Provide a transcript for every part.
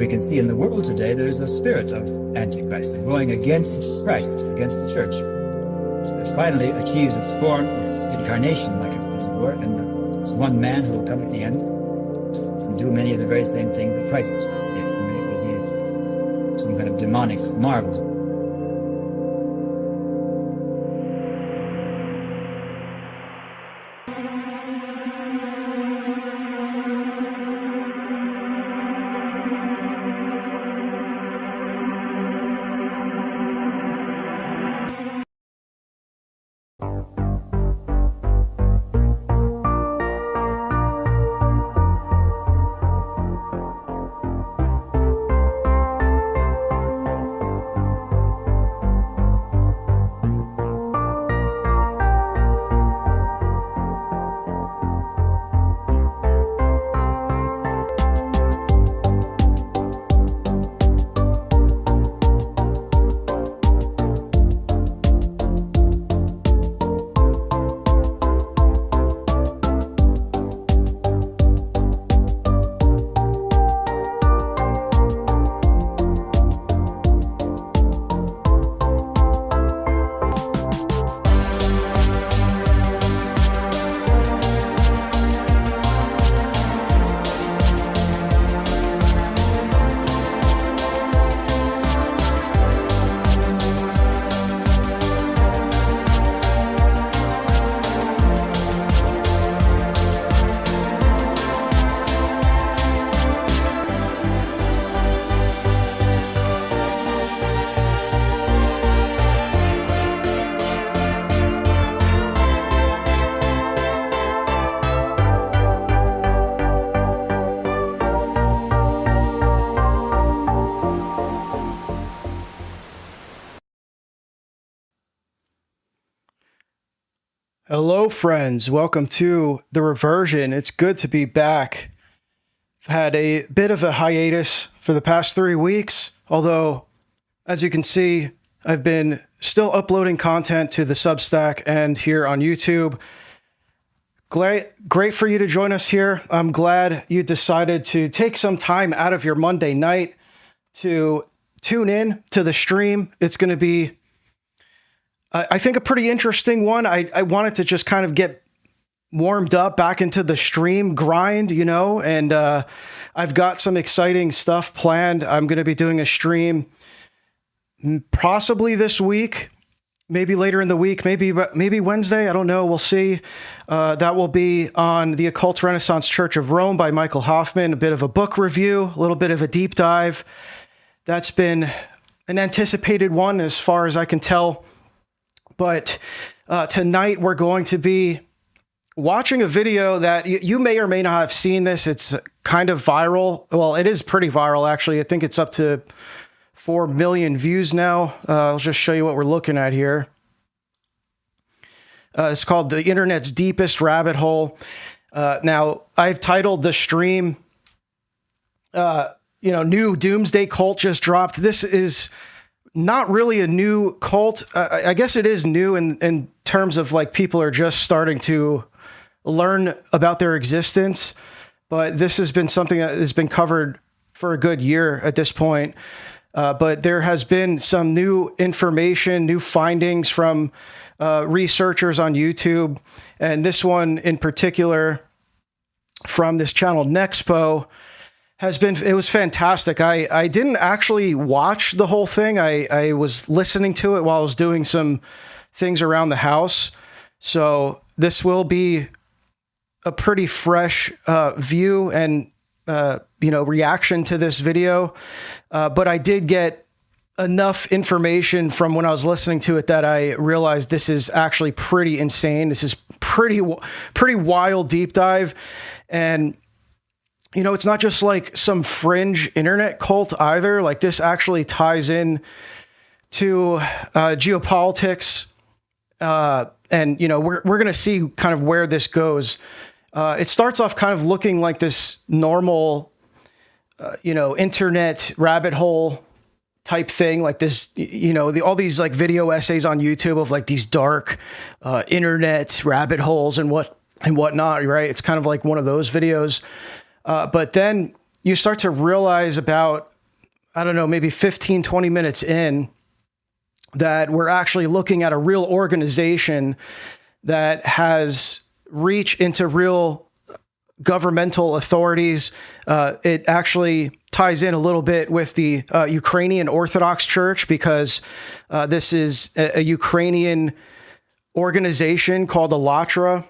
we can see in the world today, there's a spirit of Antichrist going against Christ, against the church. It finally achieves its form, its incarnation, like it were, and it's one man who will come at the end and do many of the very same things that Christ did. It will be some kind of demonic marvel. Hello, friends. Welcome to the Reversion. It's good to be back. I've had a bit of a hiatus for the past 3 weeks, although, as you can see, I've been still uploading content to the Substack and here on YouTube. Great for you to join us here. I'm glad you decided to take some time out of your Monday night to tune in to the stream. It's going to be, I think, a pretty interesting one. I wanted to just kind of get warmed up back into the stream grind, you know, and I've got some exciting stuff planned. I'm going to be doing a stream possibly this week, maybe later in the week, maybe Wednesday. I don't know. We'll see. That will be on the Occult Renaissance Church of Rome by Michael Hoffman, a bit of a book review, a little bit of a deep dive. That's been an anticipated one as far as I can tell. But tonight we're going to be watching a video that you may or may not have seen this. It's kind of viral. Well, it is pretty viral, actually. I think it's up to 4 million views now. I'll just show you what we're looking at here. It's called The Internet's Deepest Rabbit Hole. Now, I've titled the stream, New Doomsday Cult just dropped. This is not really a new cult. I guess it is new in terms of like people are just starting to learn about their existence. But this has been something that has been covered for a good year at this point. But there has been some new information, new findings from researchers on YouTube. And this one in particular from this channel, Nexpo, it was fantastic. I didn't actually watch the whole thing. I was listening to it while I was doing some things around the house. So this will be a pretty fresh view and reaction to this video. But I did get enough information from when I was listening to it that I realized this is actually pretty insane. This is pretty wild deep dive. And it's not just like some fringe internet cult either. Like this actually ties in to geopolitics. And we're going to see kind of where this goes. It starts off kind of looking like this normal, internet rabbit hole type thing, like this, all these like video essays on YouTube of like these dark internet rabbit holes and whatnot, right? It's kind of like one of those videos. But then you start to realize about I don't know, maybe 15, 20 minutes in, that we're actually looking at a real organization that has reach into real governmental authorities. It actually ties in a little bit with the Ukrainian Orthodox Church, because this is a Ukrainian organization called AllatRa.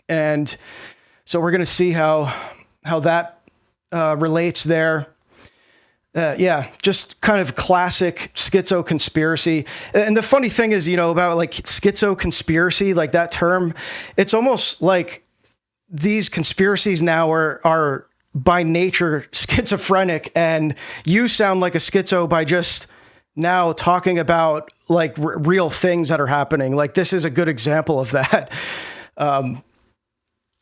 And so we're going to see how that relates there. Just kind of classic schizo conspiracy. And the funny thing is, about like schizo conspiracy, like that term, it's almost like these conspiracies now are by nature schizophrenic, and you sound like a schizo by just now talking about like real things that are happening. Like this is a good example of that.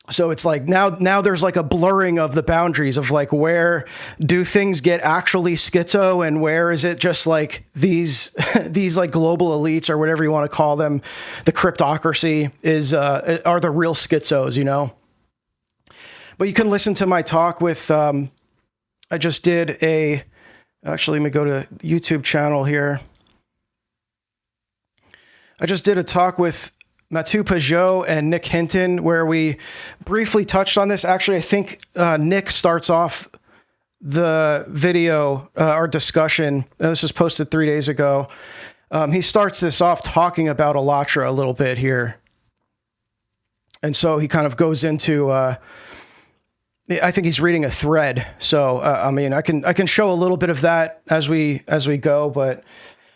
So it's like now there's like a blurring of the boundaries of like, where do things get actually schizo and where is it just like these like global elites or whatever you want to call them, the cryptocracy are the real schizos, But you can listen to my talk with, I just did actually, let me go to YouTube channel here. I just did a talk with Mathieu Pajot and Nick Hinton, where we briefly touched on this. Actually, I think Nick starts off the video, our discussion. This was posted 3 days ago. He starts this off talking about AllatRa a little bit here. And so he kind of goes into, I think he's reading a thread. So, I can show a little bit of that as we go, but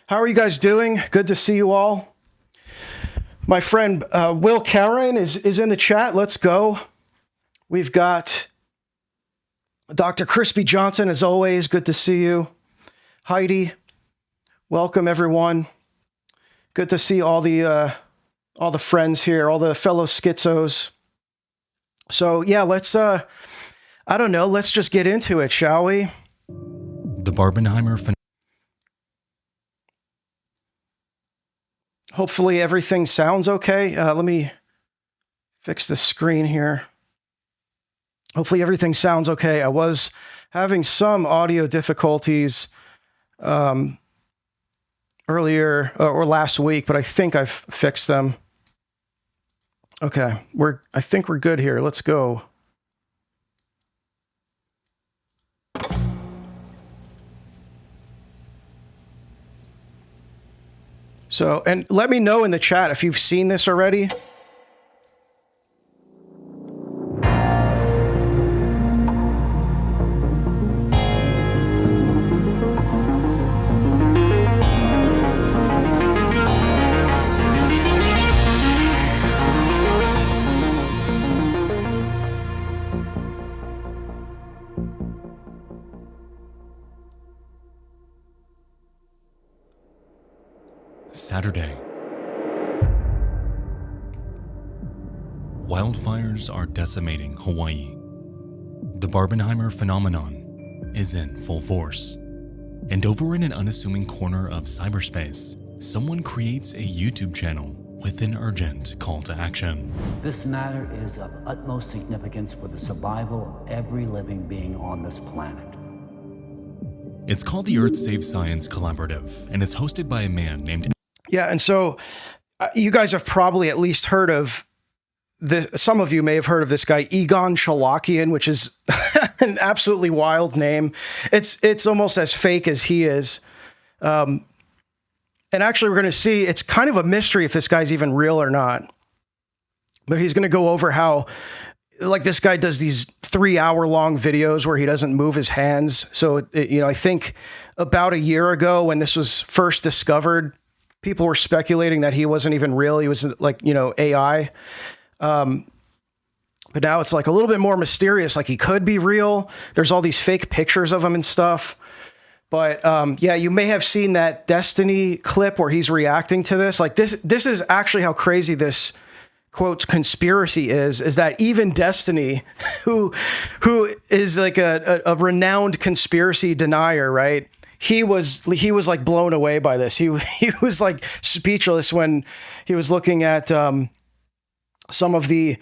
how are you guys doing? Good to see you all. My friend Will Karen is in the chat. Let's go. We've got Dr. Crispy Johnson, as always. Good to see you. Heidi, welcome everyone. Good to see all the friends here, all the fellow schizos. So yeah, let's let's just get into it, shall we? The Barbenheimer phenomenon. Hopefully everything sounds okay. Let me fix the screen here. Hopefully everything sounds okay. I was having some audio difficulties earlier or last week, but I think I've fixed them. Okay, I think we're good here. Let's go. So, and let me know in the chat if you've seen this already. Saturday. Wildfires are decimating Hawaii. The Barbenheimer phenomenon is in full force. And over in an unassuming corner of cyberspace, someone creates a YouTube channel with an urgent call to action. This matter is of utmost significance for the survival of every living being on this planet. It's called the Earth Save Science Collaborative, and it's hosted by a man named... Yeah, and so you guys have probably at least heard of some of you may have heard of this guy, Egon Cholakian, which is an absolutely wild name. It's almost as fake as he is. And actually, we're going to see, it's kind of a mystery if this guy's even real or not. But he's going to go over how, like, this guy does these 3-hour-long videos where he doesn't move his hands. So, I think about a year ago when this was first discovered, people were speculating that he wasn't even real. He was like, AI. But now it's like a little bit more mysterious. Like he could be real. There's all these fake pictures of him and stuff. But yeah, you may have seen that Destiny clip where he's reacting to this. Like this is actually how crazy this quote conspiracy is that even Destiny, who is like a renowned conspiracy denier, right? He was like blown away by this. He was like speechless when he was looking at some of the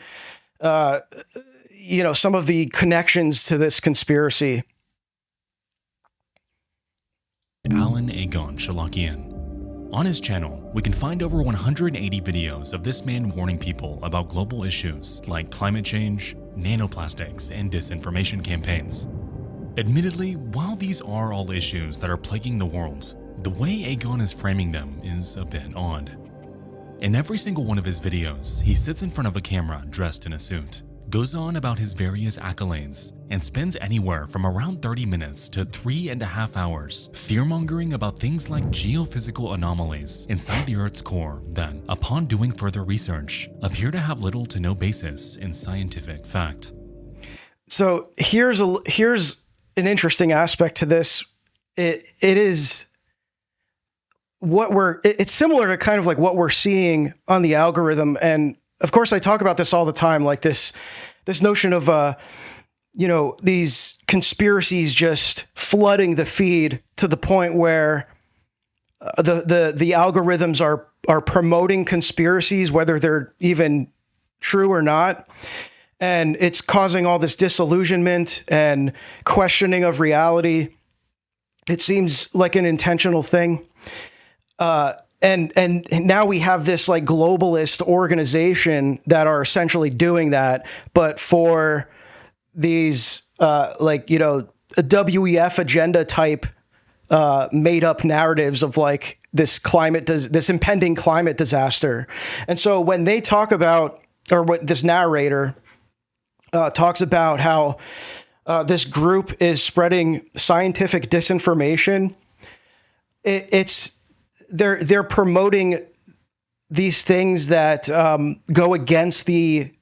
some of the connections to this conspiracy. Egon Cholakian. On his channel, we can find over 180 videos of this man warning people about global issues like climate change, nanoplastics, and disinformation campaigns. Admittedly, while these are all issues that are plaguing the world, the way Egon is framing them is a bit odd. In every single one of his videos, he sits in front of a camera dressed in a suit, goes on about his various accolades, and spends anywhere from around 30 minutes to 3.5 hours fear-mongering about things like geophysical anomalies inside the Earth's core that, upon doing further research, appear to have little to no basis in scientific fact. So here's an interesting aspect to this. It's similar to kind of like what we're seeing on the algorithm. And of course I talk about this all the time, like this notion of, these conspiracies just flooding the feed to the point where the algorithms are promoting conspiracies, whether they're even true or not. And it's causing all this disillusionment and questioning of reality. It seems like an intentional thing. And now we have this like globalist organization that are essentially doing that, but for these a WEF agenda type made up narratives of like this impending climate disaster. And so when they talk about, or what this narrator talks about how this group is spreading scientific disinformation, they're promoting these things that go against the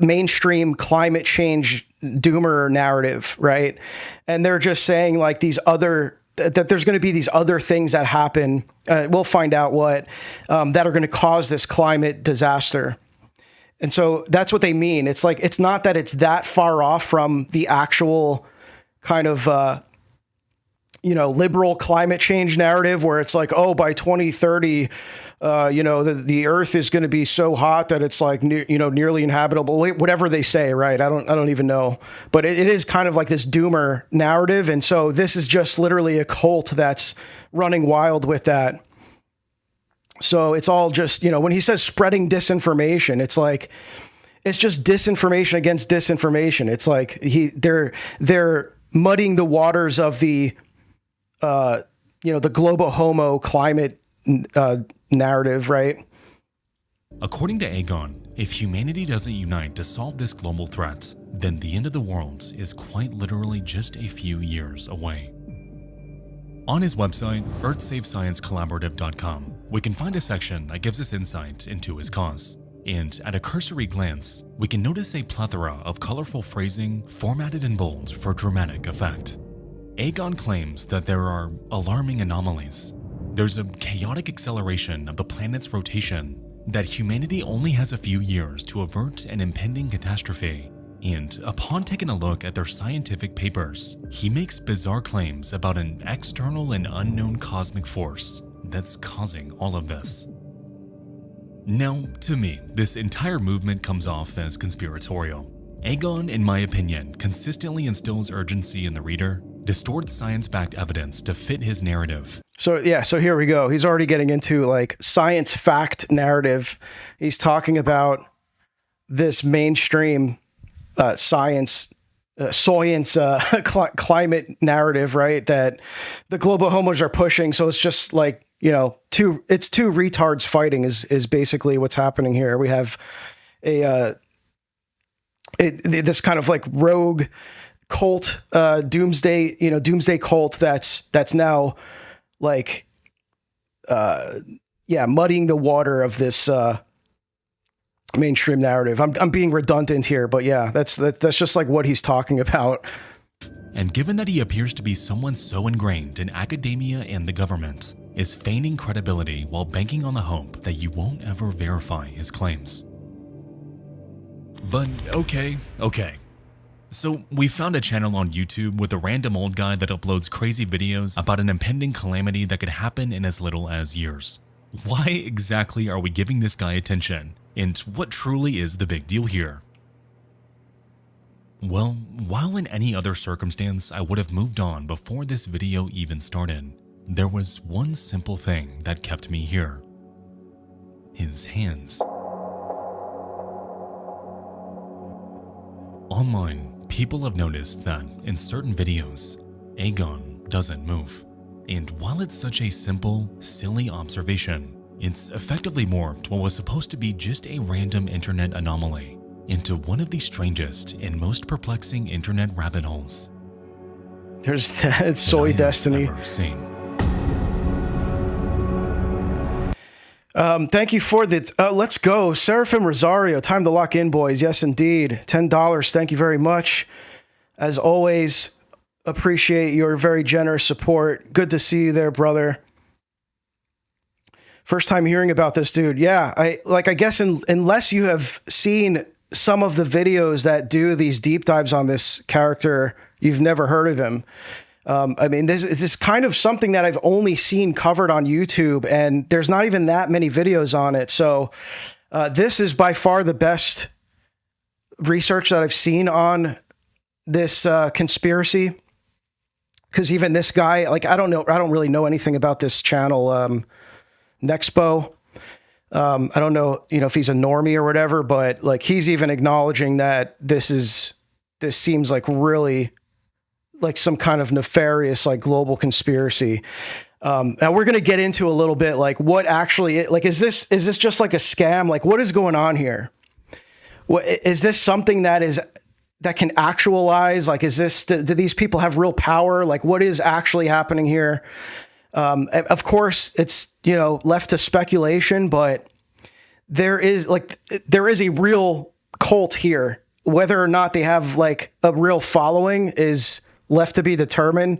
mainstream climate change doomer narrative, right? And they're just saying like that there's going to be these other things that happen. We'll find out what that are going to cause this climate disaster. And so that's what they mean. It's like, it's not that it's that far off from the actual kind of, liberal climate change narrative where it's like, oh, by 2030, the earth is going to be so hot that it's like, nearly inhabitable, whatever they say, right? I don't even know, but it is kind of like this doomer narrative. And so this is just literally a cult that's running wild with that. So it's all just, when he says spreading disinformation, it's like, it's just disinformation against disinformation. It's like they're muddying the waters of the global homo climate narrative, right? According to Egon, if humanity doesn't unite to solve this global threat, then the end of the world is quite literally just a few years away. On his website, earthsavesciencecollaborative.com, we can find a section that gives us insight into his cause. And at a cursory glance, we can notice a plethora of colorful phrasing formatted in bold for dramatic effect. Egon claims that there are alarming anomalies. There's a chaotic acceleration of the planet's rotation, that humanity only has a few years to avert an impending catastrophe. And upon taking a look at their scientific papers, he makes bizarre claims about an external and unknown cosmic force that's causing all of this. Now, to me, this entire movement comes off as conspiratorial. Egon, in my opinion, consistently instills urgency in the reader, distorts science-backed evidence to fit his narrative. So here we go. He's already getting into like science fact narrative. He's talking about this mainstream science climate narrative, right? That the global homos are pushing. So it's just like, two retards fighting is basically what's happening here. We have this kind of like rogue cult, doomsday cult that's now like, muddying the water of this mainstream narrative. I'm being redundant here, but yeah, that's just like what he's talking about. And given that he appears to be someone so ingrained in academia and the government, is feigning credibility while banking on the hope that you won't ever verify his claims. But okay. So we found a channel on YouTube with a random old guy that uploads crazy videos about an impending calamity that could happen in as little as years. Why exactly are we giving this guy attention? And what truly is the big deal here? Well, while in any other circumstance I would have moved on before this video even started, there was one simple thing that kept me here. His hands. Online, people have noticed that in certain videos, Egon doesn't move. And while it's such a simple, silly observation, it's effectively morphed what was supposed to be just a random internet anomaly into one of the strangest and most perplexing internet rabbit holes There's that soy destiny. ever seen. Thank you for the, let's go. Seraphim Rosario, time to lock in, boys. Yes, indeed. $10. Thank you very much. As always, appreciate your very generous support. Good to see you there, brother. First time hearing about this dude. Yeah, I guess unless you have seen some of the videos that do these deep dives on this character, you've never heard of him. I mean, this is kind of something that I've only seen covered on YouTube, and there's not even that many videos on it. So this is by far the best research that I've seen on this conspiracy. Because even this guy, like, I don't really know anything about this channel, Nexpo. I don't know, if he's a normie or whatever, but like he's even acknowledging that this seems like really like some kind of nefarious, like global conspiracy. Now we're going to get into a little bit, like what actually, like, is this just like a scam? Like what is going on here? What, is this something that can actualize? Like, do these people have real power? Like what is actually happening here? Of course it's, left to speculation, but there is a real cult here. Whether or not they have like a real following is left to be determined,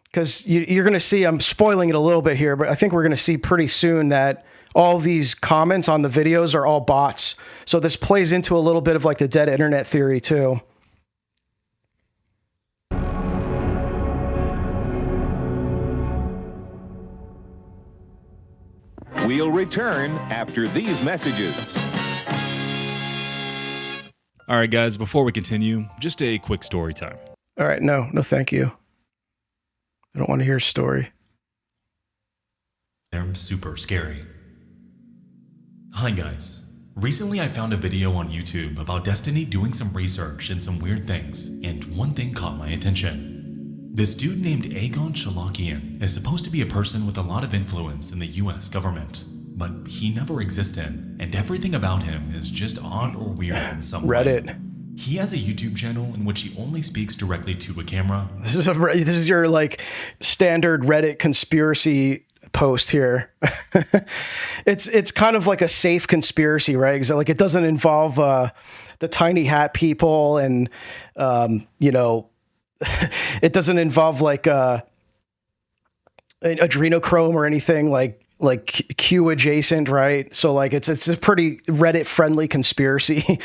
because you're going to see, I'm spoiling it a little bit here, but I think we're going to see pretty soon that all of these comments on the videos are all bots. So this plays into a little bit of like the dead internet theory too. We'll return after these messages. All right, guys, before we continue, just a quick story time. All right. No, thank you. I don't want to hear a story. They're super scary. Hi guys. Recently I found a video on YouTube about Destiny doing some research and some weird things, and one thing caught my attention. This dude named Egon Cholakian is supposed to be a person with a lot of influence in the US government, but he never existed, and everything about him is just odd or weird in some way. Reddit. He has a YouTube channel in which he only speaks directly to a camera. This is your like standard Reddit conspiracy post here. It's kind of like a safe conspiracy, right? So like it doesn't involve the tiny hat people, and it doesn't involve like adrenochrome or anything like Q adjacent, right? So like it's a pretty Reddit friendly conspiracy.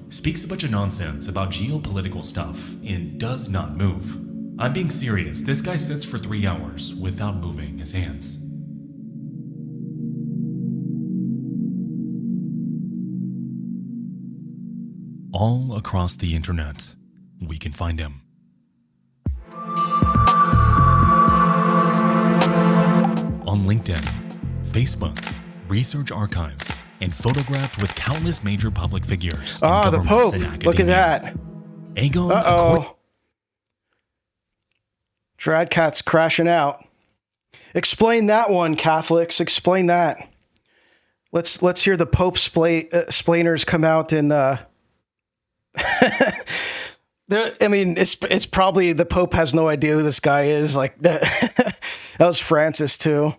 Speaks a bunch of nonsense about geopolitical stuff and does not move. I'm being serious. This guy sits for 3 hours without moving his hands. All across the internet, we can find him. On LinkedIn, Facebook, research archives, and photographed with countless major public figures. Ah, the Pope. Look at that. Egon. Uh-oh. Dradcat's crashing out. Explain that one, Catholics. Explain that. Let's hear the Pope splainers come out and I mean, it's probably the Pope has no idea who this guy is. Like that was Francis too.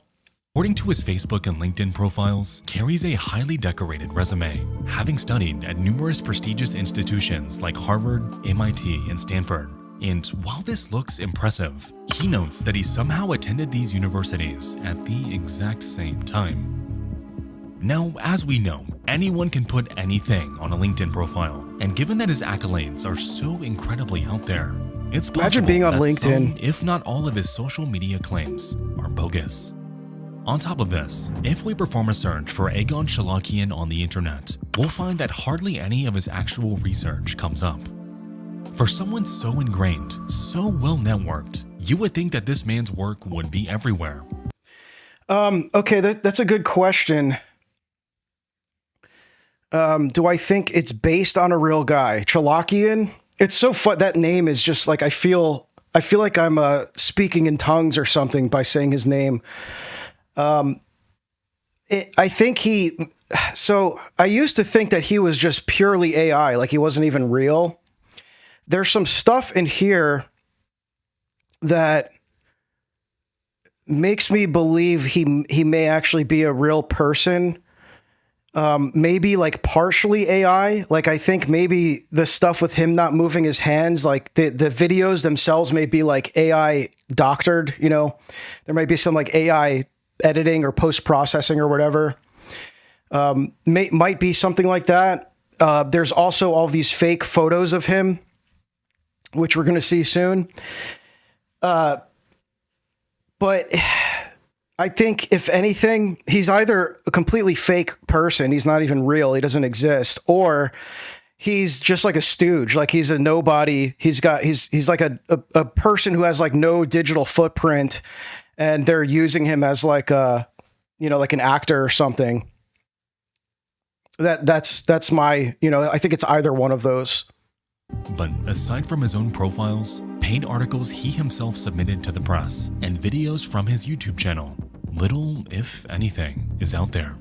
According to his Facebook and LinkedIn profiles, carries a highly decorated resume, having studied at numerous prestigious institutions like Harvard, MIT, and Stanford. And while this looks impressive, he notes that he somehow attended these universities at the exact same time. Now, as we know, anyone can put anything on a LinkedIn profile, and given that his accolades are so incredibly out there, it's possible Imagine being on that LinkedIn. some, if not all of his social media claims are bogus. On top of this, if we perform a search for Egon Cholakian on the internet, we'll find that hardly any of his actual research comes up. For someone so ingrained, so well networked, you would think that this man's work would be everywhere. Okay, that's a good question. Do I think it's based on a real guy? Cholakian? It's so fun. That name is just like, I feel like I'm speaking in tongues or something by saying his name. I think so I used to think that he was just purely AI, like he wasn't even real. There's some stuff in here that makes me believe he may actually be a real person. Maybe like partially AI. Like I think maybe the stuff with him not moving his hands, like the videos themselves may be like AI doctored, you know, there might be some like AI editing or post-processing or whatever. Might be something like that. There's also all these fake photos of him, which we're going to see soon. But I think, if anything, he's either a completely fake person, he's not even real, he doesn't exist, or he's just like a stooge, like he's a nobody. He's like a person who has like no digital footprint, and they're using him as like a, you know, like an actor or something. That's my, you know, I think it's either one of those. But aside from his own profiles, paid articles he himself submitted to the press, and videos from his YouTube channel, little, if anything, is out there.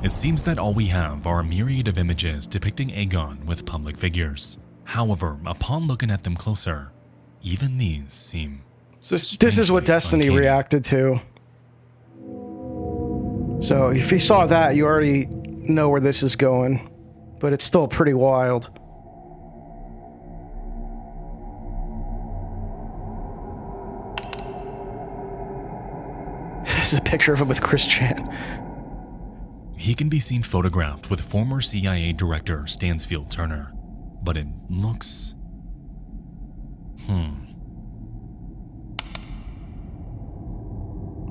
It seems that all we have are a myriad of images depicting Egon with public figures. However, upon looking at them closer, even these seem... This is what Destiny uncanny. reacted to. So if you saw that, you already know where this is going, but it's still pretty wild. This is a picture of him with Chris Chan. He can be seen photographed with former CIA Director Stansfield Turner, but it looks...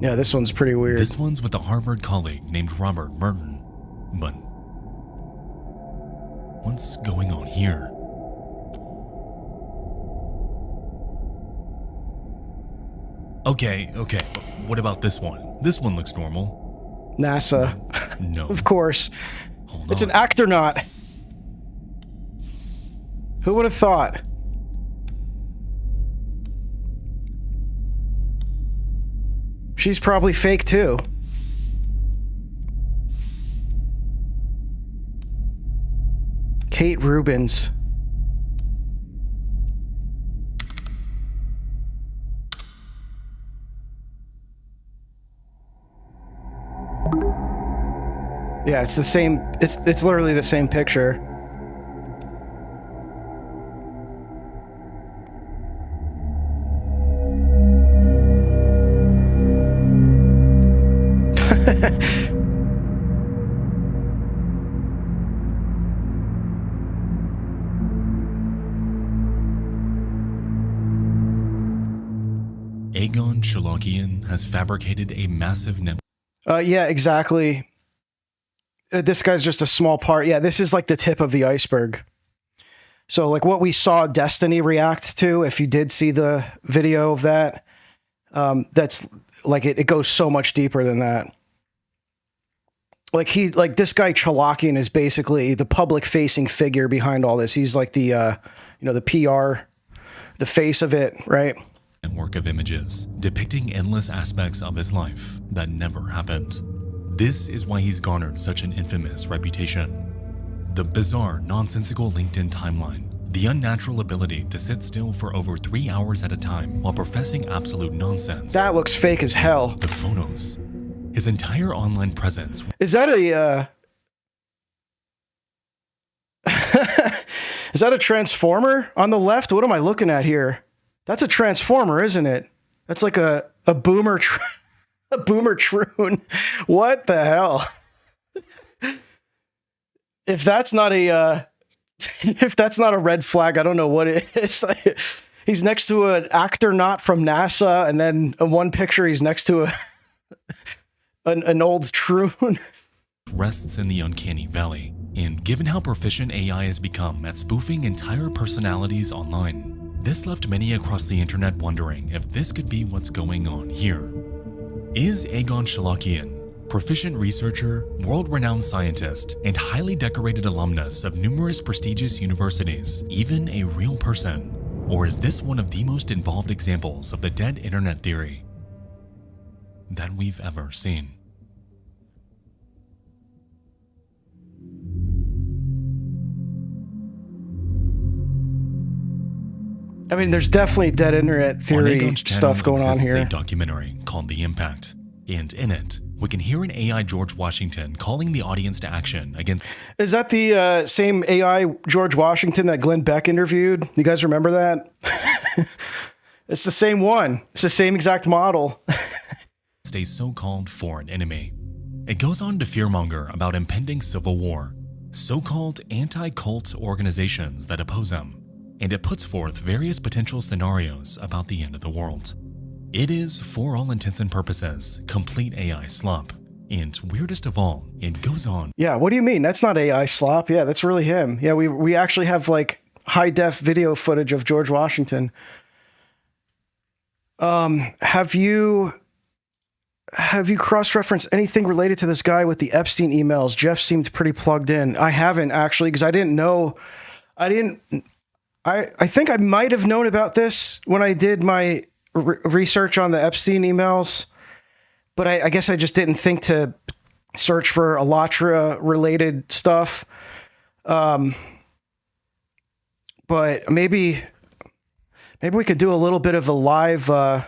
Yeah, this one's pretty weird. This one's with a Harvard colleague named Robert Burton, but... what's going on here? Okay, what about this one? This one looks normal. NASA. No. Of course. Hold It's on. an actor-naut. Who would have thought? She's probably fake too. Kate Rubins. Yeah, it's the same. It's literally the same picture. Egon Cholakian has fabricated a massive network. Yeah, exactly. This guy's just a small part. Yeah, this is like the tip of the iceberg. So like what we saw Destiny react to, if you did see the video of that, that's like, it goes so much deeper than that. Like this guy Cholakian is basically the public facing figure behind all this. He's like the, you know, the PR, the face of it, right? Network of images depicting endless aspects of his life that never happened. This is why he's garnered such an infamous reputation. The bizarre, nonsensical LinkedIn timeline, the unnatural ability to sit still for over 3 hours at a time while professing absolute nonsense. That looks fake as hell. The photos, his entire online presence. Is that a, is that a transformer on the left? What am I looking at here? That's a transformer, isn't it? That's like a boomer, a boomer troon. What the hell? If that's not a, if that's not a red flag, I don't know what it is. He's next to an actor not from NASA, and then in one picture he's next to an old troon. Rests in the uncanny valley, And given how proficient AI has become at spoofing entire personalities online, this left many across the internet wondering if this could be what's going on here. Is Egon Cholakian, proficient researcher, world-renowned scientist, and highly decorated alumnus of numerous prestigious universities, even a real person? Or is this one of the most involved examples of the dead internet theory that we've ever seen? I mean, there's definitely dead internet theory stuff going on here. A documentary called The Impact, and in it, we can hear an AI George Washington calling the audience to action against... Is that the same AI George Washington that Glenn Beck interviewed? You guys remember that? It's the same one. It's the same exact model. A so-called foreign enemy. It goes on to fearmonger about impending civil war, so-called anti-cult organizations that oppose him, and it puts forth various potential scenarios about the end of the world. It is, for all intents and purposes, complete AI slop. And weirdest of all, it goes on. Yeah, what do you mean? That's not AI slop. Yeah, that's really him. Yeah, we actually have like high-def video footage of George Washington. Have you cross-referenced anything related to this guy with the Epstein emails? Jeff seemed pretty plugged in. I haven't actually, because I didn't know. I think I might have known about this when I did my research on the Epstein emails, but I guess I just didn't think to search for AllatRa related stuff. But maybe we could do a little bit of a live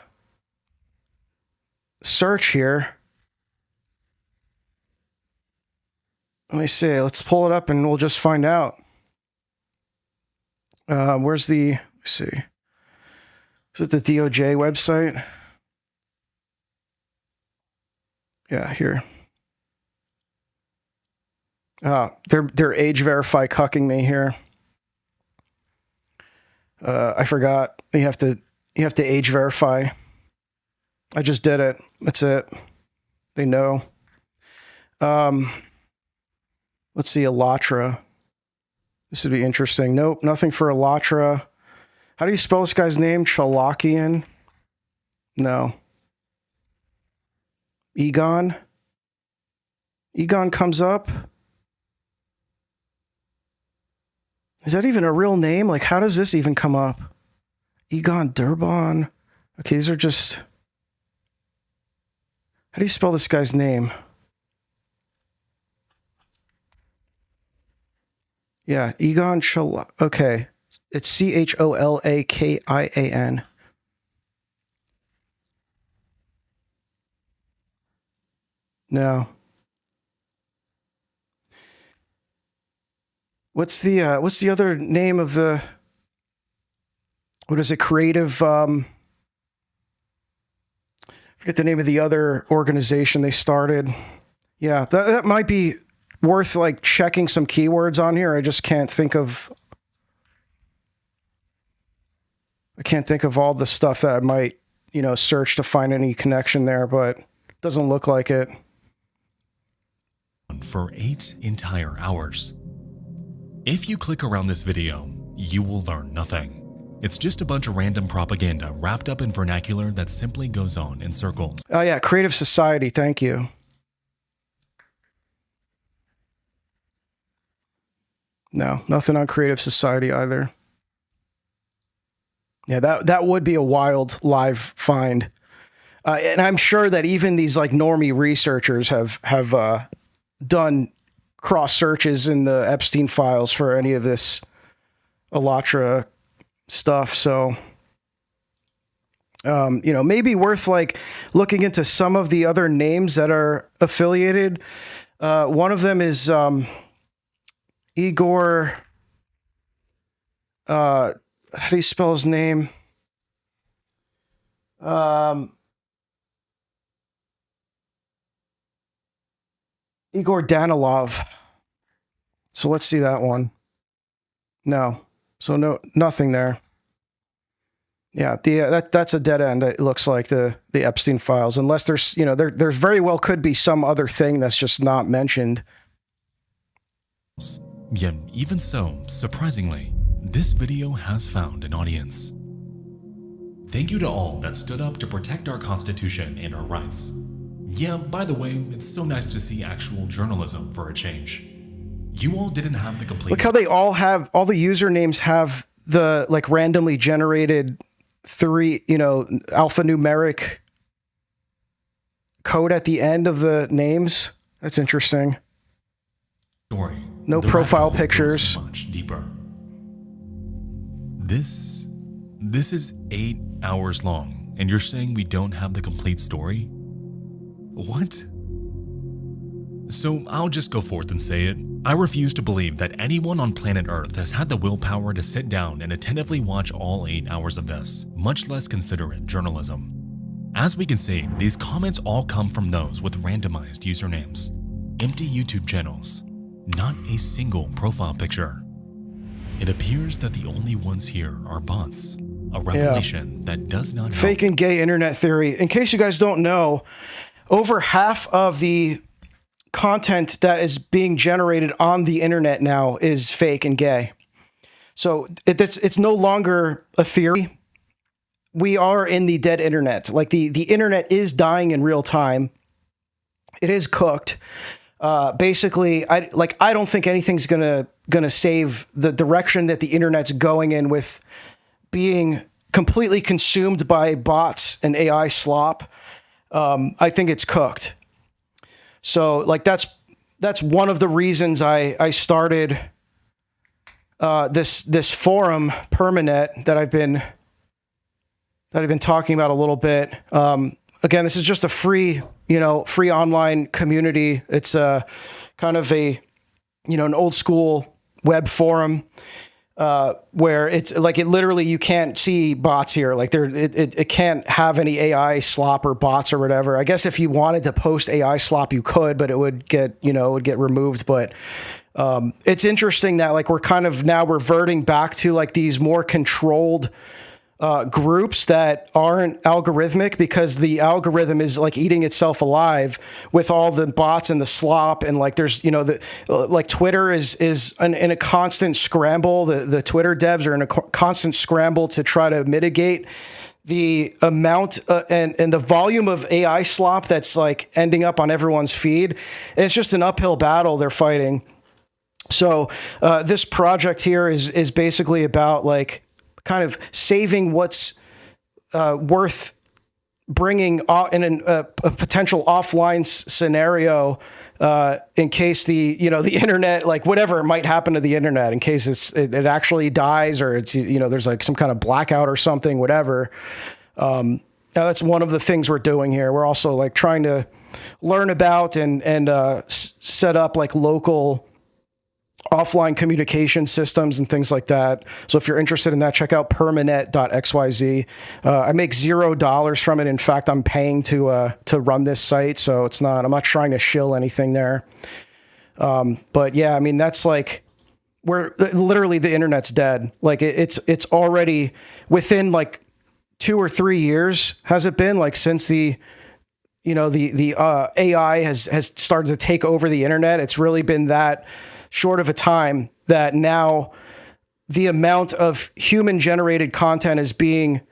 search here. Let me see. Let's pull it up and we'll just find out. Where's the, let's see. Is it the DOJ website? Yeah, here. They're age verify cucking me here. I forgot. You have to age verify. I just did it. That's it. They know. Let's see, AllatRa. This would be interesting. Nope, nothing for AllatRa. How do you spell this guy's name? Cholakian? No. Egon? Egon comes up? Is that even a real name? Like, how does this even come up? Egon Durbon. Okay, these are just... How do you spell this guy's name? Yeah, Egon Cholakian. Okay. It's Cholakian. No. What's the other name of the, what is it, creative, forget the name of the other organization they started. Yeah, that might be worth like checking some keywords on here. I just can't think of all the stuff that I might, search to find any connection there, but it doesn't look like it. For 8 entire hours. If you click around this video, you will learn nothing. It's just a bunch of random propaganda wrapped up in vernacular that simply goes on in circles. Oh yeah, Creative Society, thank you. No, nothing on Creative Society either. Yeah, that would be a wild live find. And I'm sure that even these like normie researchers have done cross searches in the Epstein files for any of this AllatRa stuff. So, maybe worth like looking into some of the other names that are affiliated. One of them is Igor. How do you spell his name? Igor Danilov. So let's see that one. No. So nothing there. Yeah, that's a dead end. It looks like the Epstein files, unless there's, there very well could be some other thing that's just not mentioned. Yet, even so, surprisingly, this video has found an audience. Thank you to all that stood up to protect our Constitution and our rights. Yeah, by the way, it's so nice to see actual journalism for a change. You all didn't have the complete... Look how they all have, all the usernames have the like randomly generated alphanumeric code at the end of the names. That's interesting. Story. No profile pictures. Much deeper. This is 8 hours long, and you're saying we don't have the complete story? What? So I'll just go forth and say it. I refuse to believe that anyone on planet Earth has had the willpower to sit down and attentively watch all 8 hours of this, much less consider it journalism. As we can see, these comments all come from those with randomized usernames, empty YouTube channels, not a single profile picture. It appears that the only ones here are bots, a revelation that does not help. Fake and gay internet theory. In case you guys don't know, over half of the content that is being generated on the internet now is fake and gay. So it's no longer a theory. We are in the dead internet. Like the internet is dying in real time. It is cooked. Basically, I don't think anything's gonna save the direction that the internet's going in with being completely consumed by bots and AI slop. I think it's cooked. So like that's one of the reasons I started this forum Permanet that I've been talking about a little bit. Again, this is just a free online community. It's kind of an old school web forum where it's like it literally you can't see bots here. Like it can't have any AI slop or bots or whatever. I guess if you wanted to post AI slop, you could, but it would get removed. But it's interesting that like we're kind of now reverting back to like these more controlled groups that aren't algorithmic, because the algorithm is like eating itself alive with all the bots and the slop. And like there's like Twitter is in a constant scramble. The Twitter devs are in a constant scramble to try to mitigate the amount and the volume of AI slop that's like ending up on everyone's feed. It's just an uphill battle they're fighting. So this project here is basically about like kind of saving what's worth bringing in a potential offline scenario in case the internet, like whatever might happen to the internet, in case it actually dies or it's there's like some kind of blackout or something, whatever. That's one of the things we're doing here. We're also like trying to learn about and set up like local offline communication systems and things like that. So if you're interested in that, check out permanet.xyz. I make $0 from it. In fact, I'm paying to run this site. So I'm not trying to shill anything there. But yeah, I mean, that's like where literally the internet's dead. Like it's already within like 2 or 3 years, has it been like since the AI has started to take over the internet. It's really been that short of a time that now the amount of human generated content is being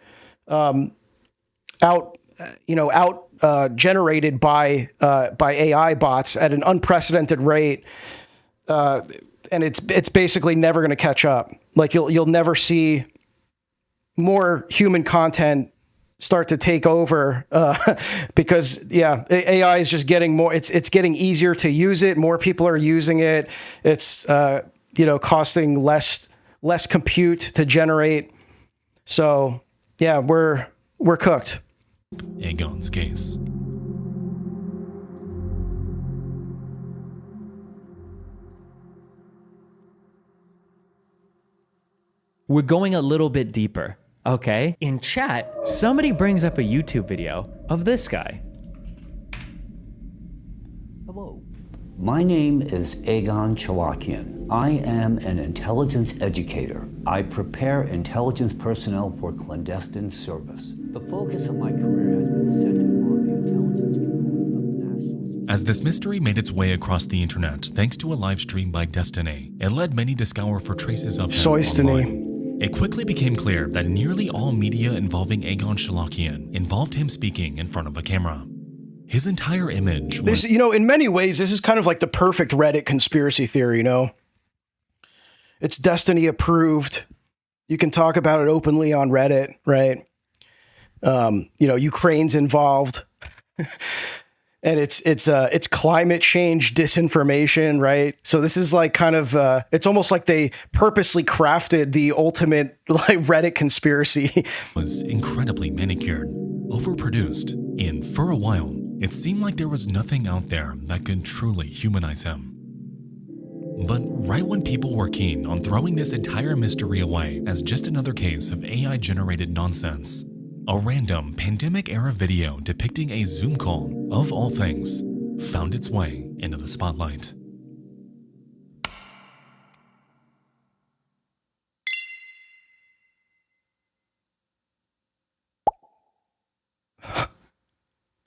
generated by AI bots at an unprecedented rate. And it's basically never going to catch up. Like you'll never see more human content start to take over because AI is just getting more, it's getting easier to use it. More people are using it. It's, costing less compute to generate. So yeah, we're cooked. Egon's case. We're going a little bit deeper. Okay, in chat, somebody brings up a YouTube video of this guy. Hello. My name is Egon Cholakian. I am an intelligence educator. I prepare intelligence personnel for clandestine service. The focus of my career has been centered on the intelligence component of national security. As this mystery made its way across the internet thanks to a live stream by Destiny, it led many to scour for traces of him online. It quickly became clear that nearly all media involving Egon Cholakian involved him speaking in front of a camera. His entire image was... This, in many ways, this is kind of like the perfect Reddit conspiracy theory, It's Destiny approved. You can talk about it openly on Reddit, right? Ukraine's involved. And it's climate change disinformation, right? So this is like kind of it's almost like they purposely crafted the ultimate like Reddit conspiracy. Was incredibly manicured, overproduced, and for a while, it seemed like there was nothing out there that could truly humanize him. But right when people were keen on throwing this entire mystery away as just another case of AI-generated nonsense, a random pandemic-era video depicting a Zoom call, of all things, found its way into the spotlight.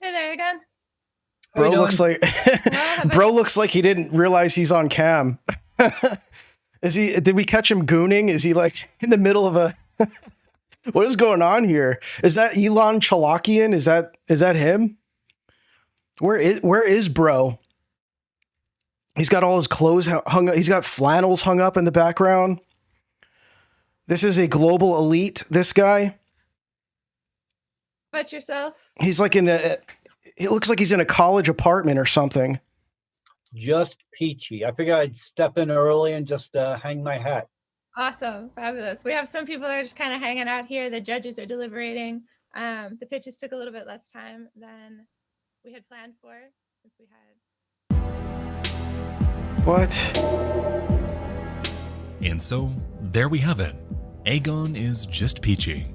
Hey there again. Bro looks like he didn't realize he's on cam. Did we catch him gooning? Is he like in the middle of a... What is going on here? Is that Egon Cholakian? Is that him? Where is bro? He's got all his clothes hung up. He's got flannels hung up in the background. This is a global elite, this guy. About yourself? He's like it looks like he's in a college apartment or something. Just peachy. I figured I'd step in early and just hang my hat. Awesome. Fabulous. We have some people that are just kind of hanging out here. The judges are deliberating. The pitches took a little bit less time than we had planned for since we had... What? And so, there we have it. Egon is just peachy.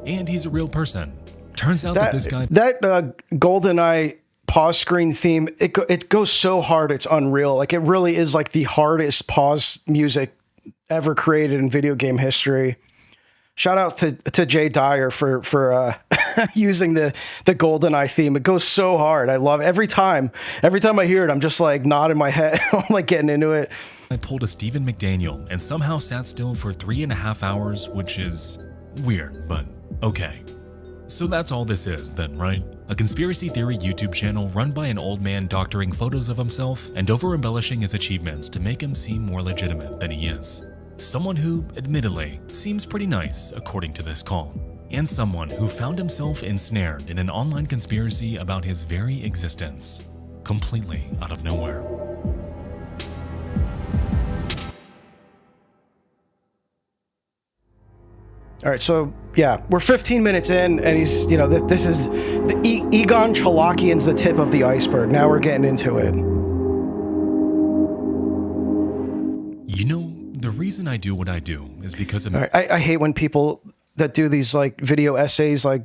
And he's a real person. Turns out that this guy... That GoldenEye pause screen theme, it goes so hard, it's unreal. Like, it really is like the hardest pause music ever created in video game history. Shout out to Jay Dyer for using the GoldenEye theme. It goes so hard. I love it. Every time I hear it, I'm just like nodding my head. I'm like getting into it. I pulled a Stephen McDaniel and somehow sat still for 3.5 hours, which is weird, but okay. So that's all this is then, right? A conspiracy theory YouTube channel run by an old man doctoring photos of himself and over-embellishing his achievements to make him seem more legitimate than he is. Someone who, admittedly, seems pretty nice according to this call. And someone who found himself ensnared in an online conspiracy about his very existence, completely out of nowhere. All right, so yeah, we're 15 minutes in, and he's, this is the Egon Cholakian's the tip of the iceberg. Now we're getting into it. The reason I do what I do is because of... I hate when people that do these like video essays like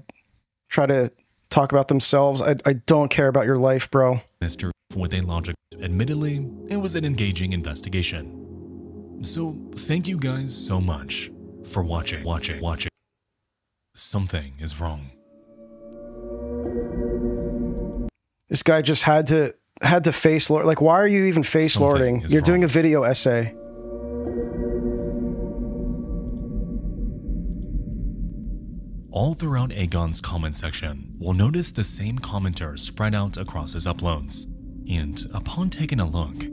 try to talk about themselves. I don't care about your life, bro. Mr. with a logic. Admittedly, it was an engaging investigation. So thank you guys so much for watching. Something is wrong. This guy just had to face lord. Like, why are you even face lording? You're doing a video essay. All throughout Egon's comment section, we'll notice the same commenters spread out across his uploads. And upon taking a look,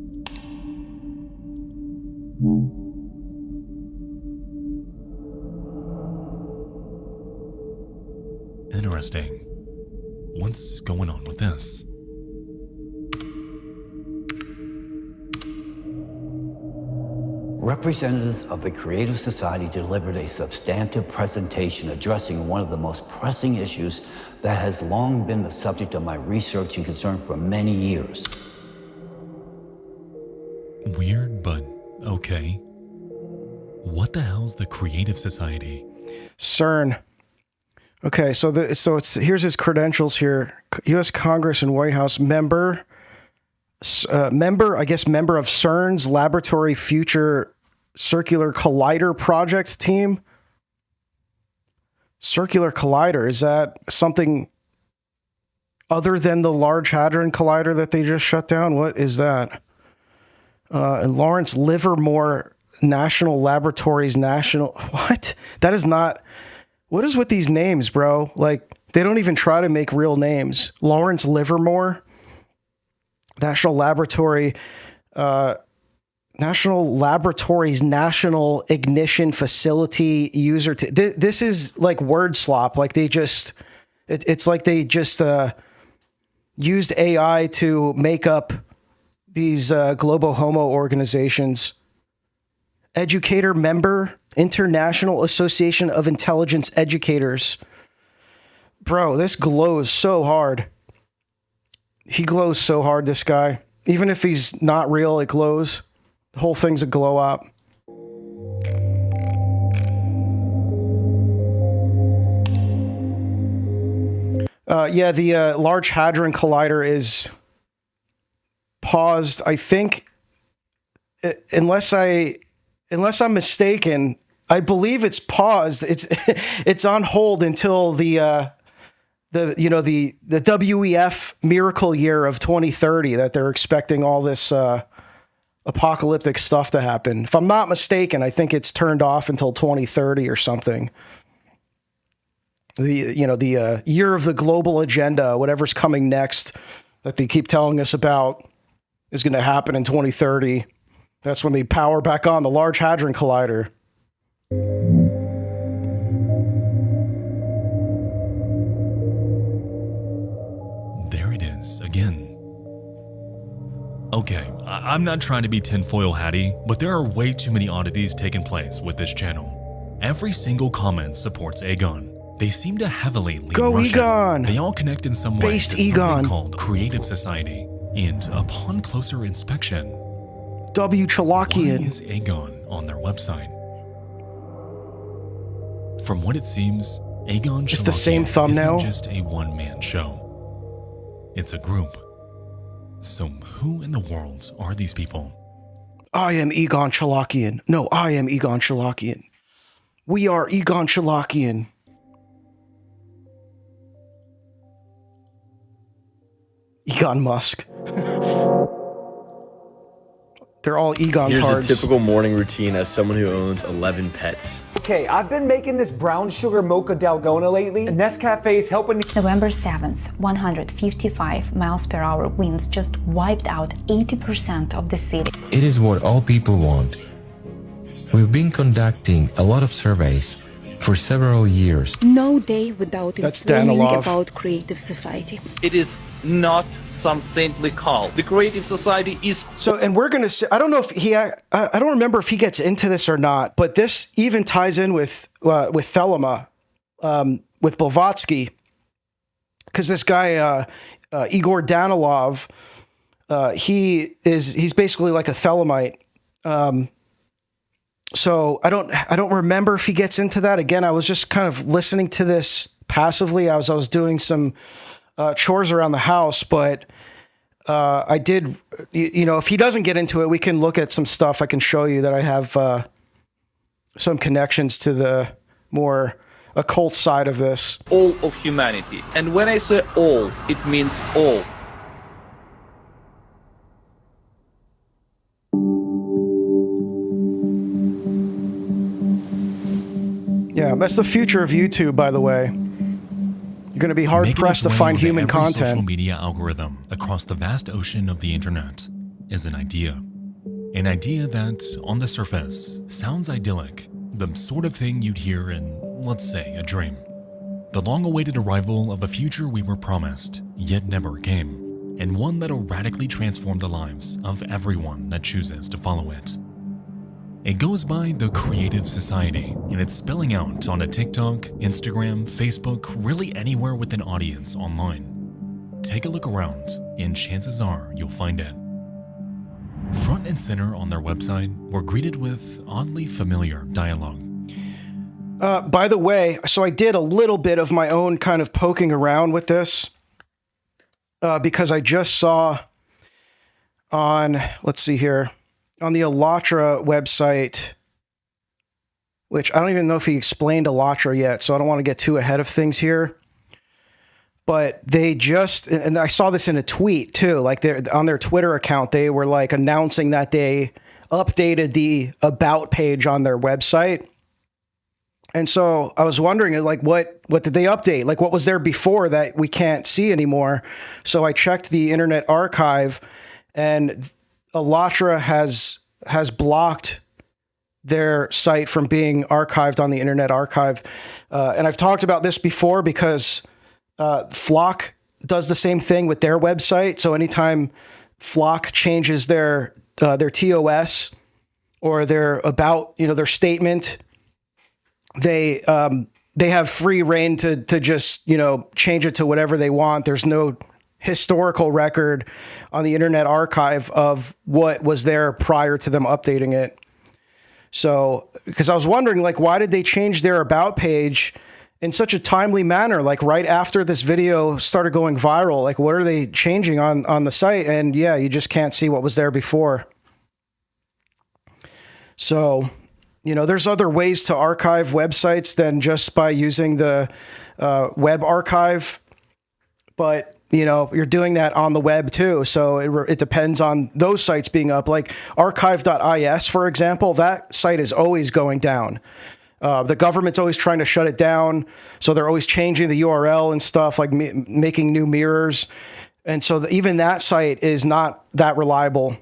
interesting. What's going on with this? Representatives of the Creative Society delivered a substantive presentation addressing one of the most pressing issues that has long been the subject of my research and concern for many years. Weird, but okay. What the hell's the Creative Society? CERN. Okay, so here's his credentials here. U.S. Congress and White House member of CERN's Laboratory Future Circular Collider Project team. Circular Collider, is that something other than the Large Hadron Collider that they just shut down. What is that? And Lawrence Livermore National Laboratories what? That is not, what is with these names, bro? Like, they don't even try to make real names. Lawrence Livermore National Laboratories National Ignition Facility User. This is like word slop. Like they just, it's like they just used AI to make up these Globo Homo organizations. Educator member, International Association of Intelligence Educators. Bro, this glows so hard. He glows so hard, this guy. Even if he's not real, it glows. The whole thing's a glow up. Yeah, the Large Hadron Collider is paused. I think, unless I'm mistaken, I believe it's paused. It's on hold until the WEF miracle year of 2030 that they're expecting all this apocalyptic stuff to happen. If I'm not mistaken, I think it's turned off until 2030 or something. The year of the global agenda, whatever's coming next that they keep telling us about is going to happen in 2030. That's when they power back on the Large Hadron Collider. There it is again. Okay, I'm not trying to be tinfoil hatty, but there are way too many oddities taking place with this channel. Every single comment supports Egon. They seem to heavily lean Go Russian. Egon! They all connect in some way Based to Egon. something called creative society. And upon closer inspection, W. why Cholakian. is Egon on their website? From what it seems, Egon It's the same Cholakian thumbnail. isn't just a one-man show. It's a group. So who in the world are these people? I am Egon Cholakian. No, I am Egon Cholakian. We are Egon Cholakian. Egon Musk. They're all Egon Here's tards. a typical morning routine as someone who owns 11 pets. Okay, I've been making this brown sugar mocha dalgona lately, and Nescafe is helping me. November 7th, 155 miles per hour winds just wiped out 80% of the city. It is what all people want. We've been conducting a lot of surveys for several years. No day without That's informing Danilov. about creative society. It is not some saintly call. The creative society is... So, and we're going to, I don't know if I don't remember if he gets into this or not, but this even ties in with Thelema, with Blavatsky, because this guy, Igor Danilov, he's basically like a Thelemite. So I don't remember if he gets into that. Again, I was just kind of listening to this passively. I was doing some chores around the house, but I did, if he doesn't get into it, we can look at some stuff I can show you that I have some connections to the more occult side of this. all of humanity. And when I say all, it means all. Yeah, that's the future of YouTube, by the way. You're going to be hard-pressed to find human every social content. media algorithm across the vast ocean of the internet is an idea. An idea that, on the surface, sounds idyllic, the sort of thing you'd hear in, let's say, a dream. The long-awaited arrival of a future we were promised, yet never came, and one that'll radically transform the lives of everyone that chooses to follow it. It goes by the Creative Society, and it's spilling out onto TikTok, Instagram, Facebook, really anywhere with an audience online. Take a look around, and chances are you'll find it. Front and center on their website, we're greeted with oddly familiar dialogue. By the way, so I did a little bit of my own kind of poking around with this because I just saw on, let's see here, on the AllatRa website, which I don't even know if he explained AllatRa yet, so I don't want to get too ahead of things here. but they just, and I saw this in a tweet too, like they're on their Twitter account, they were like announcing that they updated the about page on their website. And so I was wondering, like, what did they update? Like, what was there before that we can't see anymore? So I checked the Internet Archive, and AllatRa has blocked their site from being archived on the Internet Archive. And I've talked about this before because Flock does the same thing with their website. So anytime Flock changes their TOS or their about, their statement, they have free reign to just, change it to whatever they want. There's no historical record on the Internet Archive of what was there prior to them updating it. So, because I was wondering, like, why did they change their about page in such a timely manner? Like right after this video started going viral, like what are they changing on the site? And yeah, you just can't see what was there before. So, there's other ways to archive websites than just by using the web archive, but you're doing that on the web too. So it depends on those sites being up. Like archive.is, for example, that site is always going down. The government's always trying to shut it down. So they're always changing the URL and stuff, like making new mirrors. And so even that site is not that reliable.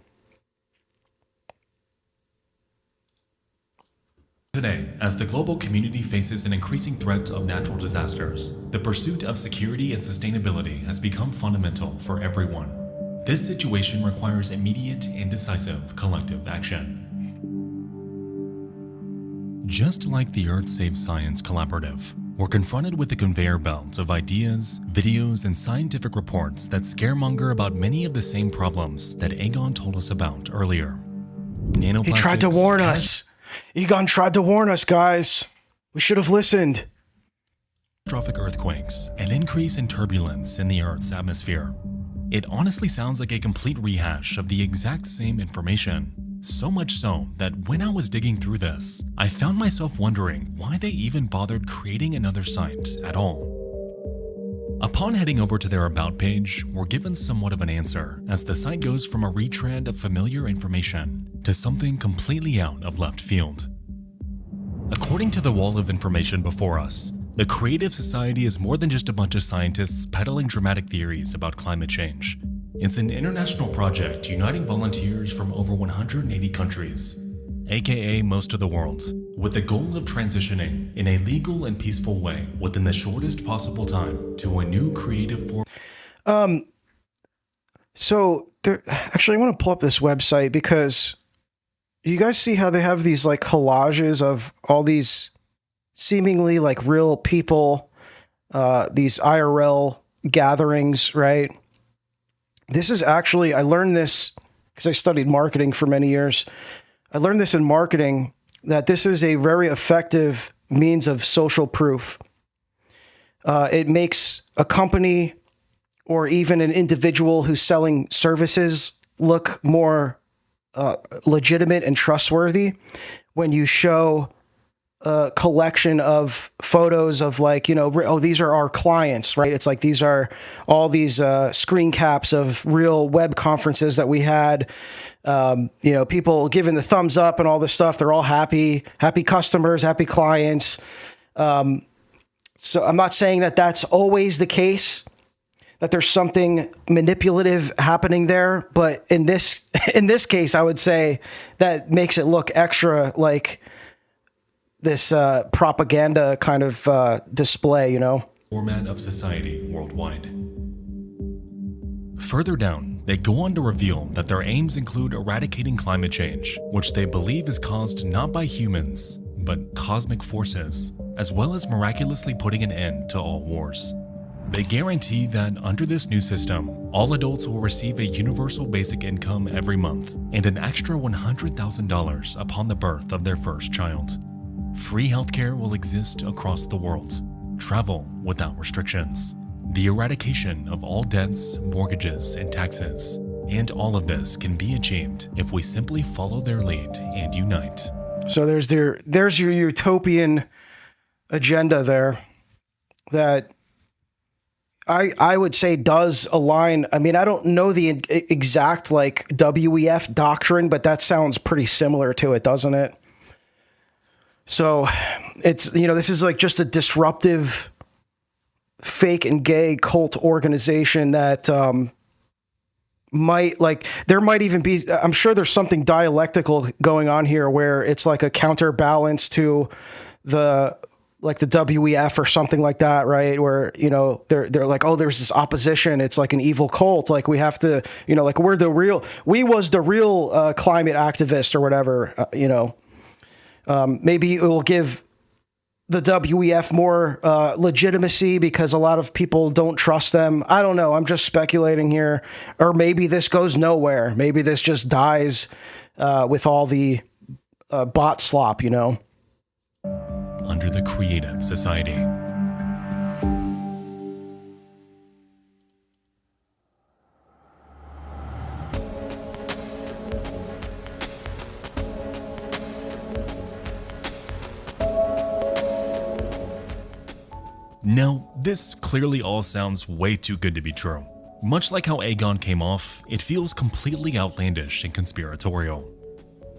Today, as the global community faces an increasing threat of natural disasters, the pursuit of security and sustainability has become fundamental for everyone. This situation requires immediate and decisive collective action. Just like the Earth Saves Science Collaborative, we're confronted with a conveyor belt of ideas, videos, and scientific reports that scaremonger about many of the same problems that Egon told us about earlier. He tried to warn us. Egon tried to warn us, guys. We should have listened. Catastrophic earthquakes, an increase in turbulence in the Earth's atmosphere. It honestly sounds like a complete rehash of the exact same information. So much so that when I was digging through this, I found myself wondering why they even bothered creating another site at all. Upon heading over to their About page, we're given somewhat of an answer, as the site goes from a retread of familiar information to something completely out of left field. According to the wall of information before us, the Creative Society is more than just a bunch of scientists peddling dramatic theories about climate change. It's an international project uniting volunteers from over 180 countries, aka most of the world, with the goal of transitioning in a legal and peaceful way within the shortest possible time to a new creative form. So there, actually, I want to pull up this website because you guys see how they have these like collages of all these seemingly like real people, these IRL gatherings, right? This is actually, I learned this because I studied marketing for many years. I learned this in marketing, that this is a very effective means of social proof. It makes a company or even an individual who's selling services look more legitimate and trustworthy when you show a collection of photos of like, oh, these are our clients, right? It's like these are all these screen caps of real web conferences that we had. People giving the thumbs up and all this stuff. They're all happy customers, happy clients. So I'm not saying that that's always the case, that there's something manipulative happening there. But in this case, I would say that makes it look extra like this propaganda kind of display, Format of society worldwide. Further down, they go on to reveal that their aims include eradicating climate change, which they believe is caused not by humans, but cosmic forces, as well as miraculously putting an end to all wars. They guarantee that under this new system, all adults will receive a universal basic income every month and an extra $100,000 upon the birth of their first child. Free healthcare will exist across the world, travel without restrictions, the eradication of all debts, mortgages, and taxes. And all of this can be achieved if we simply follow their lead and unite. So there's your utopian agenda there that I would say does align. I mean, I don't know the exact like WEF doctrine, but that sounds pretty similar to it, doesn't it? So it's, you know, this is like just a disruptive fake and gay cult organization that might, like, there might even be, I'm sure there's something dialectical going on here where it's like a counterbalance to the, like the WEF or something like that, right? Where, you know, they're like, oh, there's this opposition. It's like an evil cult. Like we have to, you know, like we was the real climate activist or whatever, you know. Maybe it will give the WEF more legitimacy because a lot of people don't trust them. I don't know. I'm just speculating here. Or maybe this goes nowhere. Maybe this just dies with all the bot slop, you know. Under the Creative Society. Now, this clearly all sounds way too good to be true. Much like how Egon came off, it feels completely outlandish and conspiratorial.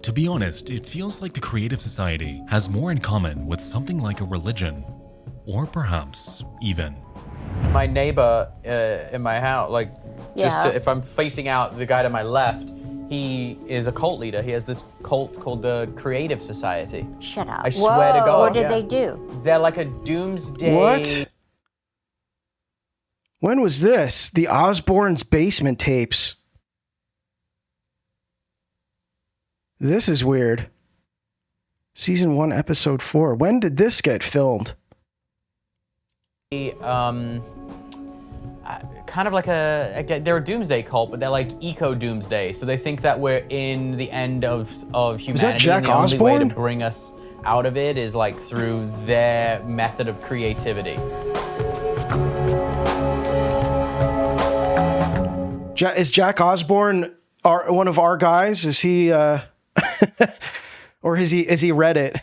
To be honest, it feels like the Creative Society has more in common with something like a religion, or perhaps even. My neighbor in my house, like, if I'm facing out the guy to my left, he is a cult leader. He has this cult called the Creative Society. Shut up. I swear to God. What did they do? They're like a doomsday. What? When was this? The Osbourne's Basement tapes. This is weird. Season 1, episode 4. When did this get filmed? Kind of like they're a doomsday cult, but they're like eco-doomsday. So they think that we're in the end of humanity. Is that Jack and the Osbourne? only way to bring us out of it is like through their method of creativity. Is Jack Osbourne one of our guys? Is he, or is he Reddit?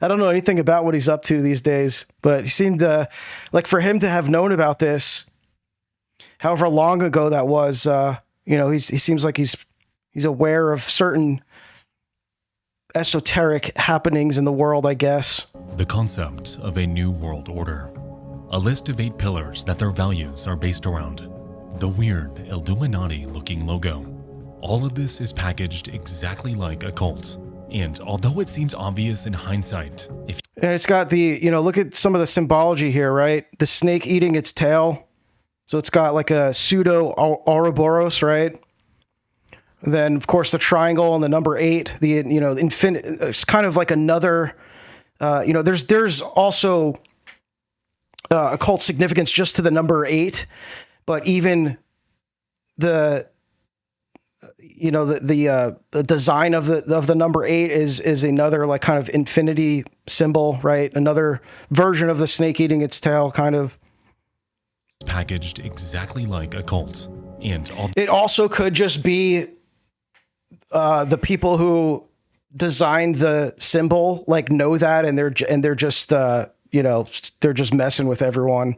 I don't know anything about what he's up to these days, but he seemed like for him to have known about this, however long ago that was, you know, he seems like he's aware of certain esoteric happenings in the world, I guess. The concept of a new world order. A list of 8 pillars that their values are based around. The weird Illuminati-looking logo. All of this is packaged exactly like a cult. And although it seems obvious in hindsight, and it's got the, you know, look at some of the symbology here, right? The snake eating its tail. So it's got like a pseudo-Ouroboros, right? Then, of course, the triangle and the number 8, the, you know, infinite, it's kind of like another, you know, there's also occult significance just to the number 8, but even the, you know, the design of the number 8 is another like kind of infinity symbol, right? Another version of the snake eating its tail, kind of. Packaged exactly like a cult. And it also could just be the people who designed the symbol like know that, and they're just you know, they're just messing with everyone.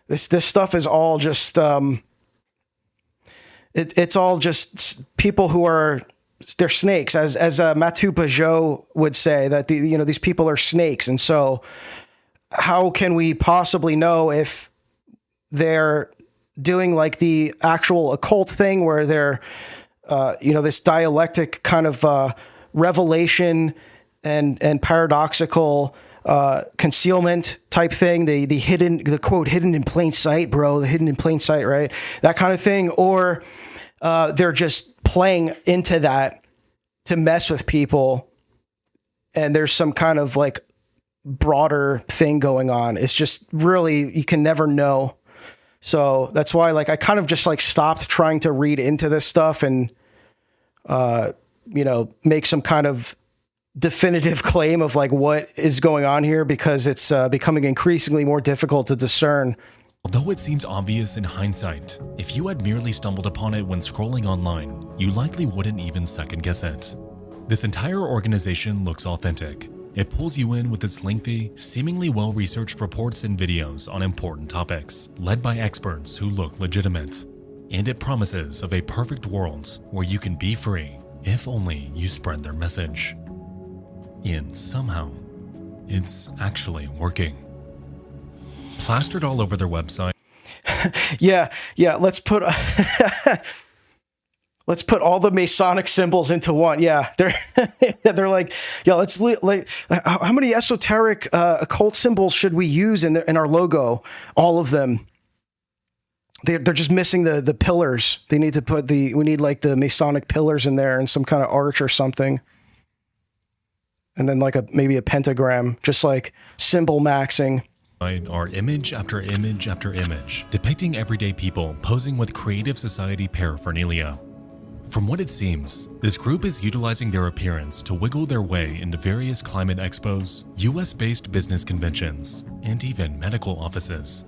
This stuff is all just it's all just people who are, they're snakes, as Mathieu Pajot would say, that you know, these people are snakes. And so how can we possibly know if they're doing like the actual occult thing where they're you know, this dialectic kind of revelation and paradoxical concealment type thing, the quote, hidden in plain sight, bro, the hidden in plain sight, right? That kind of thing. Or they're just playing into that to mess with people. And there's some kind of like broader thing going on. It's just really, you can never know. So that's why, like, I kind of just like stopped trying to read into this stuff and, you know, make some kind of definitive claim of like what is going on here, because it's becoming increasingly more difficult to discern. Although it seems obvious in hindsight, if you had merely stumbled upon it when scrolling online, you likely wouldn't even second guess it. This entire organization looks authentic, It pulls you in with its lengthy, seemingly well-researched reports and videos on important topics, led by experts who look legitimate. And it promises of a perfect world where you can be free if only you spread their message. And somehow, it's actually working. Plastered all over their website. Yeah, let's put let's put all the Masonic symbols into one. Yeah, they're like, yeah, let's like, how many esoteric occult symbols should we use in our logo? All of them. They're just missing the pillars. They need to put we need like the Masonic pillars in there and some kind of arch or something. And then like maybe a pentagram, just like symbol maxing. Are image after image after image, depicting everyday people posing with Creative Society paraphernalia. From what it seems, this group is utilizing their appearance to wiggle their way into various climate expos, US-based business conventions, and even medical offices.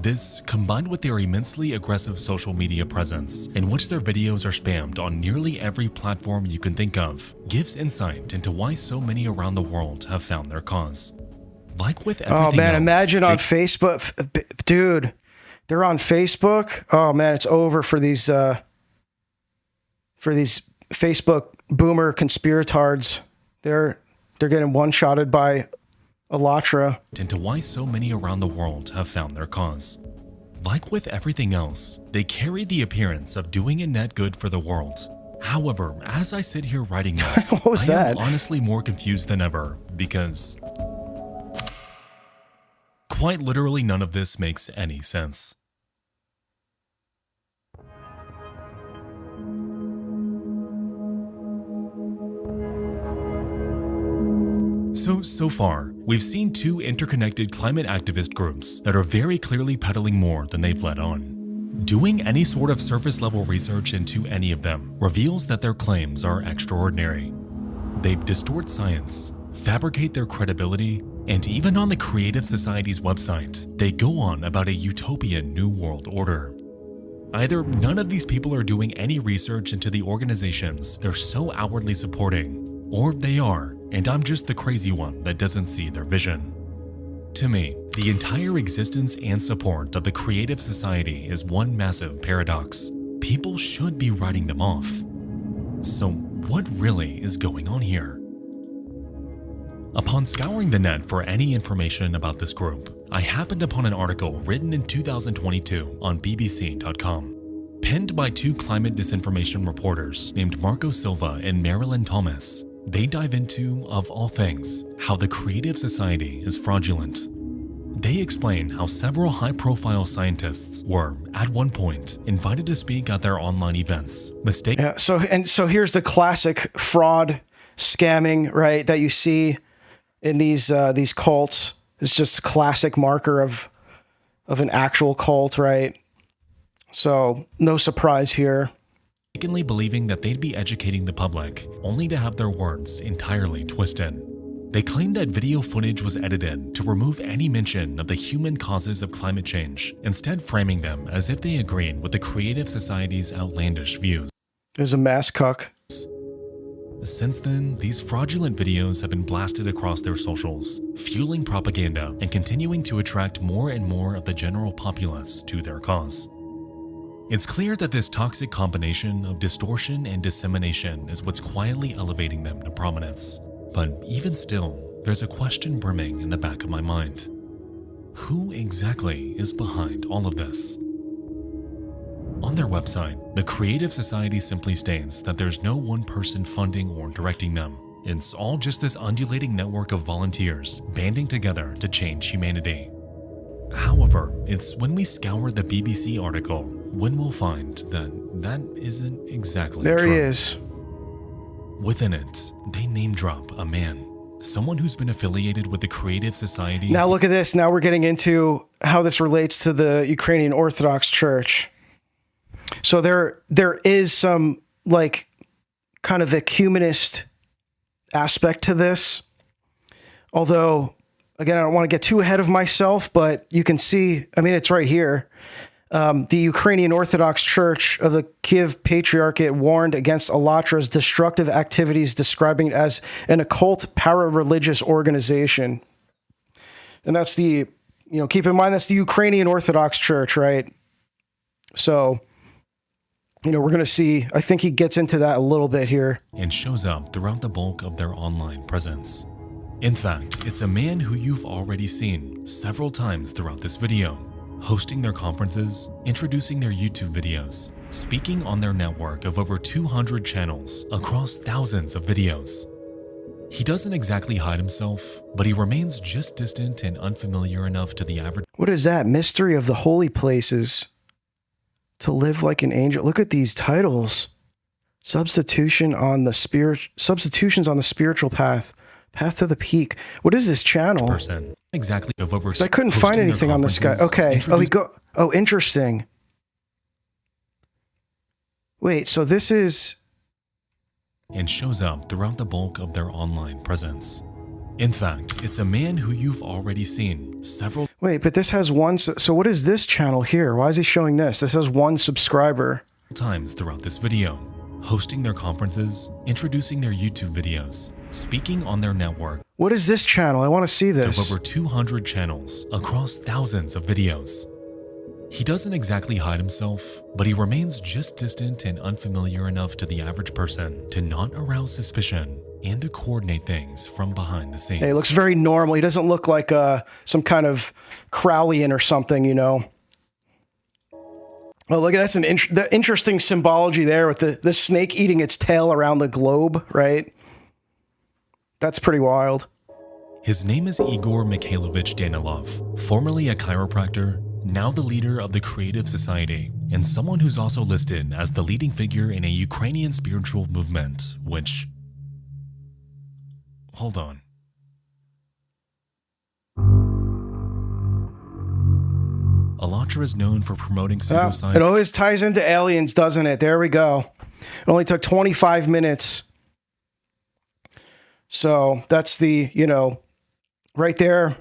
This, combined with their immensely aggressive social media presence, in which their videos are spammed on nearly every platform you can think of, gives insight into why so many around the world have found their cause. Like with everything oh man, else, imagine on Facebook, dude, they're on Facebook. Oh man, it's over for these Facebook boomer conspiratards. They're getting one-shotted by AllatRa. Into why so many around the world have found their cause. Like with everything else, they carry the appearance of doing a net good for the world. However, as I sit here writing this, I am honestly more confused than ever because quite literally none of this makes any sense. So far, we've seen two interconnected climate activist groups that are very clearly peddling more than they've let on. Doing any sort of surface level research into any of them reveals that their claims are extraordinary. They distort science, fabricate their credibility, and even on the Creative Society's website, they go on about a utopian new world order. Either none of these people are doing any research into the organizations they're so outwardly supporting, or they are, and I'm just the crazy one that doesn't see their vision. To me, the entire existence and support of the Creative Society is one massive paradox. People should be writing them off. So what really is going on here? Upon scouring the net for any information about this group, I happened upon an article written in 2022 on BBC.com. Penned by two climate disinformation reporters named Marco Silva and Marilyn Thomas, they dive into, of all things, how the Creative Society is fraudulent. They explain how several high-profile scientists were, at one point, invited to speak at their online events. So here's the classic fraud, scamming, right, that you see in these cults. It's just a classic marker of an actual cult, right? So no surprise here. Mistakenly believing that they'd be educating the public, only to have their words entirely twisted. They claimed that video footage was edited to remove any mention of the human causes of climate change, instead framing them as if they agreed with the Creative Society's outlandish views. There's a mass cuck. Since then, these fraudulent videos have been blasted across their socials, fueling propaganda and continuing to attract more and more of the general populace to their cause. It's clear that this toxic combination of distortion and dissemination is what's quietly elevating them to prominence. But even still, there's a question brimming in the back of my mind. Who exactly is behind all of this? On their website, the Creative Society simply states that there's no one person funding or directing them. It's all just this undulating network of volunteers banding together to change humanity. However, it's when we scour the BBC article when we'll find that that isn't exactly true. There he is. Within it, they name drop a man, someone who's been affiliated with the Creative Society. Now look at this. Now we're getting into how this relates to the Ukrainian Orthodox Church. So there is some like kind of ecumenist aspect to this. Although, again, I don't want to get too ahead of myself, but you can see, I mean, it's right here. The Ukrainian Orthodox Church of the Kiev Patriarchate warned against AllatRa's destructive activities, describing it as an occult para-religious organization. And that's the, keep in mind, that's the Ukrainian Orthodox Church, right? So, we're going to see, I think he gets into that a little bit here. And shows up throughout the bulk of their online presence. In fact, it's a man who you've already seen several times throughout this video, hosting their conferences, introducing their YouTube videos, speaking on their network of over 200 channels across thousands of videos. He doesn't exactly hide himself, but he remains just distant and unfamiliar enough to the average. What is that? Mystery of the Holy Places. To live like an angel. Look at these titles. Substitutions on the spiritual path. Path to the peak. What is this channel? Person. Exactly. Of over. I couldn't find anything on this guy. Okay. Oh, interesting. Wait, so this is. And shows up throughout the bulk of their online presence. In fact, it's a man who you've already seen several. Wait, but this has one. So what is this channel here? Why is he showing this? This has one subscriber. Times throughout this video, hosting their conferences, introducing their YouTube videos, speaking on their network. What is this channel? I want to see this. Of over 200 channels across thousands of videos. He doesn't exactly hide himself, but he remains just distant and unfamiliar enough to the average person to not arouse suspicion and to coordinate things from behind the scenes. Hey, he looks very normal. He doesn't look like some kind of Crowleyan or something, Oh, look, that's the interesting symbology there with the snake eating its tail around the globe, right? That's pretty wild. His name is Igor Mikhailovich Danilov, formerly a chiropractor, now the leader of the Creative Society, and someone who's also listed as the leading figure in a Ukrainian spiritual movement, which... Hold on. AllatRa is known for promoting pseudoscience. It always ties into aliens, doesn't it? There we go. It only took 25 minutes. So that's the, right there.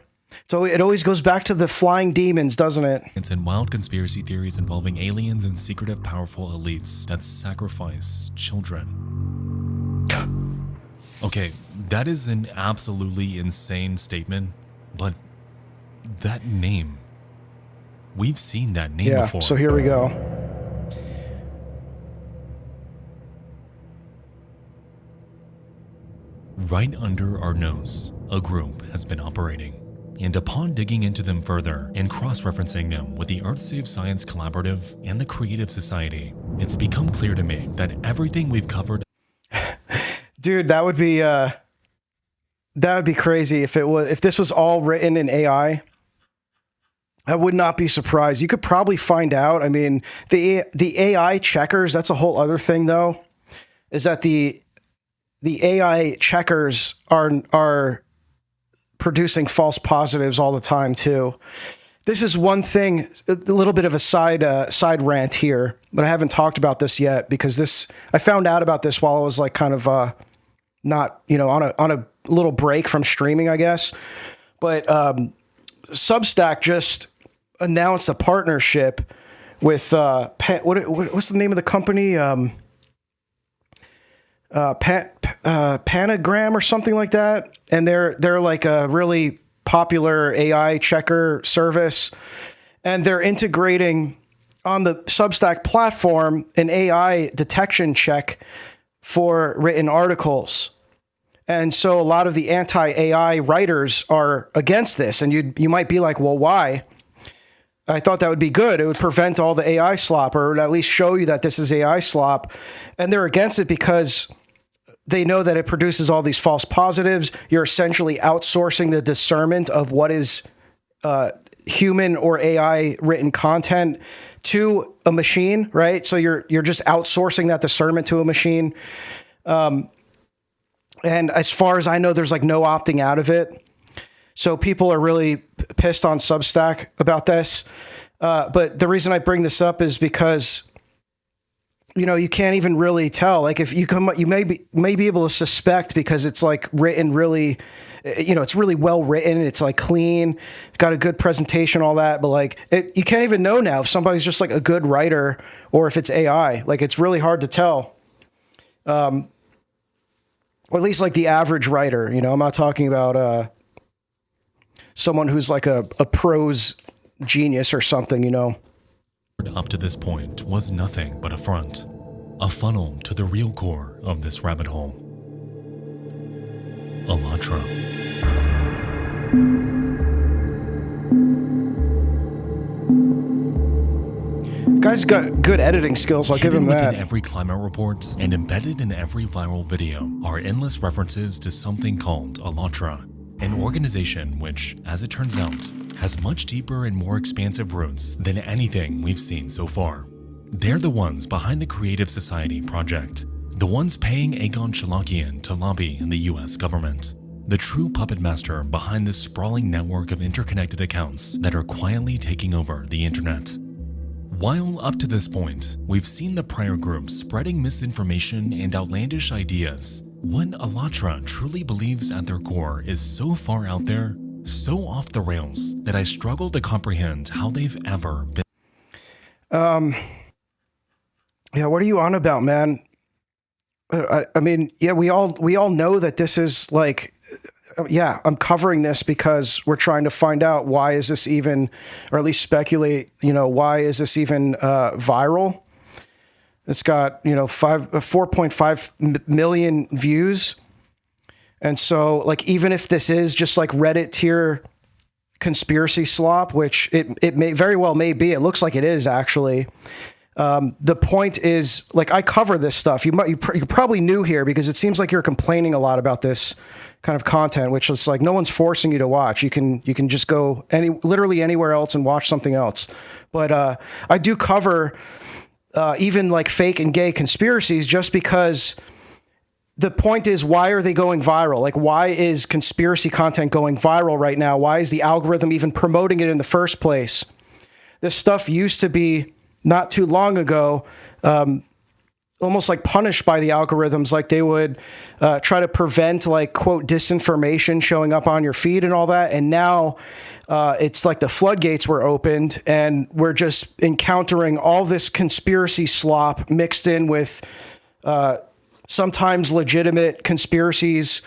So it always goes back to the flying demons, doesn't it? It's in wild conspiracy theories involving aliens and secretive powerful elites that sacrifice children. Okay, that is an absolutely insane statement, but that name, we've seen that name before. So here we go. Right under our nose, a group has been operating. And upon digging into them further and cross-referencing them with the Earth Save Science Collaborative and the Creative Society, it's become clear to me that everything we've covered... Dude, that would be crazy if this was all written in AI. I would not be surprised. You could probably find out. I mean, the AI checkers, that's a whole other thing though, is that the AI checkers are producing false positives all the time too. This is one thing, a little bit of a side rant here, but I haven't talked about this yet because I found out about this while I was like kind of not, on a little break from streaming, I guess. But Substack just announced a partnership with what's the name of the company? Panagram or something like that, and they're like a really popular AI checker service, and they're integrating on the Substack platform an AI detection check for written articles. And so a lot of the anti-AI writers are against this, and you might be like, well, why? I thought that would be good. It would prevent all the AI slop, or would at least show you that this is AI slop. And they're against it because they know that it produces all these false positives. You're essentially outsourcing the discernment of what is human or AI written content to a machine, right? So you're just outsourcing that discernment to a machine. And as far as I know, there's like no opting out of it. So people are really pissed on Substack about this. But the reason I bring this up is because you can't even really tell. Like if you come, you may be able to suspect because it's like written really, it's really well written. It's like clean, got a good presentation, all that. But like you can't even know now if somebody's just like a good writer or if it's AI. Like it's really hard to tell. Or at least like the average writer. I'm not talking about someone who's like a prose genius or something. Up to this point was nothing but a front, a funnel to the real core of this rabbit hole. AllatRa. Guy's got good editing skills, I'll give him that. Within every climate report and embedded in every viral video are endless references to something called AllatRa, an organization which, as it turns out, has much deeper and more expansive roots than anything we've seen so far. They're the ones behind the Creative Society project, the ones paying Egon Cholakian to lobby in the US government, the true puppet master behind this sprawling network of interconnected accounts that are quietly taking over the internet. While up to this point, we've seen the prior groups spreading misinformation and outlandish ideas, what AllatRa truly believes at their core is so far out there, so off the rails, that I struggle to comprehend how they've ever been. Yeah, what are you on about, man? I mean, yeah, we all know that this is like, yeah, I'm covering this because we're trying to find out why is this even, or at least speculate, why is this even viral? It's got, 4.5 million views. And so, like, even if this is just like Reddit tier conspiracy slop, which it may very well may be, it looks like it is actually. The point is, like, I cover this stuff. You're probably new here because it seems like you're complaining a lot about this kind of content, which is like no one's forcing you to watch. You can just go literally anywhere else and watch something else. But I do cover even like fake and gay conspiracies just because. The point is, why are they going viral? Like, why is conspiracy content going viral right now? Why is the algorithm even promoting it in the first place? This stuff used to be, not too long ago, almost like punished by the algorithms. Like they would try to prevent like, quote, disinformation showing up on your feed and all that. And now it's like the floodgates were opened and we're just encountering all this conspiracy slop mixed in with sometimes legitimate conspiracies,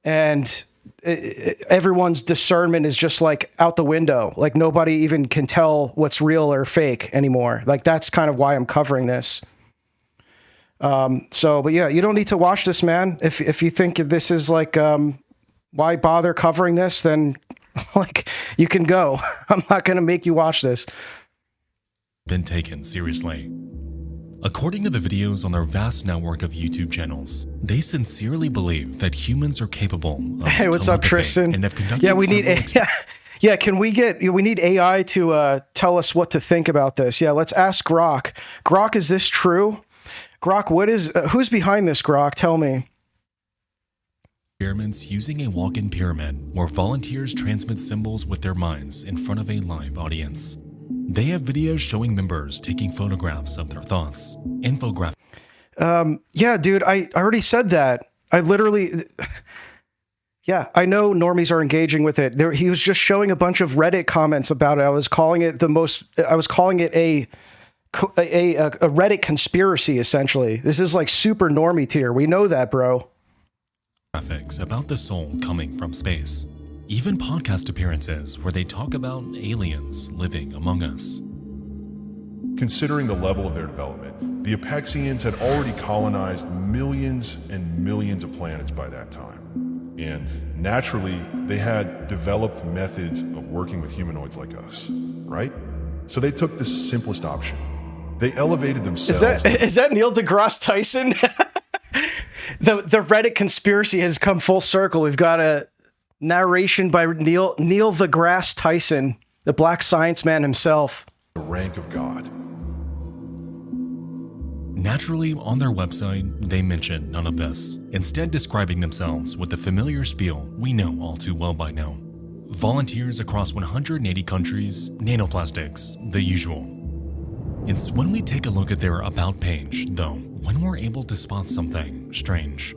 and everyone's discernment is just like out the window. Like nobody even can tell what's real or fake anymore. Like that's kind of why I'm covering this. But yeah, you don't need to watch this, man. If you think this is like, why bother covering this, then like you can go. I'm not going to make you watch this. Been taken seriously. According to the videos on their vast network of YouTube channels, they sincerely believe that humans are capable of Hey, what's up, Tristan? And have conducted yeah, we need we need AI to tell us what to think about this. Yeah, let's ask Grok. Grok, is this true? Grok, who's behind this, Grok? Tell me. Experiments using a walk-in pyramid where volunteers transmit symbols with their minds in front of a live audience. They have videos showing members taking photographs of their thoughts. Infographics. Yeah, dude, I already said that. Yeah, I know normies are engaging with it. He was just showing a bunch of Reddit comments about it. I was calling it a Reddit conspiracy, essentially. This is like super normie tier. We know that, bro. Graphics about the soul coming from space. Even podcast appearances where they talk about aliens living among us. Considering the level of their development, the Apexians had already colonized millions and millions of planets by that time. And naturally, they had developed methods of working with humanoids like us, right? So they took the simplest option. They elevated themselves. Is that Neil deGrasse Tyson? The Reddit conspiracy has come full circle. We've got a narration by Neil deGrasse Tyson, the black science man himself. The rank of God. Naturally, on their website, they mention none of this, instead describing themselves with the familiar spiel we know all too well by now. Volunteers across 180 countries, nanoplastics, the usual. It's when we take a look at their About page, though, when we're able to spot something strange.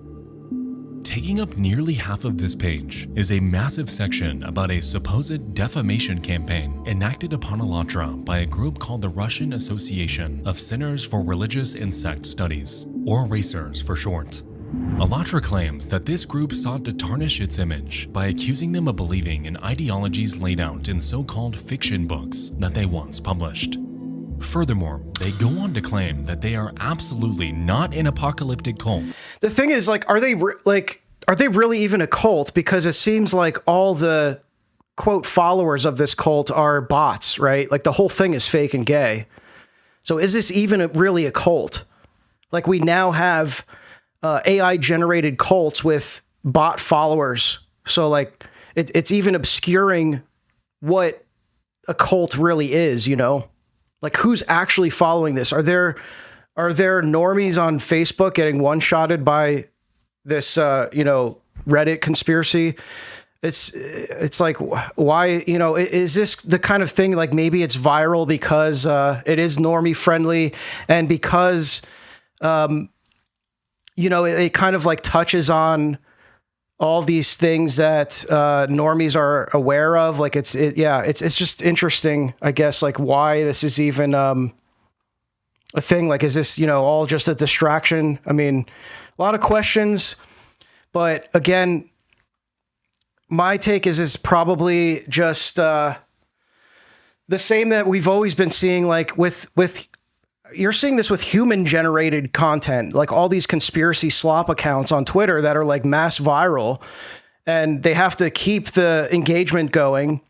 Taking up nearly half of this page is a massive section about a supposed defamation campaign enacted upon Allat-Ra by a group called the Russian Association of Centers for Religious and Sect Studies, or REVERSION for short. Allat-Ra claims that this group sought to tarnish its image by accusing them of believing in ideologies laid out in so-called fiction books that they once published. Furthermore, they go on to claim that they are absolutely not an apocalyptic cult. The thing is, like, are they really even a cult? Because it seems like all the quote followers of this cult are bots, right? Like the whole thing is fake and gay. So is this even really a cult? Like we now have AI generated cults with bot followers. So like it's even obscuring what a cult really is, you know? Like who's actually following this? Are there normies on Facebook getting one-shotted by this, Reddit conspiracy? It's like, why, is this the kind of thing, like maybe it's viral because it is normie friendly and because, it kind of like touches on all these things that normies are aware of. Like it's just interesting, I guess, like why this is even a thing. Like, is this, all just a distraction? I mean, a lot of questions, but again, my take is probably just the same that we've always been seeing, like with you're seeing this with human generated content, like all these conspiracy slop accounts on Twitter that are like mass viral and they have to keep the engagement going.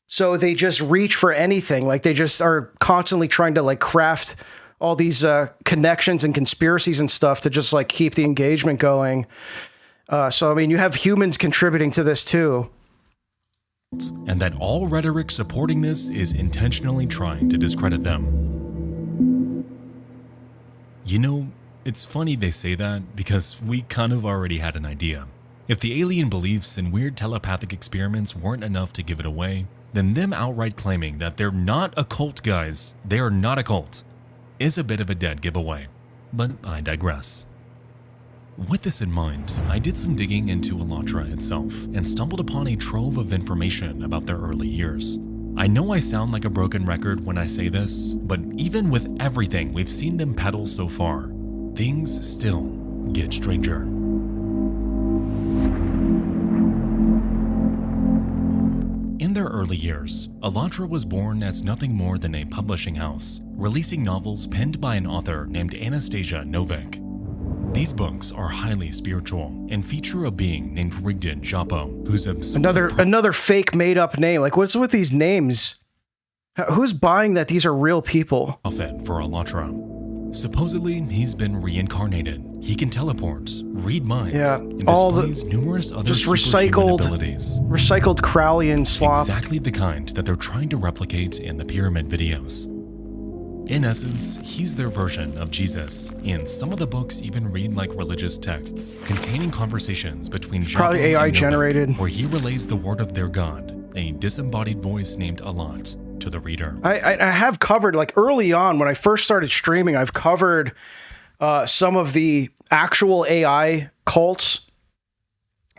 So they just reach for anything. Like they just are constantly trying to like craft all these connections and conspiracies and stuff to just like keep the engagement going. So, I mean, you have humans contributing to this too. And that all rhetoric supporting this is intentionally trying to discredit them. It's funny they say that because we kind of already had an idea. If the alien beliefs and weird telepathic experiments weren't enough to give it away, then them outright claiming that they're not a cult, guys, they are not a cult, is a bit of a dead giveaway. But I digress. With this in mind, I did some digging into Allat-Ra itself and stumbled upon a trove of information about their early years. I know I sound like a broken record when I say this, but even with everything we've seen them peddle so far, things still get stranger. In their early years, Allat-Ra was born as nothing more than a publishing house, releasing novels penned by an author named Anastasia Novik. These books are highly spiritual and feature a being named Rigdon Japo, who's another fake made-up name. Like, what's with these names? Who's buying that these are real people? Prophet for Allat-Ra. Supposedly, he's been reincarnated. He can teleport, read minds, and displays numerous other superhuman abilities. Recycled Crowleyan slop. Exactly the kind that they're trying to replicate in the pyramid videos. In essence, he's their version of Jesus, and some of the books even read like religious texts, containing conversations between probably AI and Novik, generated, where he relays the word of their God, a disembodied voice named Allat, to the reader. I have covered, like early on when I first started streaming, I've covered some of the actual AI cults.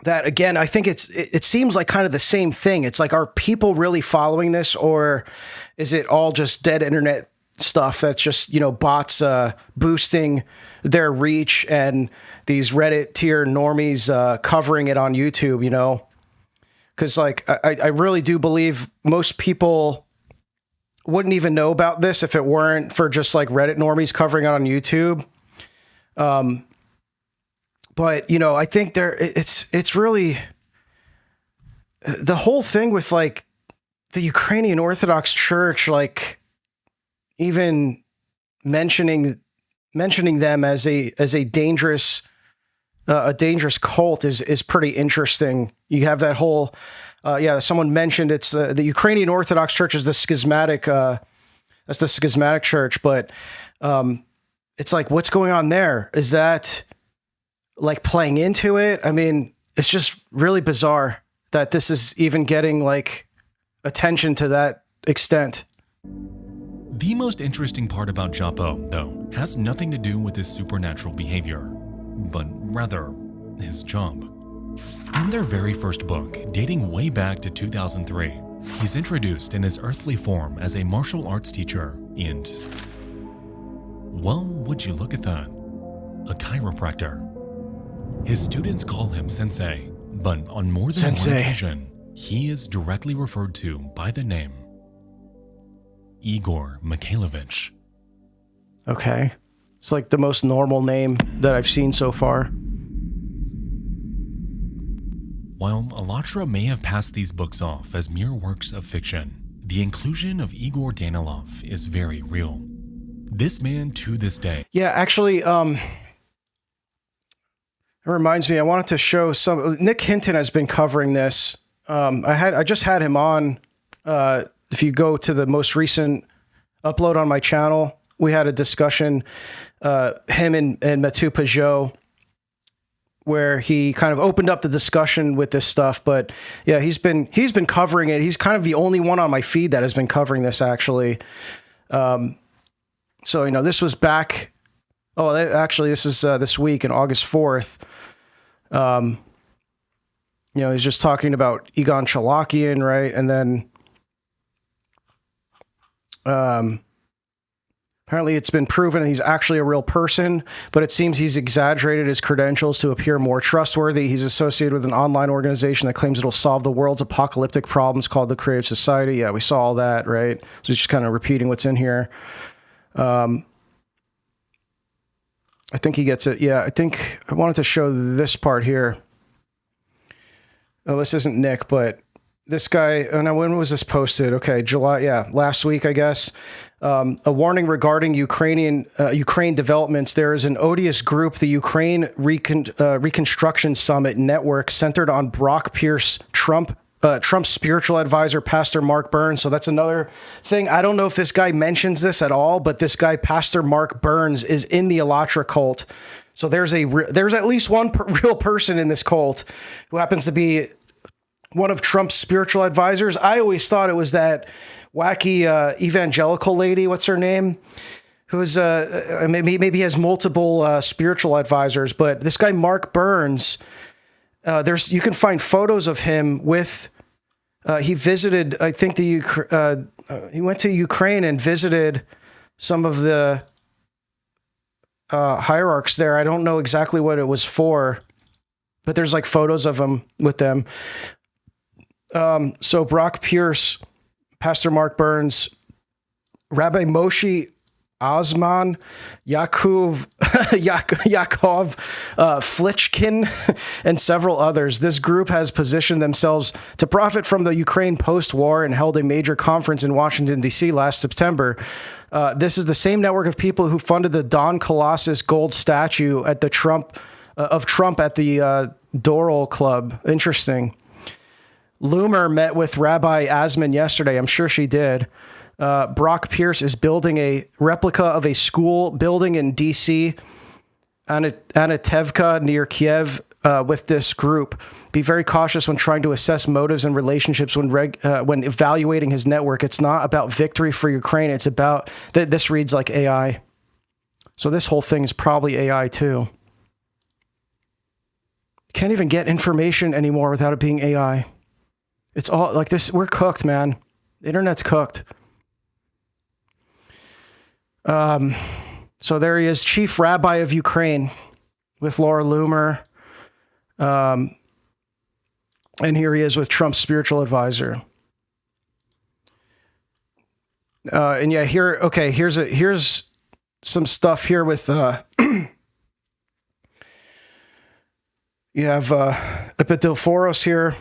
That again, I think it seems like kind of the same thing. It's like, are people really following this, or is it all just dead internet stuff that's just, bots boosting their reach and these Reddit tier normies covering it on YouTube, because like I really do believe most people wouldn't even know about this if it weren't for just like Reddit normies covering it on YouTube. But I think it's really the whole thing with like the Ukrainian Orthodox Church, like even mentioning them as a dangerous cult is pretty interesting. You have that whole someone mentioned it's the Ukrainian Orthodox Church is the schismatic that's the schismatic church, but it's like, what's going on there? Is that like playing into it? I mean, it's just really bizarre that this is even getting like attention to that extent. The most interesting part about Japo, though, has nothing to do with his supernatural behavior, but rather his job. In their very first book, dating way back to 2003, he's introduced in his earthly form as a martial arts teacher and, well, would you look at that, a chiropractor. His students call him Sensei, but on more than one occasion, he is directly referred to by the name Igor Mikhailovich. Okay. It's like the most normal name that I've seen so far. While AllatRa may have passed these books off as mere works of fiction, the inclusion of Igor Danilov is very real. This man to this day. Yeah, actually, it reminds me, I wanted to show some. Nick Hinton has been covering this. I just had him on. If you go to the most recent upload on my channel, we had a discussion, him and Mathieu Pajot, where he kind of opened up the discussion with this stuff. But yeah, he's been covering it. He's kind of the only one on my feed that has been covering this, actually. So, you know, this was back. Oh, actually, this is this week on August 4th. You know, he's just talking about Egon Cholakian, right? And then apparently it's been proven that he's actually a real person, but it seems he's exaggerated his credentials to appear more trustworthy. He's associated with an online organization that claims it'll solve the world's apocalyptic problems called the Creative Society. Yeah, we saw all that, right? So just kind of repeating what's in here. I think he gets it. Yeah, I think I wanted to show this part here. Oh, this isn't Nick, but this guy, oh no, when was this posted? Okay, July, yeah, last week, I guess. A warning regarding Ukraine developments. There is an odious group, the Ukraine Reconstruction Summit Network, centered on Brock Pierce, Trump's spiritual advisor, Pastor Mark Burns. So that's another thing. I don't know if this guy mentions this at all, but this guy, Pastor Mark Burns, is in the AllatRa cult. So there's at least one real person in this cult who happens to be one of Trump's spiritual advisors. I always thought it was that wacky evangelical lady. What's her name? Who's maybe has multiple spiritual advisors, but this guy Mark Burns. You can find photos of him with. He visited. I think he went to Ukraine and visited some of the hierarchs there. I don't know exactly what it was for, but there's like photos of him with them. So Brock Pierce, Pastor Mark Burns, Rabbi Moshe Osman, Yaakov Flitchkin, and several others. This group has positioned themselves to profit from the Ukraine post-war and held a major conference in Washington, D.C. last September. This is the same network of people who funded the Don Colossus gold statue at the Trump at the Doral Club. Interesting. Loomer met with Rabbi Asman yesterday. I'm sure she did. Brock Pierce is building a replica of a school building in D.C., Anatevka near Kiev, with this group. Be very cautious when trying to assess motives and relationships when evaluating his network. It's not about victory for Ukraine. It's about this reads like AI. So this whole thing is probably AI too. Can't even get information anymore without it being AI. It's all like this. We're cooked, man. The internet's cooked. So there he is, Chief Rabbi of Ukraine, with Laura Loomer. And here he is with Trump's spiritual advisor. And yeah, here's some stuff here with, you have, Epidilforos here.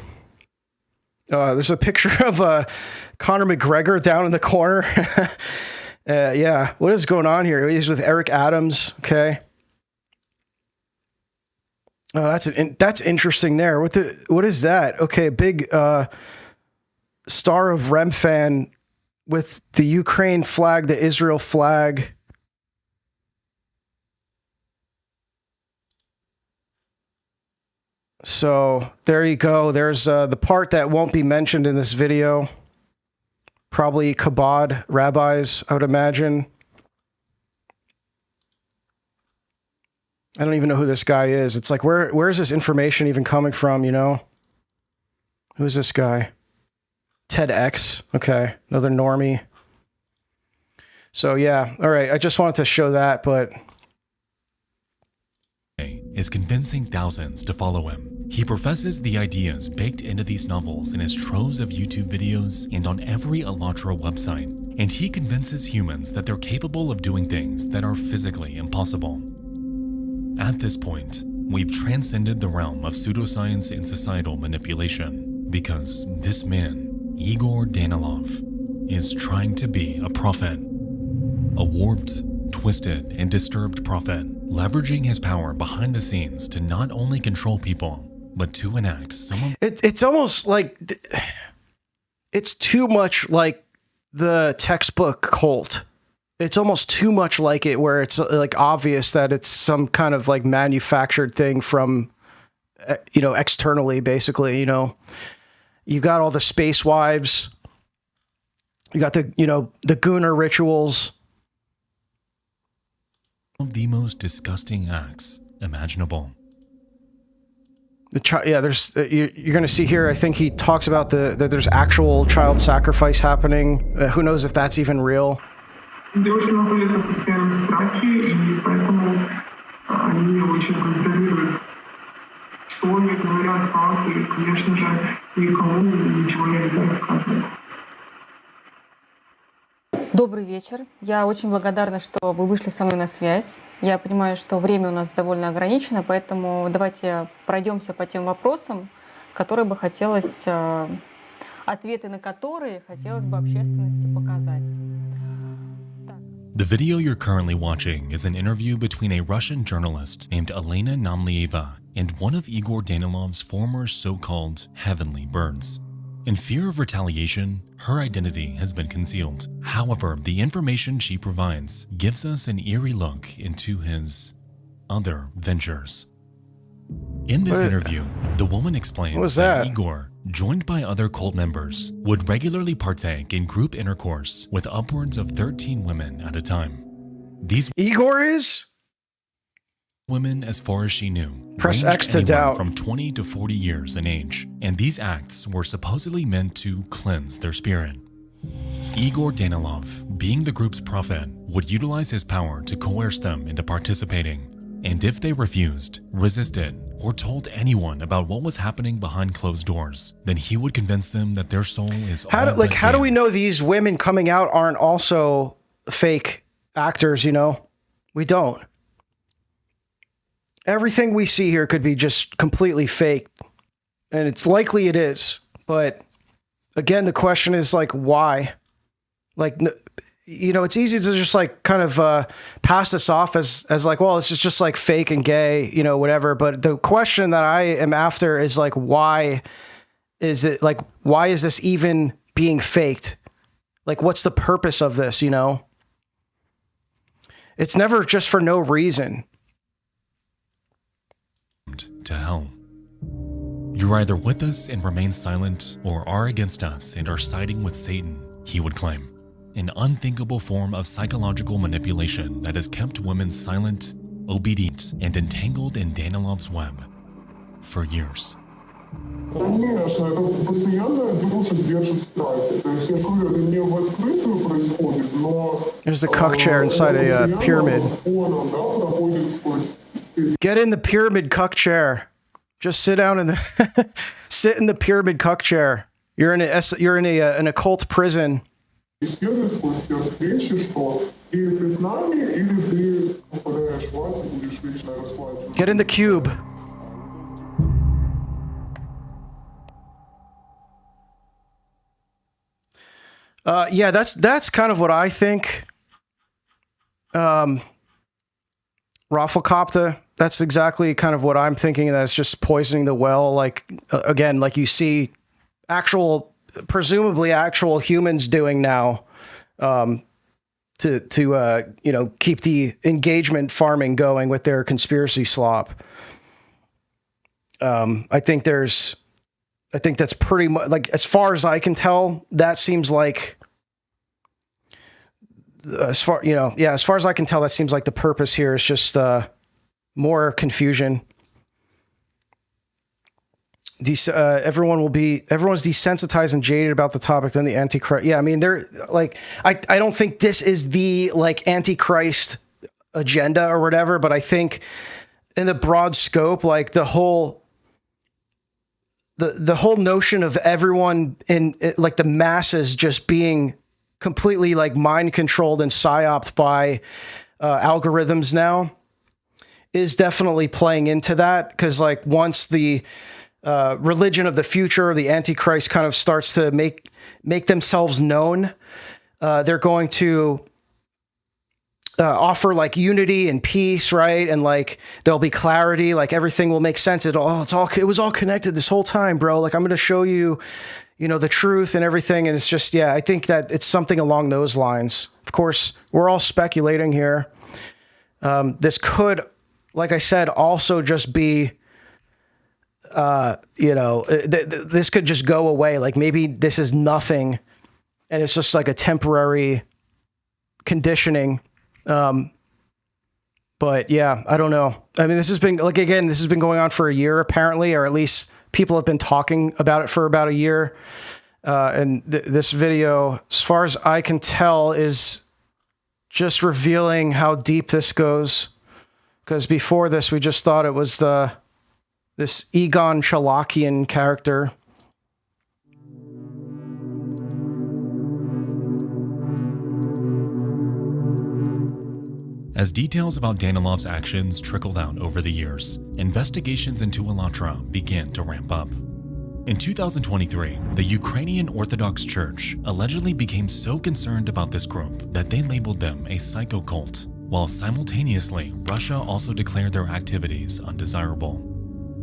There's a picture of, Conor McGregor down in the corner. Yeah, what is going on here? He's with Eric Adams. Okay. Oh, that's interesting there. What is that? Okay, big Star of Rem fan with the Ukraine flag, the Israel flag. So there you go. There's the part that won't be mentioned in this video. Probably Chabad rabbis, I would imagine. I don't even know who this guy is. It's like, where is this information even coming from, you know? Who is this guy? TEDx. Okay, another normie. So yeah, all right. I just wanted to show that, but is convincing thousands to follow him. He professes the ideas baked into these novels in his troves of YouTube videos and on every AllatRa website, and he convinces humans that they're capable of doing things that are physically impossible. At this point, we've transcended the realm of pseudoscience and societal manipulation, because this man, Igor Danilov, is trying to be a prophet. A warped, twisted, and disturbed prophet, leveraging his power behind the scenes to not only control people, but to enact some of it's almost like it's too much like the textbook cult. It's almost too much like it, where it's like obvious that it's some kind of like manufactured thing from, you know, externally, basically. You know, you got all the space wives, you got the, you know, the Gunnar rituals. Of the most disgusting acts imaginable. Yeah, there's you're going to see here. I think he talks about that there's actual child sacrifice happening. Who knows if that's even real? Девушки находятся в постоянном страхе, и поэтому они очень контролируют, что они говорят, как, и, конечно же, никому ничего нельзя рассказывать. Добрый вечер. Я очень благодарна, что вы вышли со мной на связь. Я понимаю, что время у нас довольно ограничено, поэтому давайте пройдемся по тем вопросам, которые бы хотелось, ответы на которые хотелось бы общественности показать. The video you're currently watching is an interview between a Russian journalist named Elena Namlieva and one of Igor Danilov's former so-called heavenly birds. In fear of retaliation, her identity has been concealed. However, the information she provides gives us an eerie look into his other ventures. In this interview, the woman explains that Igor, joined by other cult members, would regularly partake in group intercourse with upwards of 13 women at a time. These Igor is? Women, as far as she knew, Press ranged X to anywhere doubt. from 20 to 40 years in age, and these acts were supposedly meant to cleanse their spirit. Igor Danilov, being the group's prophet, would utilize his power to coerce them into participating, and if they refused, resisted, or told anyone about what was happening behind closed doors, then he would convince them that their soul is How do we know these women coming out aren't also fake actors, you know? We don't. Everything we see here could be just completely fake, and it's likely it is. But again, the question is like, why? Like, you know, it's easy to just like kind of pass this off as like, well, this is just like fake and gay, you know, whatever. But the question that I am after is like, why is it like, why is this even being faked? Like, what's the purpose of this? You know, it's never just for no reason. To hell. You're either with us and remain silent, or are against us and are siding with Satan, he would claim. An unthinkable form of psychological manipulation that has kept women silent, obedient, and entangled in Danilov's web for years. Конечно, это постоянно девушек держит в страхе. То есть, я говорю, это не в открытую происходит, но... There's the cuck chair inside a pyramid. Get in the pyramid cuck chair. Just sit down in the sit in the pyramid cuck chair. You're in an occult prison. Get in the cube. Yeah, that's kind of what I think. Rafflecopter, that's exactly kind of what I'm thinking, that it's just poisoning the well. Like, again, like you see presumably actual humans doing now, to you know, keep the engagement farming going with their conspiracy slop. I think that's pretty much, like, as far as I can tell, that seems like as far, as far as I can tell, that seems like the purpose here is just more confusion. Everyone's desensitized and jaded about the topic than the Antichrist. Yeah, I mean, they're like, I don't think this is the like Antichrist agenda or whatever, but I think in the broad scope, like the whole notion of everyone in like the masses just being completely like mind controlled and psyoped by algorithms now is definitely playing into that. Because like once the religion of the future, the Antichrist kind of starts to make themselves known, they're going to offer like unity and peace, right? And like there'll be clarity, like everything will make sense. It was all connected this whole time, bro. Like I'm going to show you, the truth and everything. And it's just, I think that it's something along those lines. Of course, we're all speculating here. This could, like I said, also just be, this could just go away. Like maybe this is nothing and it's just like a temporary conditioning. But yeah, I don't know. I mean, this has been going on for a year apparently, or at least people have been talking about it for about a year. And this video, as far as I can tell, is just revealing how deep this goes. Because before this, we just thought it was this Egon Cholakian character. As details about Danilov's actions trickled out over the years, investigations into AllatRa began to ramp up. In 2023, the Ukrainian Orthodox Church allegedly became so concerned about this group that they labeled them a psycho cult, while simultaneously Russia also declared their activities undesirable.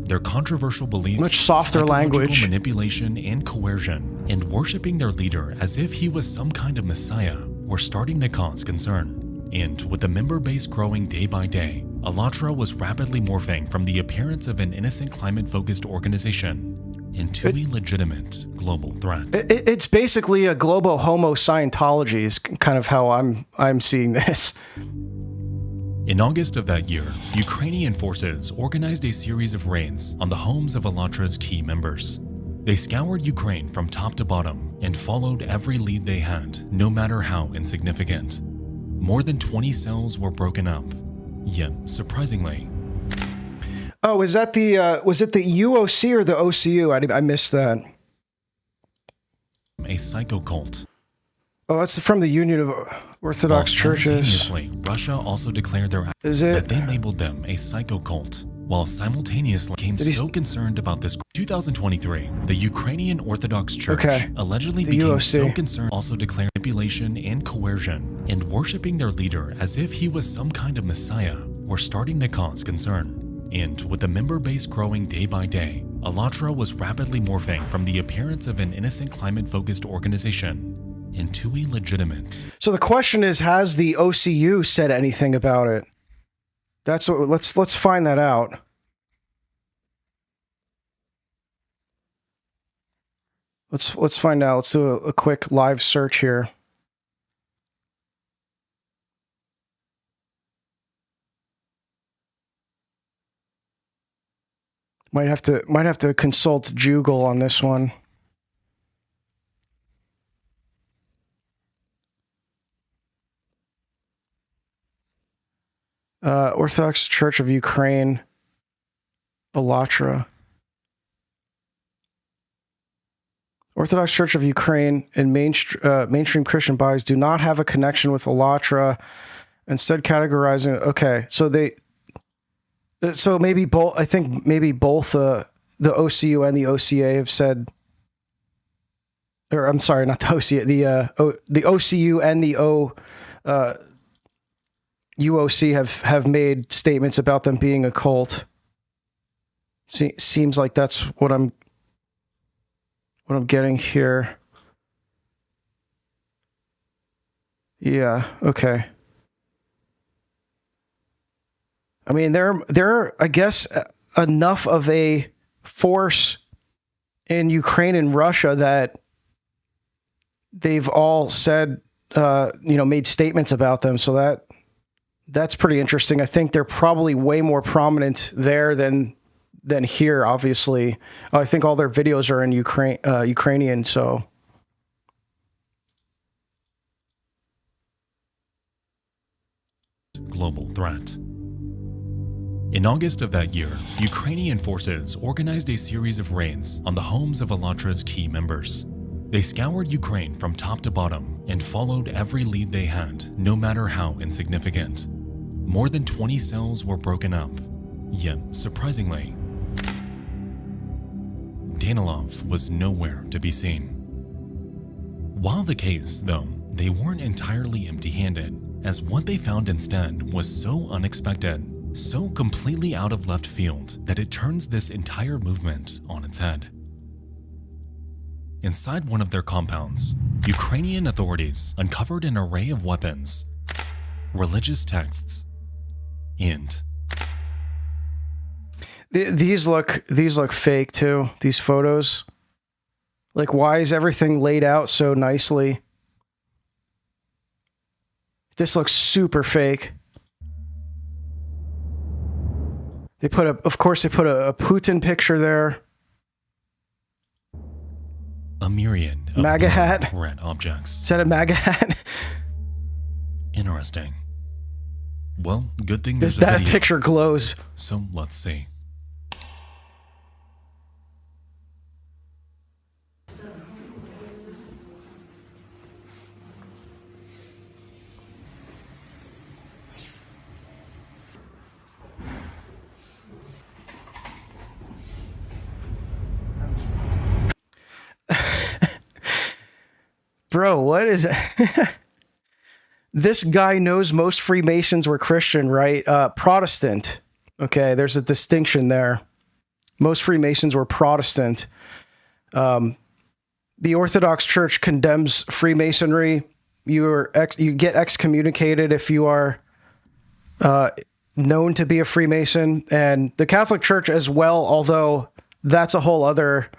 Their controversial beliefs, much softer language, manipulation and coercion, and worshiping their leader as if he was some kind of messiah were starting to cause concern. And with the member base growing day by day, AllatRa was rapidly morphing from the appearance of an innocent climate-focused organization into a legitimate global threat. It's basically a global homo Scientology is kind of how I'm seeing this. In August of that year, Ukrainian forces organized a series of raids on the homes of AllatRa's key members. They scoured Ukraine from top to bottom and followed every lead they had, no matter how insignificant. More than 20 cells were broken up, yet surprisingly. Oh, was it the UOC or the OCU? I missed that. A psycho cult. Oh, that's from the Union of Orthodox Churches. Simultaneously, Russia also declared that they labeled them a psycho cult, while simultaneously became so concerned about this. 2023, the Ukrainian Orthodox Church allegedly became so concerned, also declared manipulation and coercion, and worshiping their leader as if he was some kind of messiah were starting to cause concern. And with the member base growing day by day, AllatRa was rapidly morphing from the appearance of an innocent climate-focused organization into a legitimate. So the question is, has the OCU said anything about it? That's what, let's find that out. Let's find out. Let's do a quick live search here. Might have to consult Jugal on this one. Orthodox Church of Ukraine, AllatRa. Orthodox Church of Ukraine and mainstream Christian bodies do not have a connection with AllatRa, instead categorizing. Okay, so maybe both. I think maybe both the OCU and the OCA have said, or I'm sorry, not the OCA, the OCU and the UOC have made statements about them being a cult. Seems like that's what I'm getting here. Yeah, okay. I mean, they're I guess enough of a force in Ukraine and Russia that they've all said made statements about them. So that's pretty interesting. I think they're probably way more prominent there than here, obviously. I think all their videos are in Ukrainian, so. Global threat. In August of that year, Ukrainian forces organized a series of raids on the homes of AllatRa's key members. They scoured Ukraine from top to bottom and followed every lead they had, no matter how insignificant. More than 20 cells were broken up, yet surprisingly, Danilov was nowhere to be seen. While the case, though, they weren't entirely empty-handed, as what they found instead was so unexpected, so completely out of left field that it turns this entire movement on its head. Inside one of their compounds, Ukrainian authorities uncovered an array of weapons, religious texts, and these look fake too. These photos, like, why is everything laid out so nicely? This looks super fake. Of course, they put a Putin picture there. A myriad of MAGA hat. red objects. Is that a MAGA hat? Interesting. Well, good thing there's that picture glows. So let's see. Bro, what is it? This guy knows most Freemasons were Christian, right? Protestant. Okay, there's a distinction there. Most Freemasons were Protestant. The Orthodox Church condemns Freemasonry. You get excommunicated if you are known to be a Freemason, and the Catholic Church as well. Although that's a whole other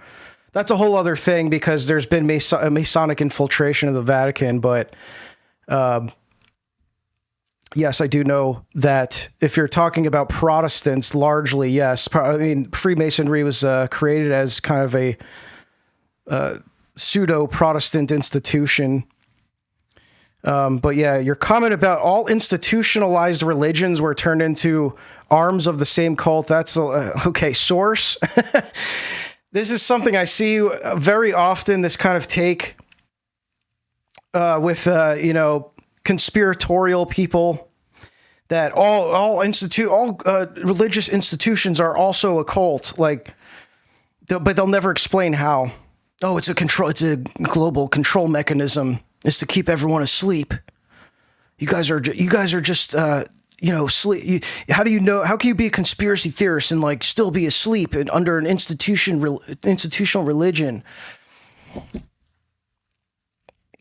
thing, because there's been Masonic infiltration of the Vatican. But yes, I do know that if you're talking about Protestants, largely, yes. I mean, Freemasonry was created as kind of a pseudo-Protestant institution. But yeah, your comment about all institutionalized religions were turned into arms of the same cult, that's okay. Source. This is something I see very often, this kind of take with conspiratorial people, that all religious institutions are also a cult, but they'll never explain how. Oh, it's a global control mechanism. It's to keep everyone asleep. You guys are just sleep. How do you know? How can you be a conspiracy theorist and still be asleep and under an institutional religion?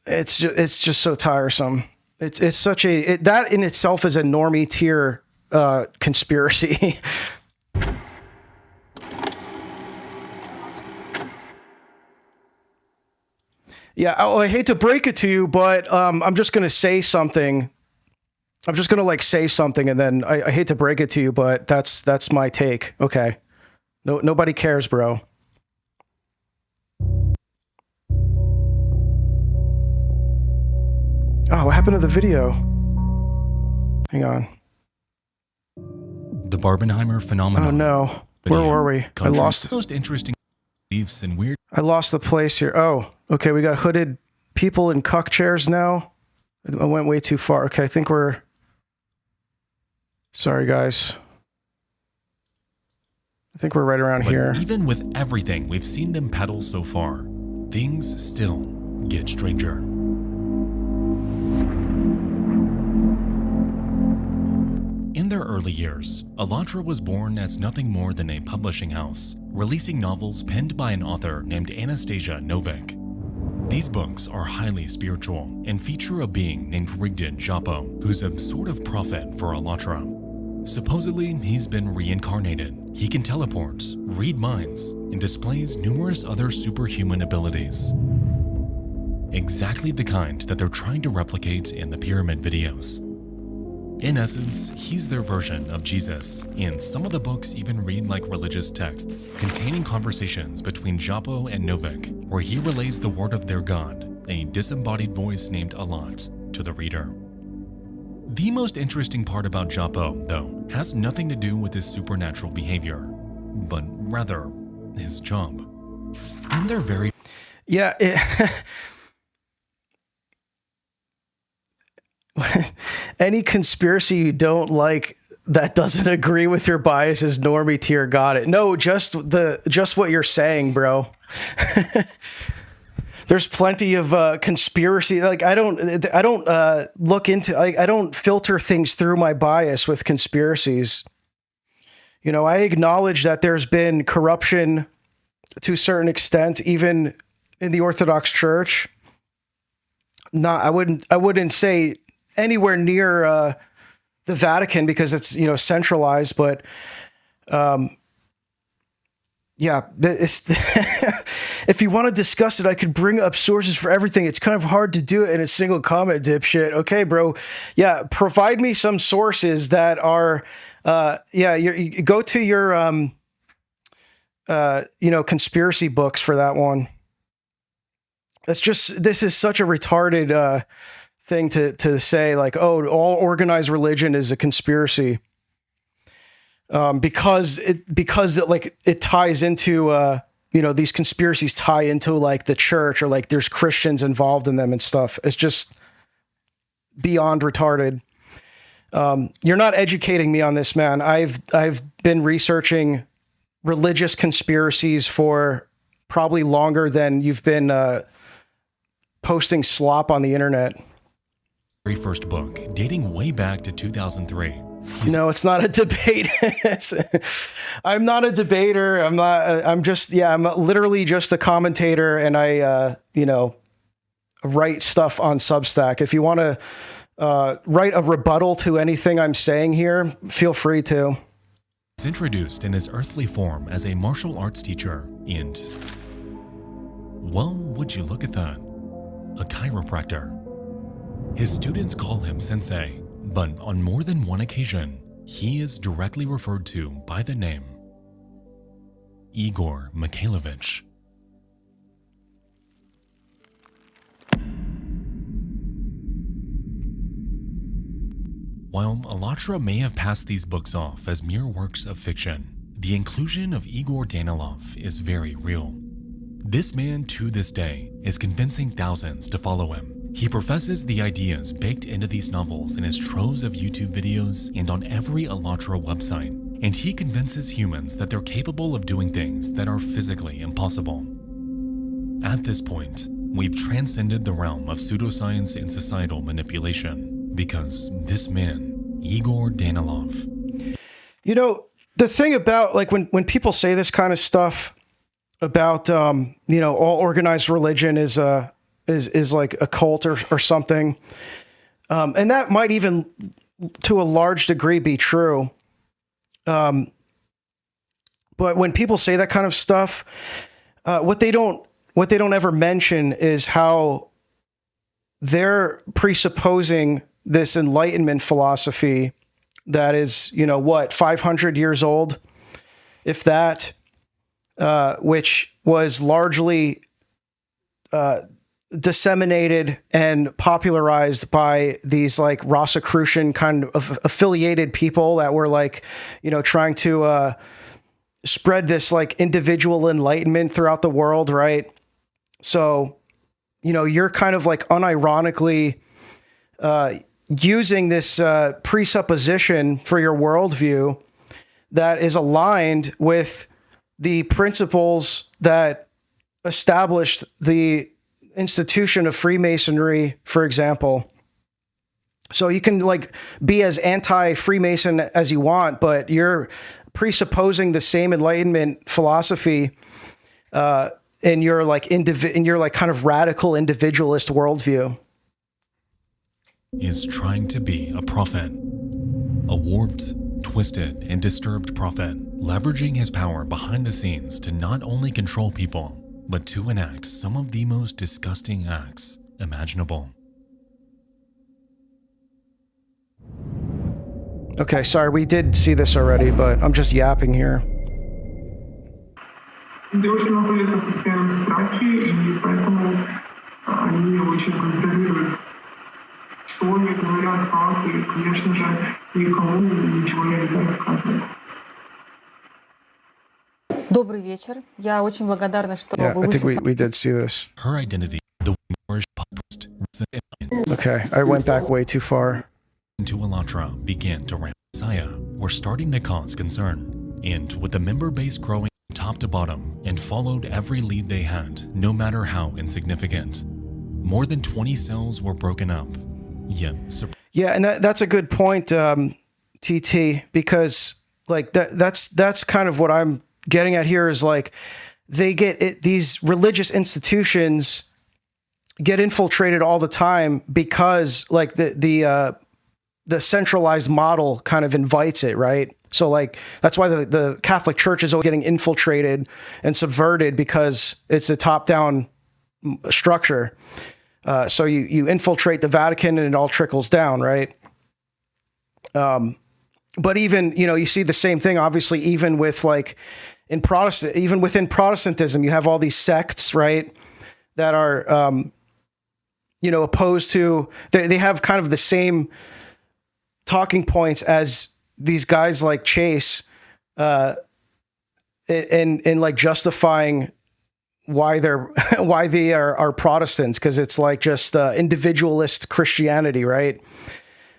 It's just so tiresome. It's such that in itself is a normie tier conspiracy. Yeah, I hate to break it to you, but I'm just gonna say something. I'm just gonna say something, and then I hate to break it to you, but that's my take. Okay, nobody cares, bro. Oh, what happened to the video? Hang on. The Barbenheimer phenomenon. Oh no, where were we? I lost. Most interesting beliefs and weird. I lost the place here. Oh, okay, we got hooded people in cuck chairs now. I went way too far. Okay, I think we're. Sorry, guys. I think we're right around here. Even with everything we've seen them peddle so far, things still get stranger. In their early years, AllatRa was born as nothing more than a publishing house, releasing novels penned by an author named Anastasia Novik. These books are highly spiritual and feature a being named Rigdon Japo, who's a sort of prophet for AllatRa. Supposedly, he's been reincarnated. He can teleport, read minds, and displays numerous other superhuman abilities. exactly the kind that they're trying to replicate in the pyramid videos. In essence, he's their version of Jesus, and some of the books even read like religious texts, containing conversations between Japo and Novik, where he relays the word of their god, a disembodied voice named Allat, to the reader. The most interesting part about Japo, though, has nothing to do with his supernatural behavior, but rather his job. And they're very... Yeah, any conspiracy you don't like that doesn't agree with your biases, normie tier got it. No, just what you're saying, bro. There's plenty of conspiracy. Like I don't look into. I don't filter things through my bias with conspiracies. You know, I acknowledge that there's been corruption to a certain extent, even in the Orthodox Church. I wouldn't say anywhere near the Vatican because it's, you know, centralized, but yeah, if you want to discuss it, I could bring up sources for everything. It's kind of hard to do it in a single comment, dipshit. Okay, bro. Yeah, provide me some sources that are, you go to your, you know, conspiracy books for that one. This is such a retarded thing to say, like, oh, all organized religion is a conspiracy. Because it ties into, you know, these conspiracies tie into like the church, or like there's Christians involved in them and stuff. It's just beyond retarded. You're not educating me on this, man. I've been researching religious conspiracies for probably longer than you've been posting slop on the internet. Very first book, dating way back to 2003. No, it's not a debate. I'm not a debater. I'm literally just a commentator, and I, you know, write stuff on Substack. If you want to write a rebuttal to anything I'm saying here, feel free to. He's introduced in his earthly form as a martial arts teacher and, well, would you look at that, a chiropractor. His students call him sensei, but on more than one occasion, he is directly referred to by the name Igor Mikhailovich. While AllatRa may have passed these books off as mere works of fiction, the inclusion of Igor Danilov is very real. This man, to this day, is convincing thousands to follow him. He professes the ideas baked into these novels in his troves of YouTube videos and on every AllatRa website, and he convinces humans that they're capable of doing things that are physically impossible. At this point, we've transcended the realm of pseudoscience and societal manipulation, because this man, Igor Danilov... You know, the thing about, like, when people say this kind of stuff about, you know, all organized religion is like a cult or something. And that might even to a large degree be true. But when people say that kind of stuff, what they don't ever mention is how they're presupposing this Enlightenment philosophy that is, you know, what, 500 years old, if that, which was largely, disseminated and popularized by these like Rosicrucian kind of affiliated people that were like, you know, trying to spread this like individual enlightenment throughout the world, right? So, you know, you're kind of like unironically using this presupposition for your worldview that is aligned with the principles that established the institution of Freemasonry, for example. So you can like be as anti-Freemason as you want, but you're presupposing the same Enlightenment philosophy in your like kind of radical individualist worldview. Is trying to be a prophet, a warped, twisted, and disturbed prophet, leveraging his power behind the scenes to not only control people, but to enact some of the most disgusting acts imaginable. Okay, sorry, we did see this already, but I'm just yapping here. Девушки находятся в постоянном страхе, и поэтому они очень контролируют, что они говорят, как, и, конечно же, никому ничего нельзя рассказывать. Добрый вечер. Я очень благодарна, что Yeah, вы I think вышли. we did see this. Her identity, the Moorish populist, Okay, I went back way too far. to AllatRa began to ramp Messiah were starting to cause concern, and with the member base growing top to bottom and followed every lead they had, no matter how insignificant. More than 20 cells were broken up. Yeah, and that's a good point, TT, because like that's kind of what I'm getting at here is like they get these religious institutions get infiltrated all the time because like the centralized model kind of invites it, right? So like that's why the Catholic Church is always getting infiltrated and subverted because it's a top-down structure. So you infiltrate the Vatican and it all trickles down, right? But even, you know, you see the same thing, obviously, even with like even within Protestantism, you have all these sects, right? That are, you know, opposed to, they have kind of the same talking points as these guys like Chase, and like justifying why they are Protestants, because it's like just individualist Christianity, right?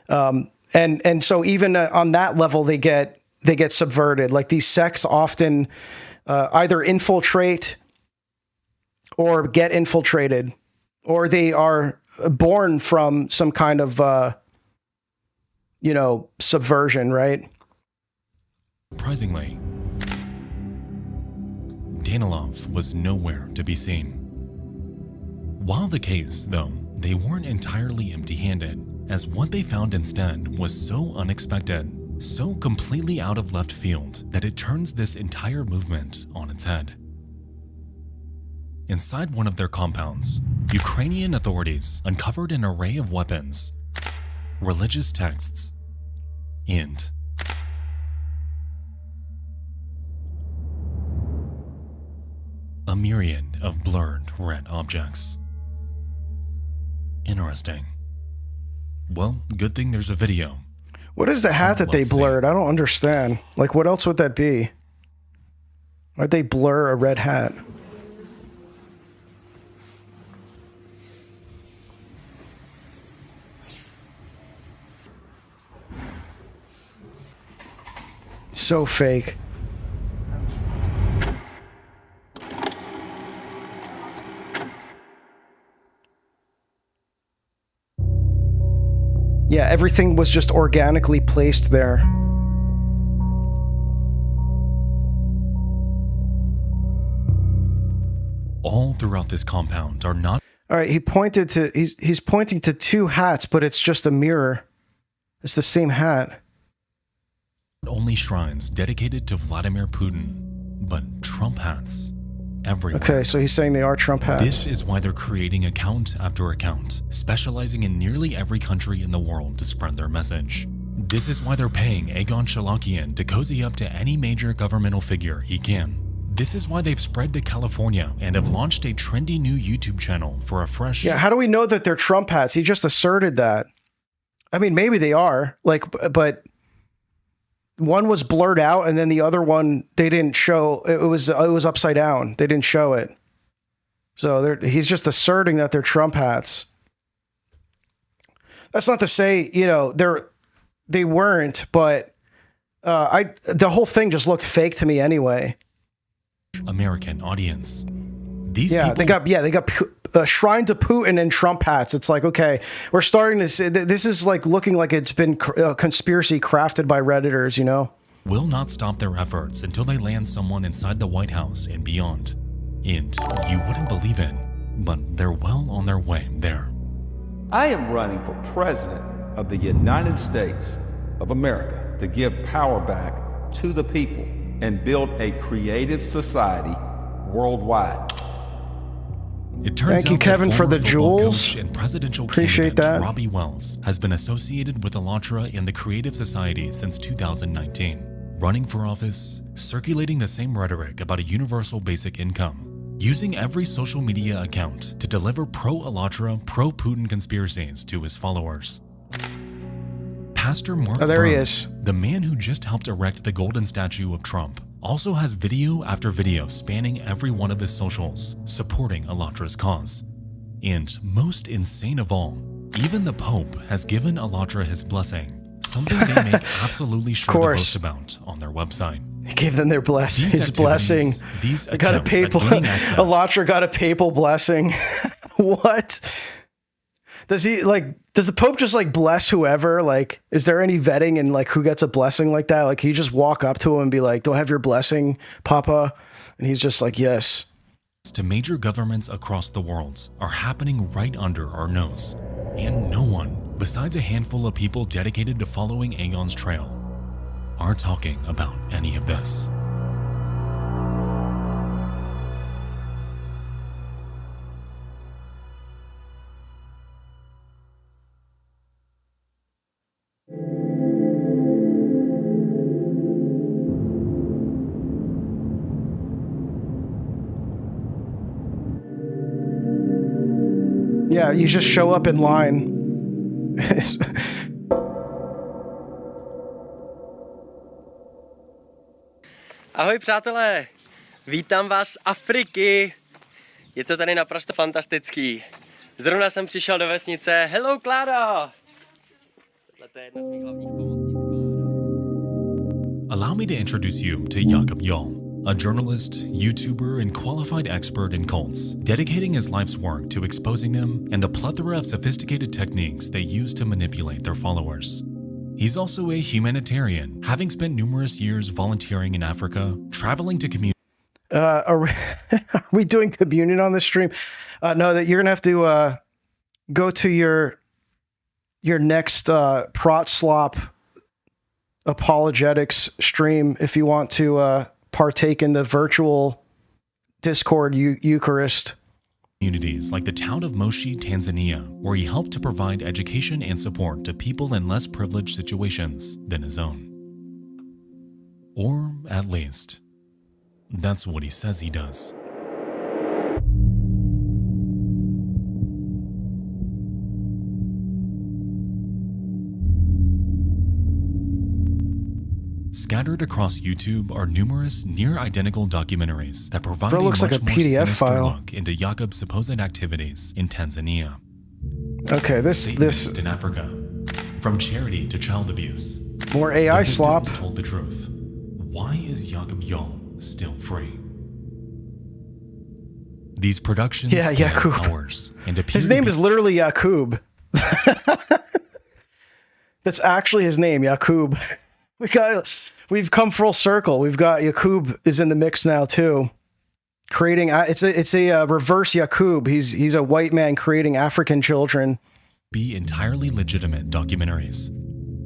And so even on that level, they get subverted. Like these sects often either infiltrate or get infiltrated, or they are born from some kind of you know, subversion, right? Surprisingly, Danilov was nowhere to be seen. While the case, though, they weren't entirely empty-handed, as what they found instead was so unexpected, so completely out of left field that it turns this entire movement on its head. Inside one of their compounds, Ukrainian authorities uncovered an array of weapons, religious texts, and a myriad of blurred red objects. Interesting. Well, good thing there's a video. What is the hat that they blurred? I don't understand. Like, what else would that be? Why'd they blur a red hat? So fake. Yeah, everything was just organically placed there. All throughout this compound are not. All right, he's pointing to two hats, but it's just a mirror. It's the same hat. Only shrines dedicated to Vladimir Putin, but Trump hats everywhere. Okay, so he's saying they are Trump hats. This is why they're creating account after account, specializing in nearly every country in the world to spread their message. This is why they're paying Egon Cholakian to cozy up to any major governmental figure he can. This is why they've spread to California and have launched a trendy new YouTube channel for a fresh... Yeah, how do we know that they're Trump hats? He just asserted that. I mean, maybe they are, like, but one was blurred out and then the other one, they didn't show. It was upside down. They didn't show it. So he's just asserting that they're Trump hats. That's not to say, you know, they weren't, but the whole thing just looked fake to me anyway. American audience. These people, they got shrine to Putin and Trump hats. It's like, okay, we're starting to see, this is like looking like it's been a conspiracy crafted by Redditors, you know? Will not stop their efforts until they land someone inside the White House and beyond. And you wouldn't believe it, but they're well on their way there. I am running for president of the United States of America to give power back to the people and build a creative society worldwide. It turns Thank you, out Kevin, that for former the football jewels. coach and presidential Appreciate candidate that. Robbie Wells has been associated with AllatRa and the Creative Society since 2019, running for office, circulating the same rhetoric about a universal basic income, using every social media account to deliver pro-AllatRa, pro-Putin conspiracies to his followers. Pastor Mark there he Burns, is. the man who just helped erect the golden statue of Trump, also has video after video spanning every one of his socials supporting AllatRa's cause. And most insane of all, even the Pope has given AllatRa his blessing, something they make absolutely sure to boast about on their website. Give them their blessing. His blessing. These Got a attempts papal. at gaining access AllatRa got a papal blessing. What? Does the Pope just like bless whoever? Like, is there any vetting in like who gets a blessing like that? Like, can you just walk up to him and be like, "Do I have your blessing, Papa?" And he's just like, "Yes." to major governments across the world are happening right under our nose, and no one, besides a handful of people dedicated to following Egon's trail, are talking about any of this. Yeah, you just show up in line. Ahoj přátelé, vítám vás z Afriky. Je to tady naprosto fantastický. Zrovna jsem přišel do vesnice. Hello, Klára! Tohle je jedna z mých hlavních pomocnic, Allow me to introduce you to Jakob Jall, a journalist, YouTuber, and qualified expert in cults, dedicating his life's work to exposing them and the plethora of sophisticated techniques they use to manipulate their followers. He's also a humanitarian, having spent numerous years volunteering in Africa, traveling to communities. Are we doing communion on this stream? No, that you're gonna have to go to your next prot slop apologetics stream if you want to partake in the virtual Discord Eucharist. Communities like the town of Moshi, Tanzania, where he helped to provide education and support to people in less privileged situations than his own. Or at least, that's what he says he does. Scattered across YouTube are numerous near-identical documentaries that provide a much like a more PDF sinister file. look into Jakob's supposed activities in Tanzania. Okay, this Satanist in Africa, from charity to child abuse. More AI the slop. victims told the truth. Why is Jakob Jall still free? These productions Yeah, span Yakub. hours and appear His to name be is literally Yakub. That's actually his name, Yakub. We've come full circle. We've got Yakub is in the mix now too. Creating it's a reverse Yakub. He's a white man creating African children. Be entirely legitimate documentaries.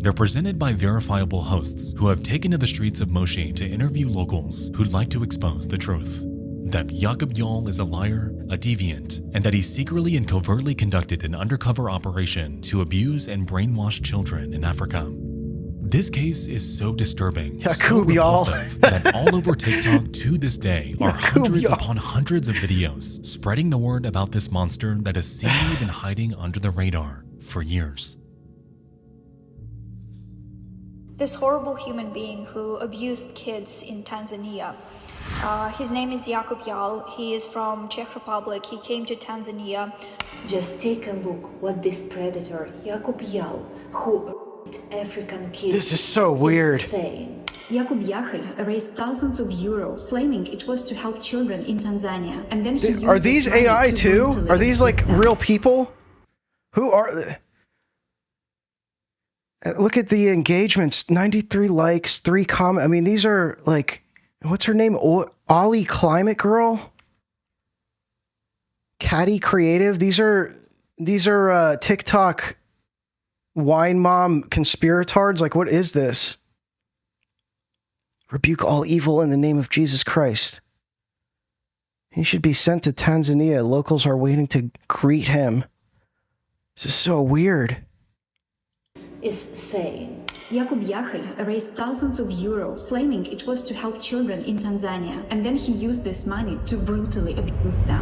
They're presented by verifiable hosts who have taken to the streets of Moshi to interview locals who'd like to expose the truth. That Jakob Jall is a liar, a deviant, and that he secretly and covertly conducted an undercover operation to abuse and brainwash children in Africa. This case is so disturbing, so Yakub Jall. repulsive, that all over TikTok to this day are Yakub hundreds Jall. upon hundreds of videos spreading the word about this monster that has seemingly been hiding under the radar for years. This horrible human being who abused kids in Tanzania. His name is Jakob Jall. He is from Czech Republic. He came to Tanzania. Just take a look what this predator, Jakob Jall, who raped African kids, This is so weird. is saying. Jakob Jall raised thousands of euros, claiming it was to help children in Tanzania. And then he used Are this these money AI to too? brutally Are these like abuse them. real people? Who are they? Look at the engagements, 93 likes, 3 comments. I mean, these are like, what's her name? Ollie Climate Girl? Caddy Creative? These are TikTok wine mom conspiratards. Like, what is this? Rebuke all evil in the name of Jesus Christ. He should be sent to Tanzania. Locals are waiting to greet him. This is so weird. Is saying Jakub Jachel raised thousands of euros, claiming it was to help children in Tanzania, and then he used this money to brutally abuse them.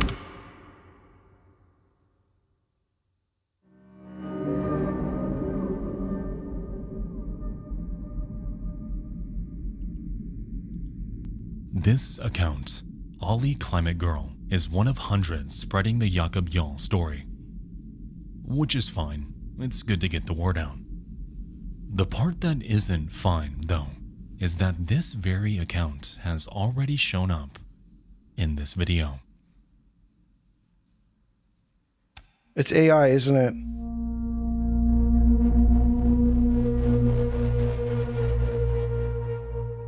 This account, Ollie Climate Girl, is one of hundreds spreading the Jakub Jol story. Which is fine, it's good to get the word out. The part that isn't fine, though, is that this very account has already shown up in this video. It's AI, isn't it?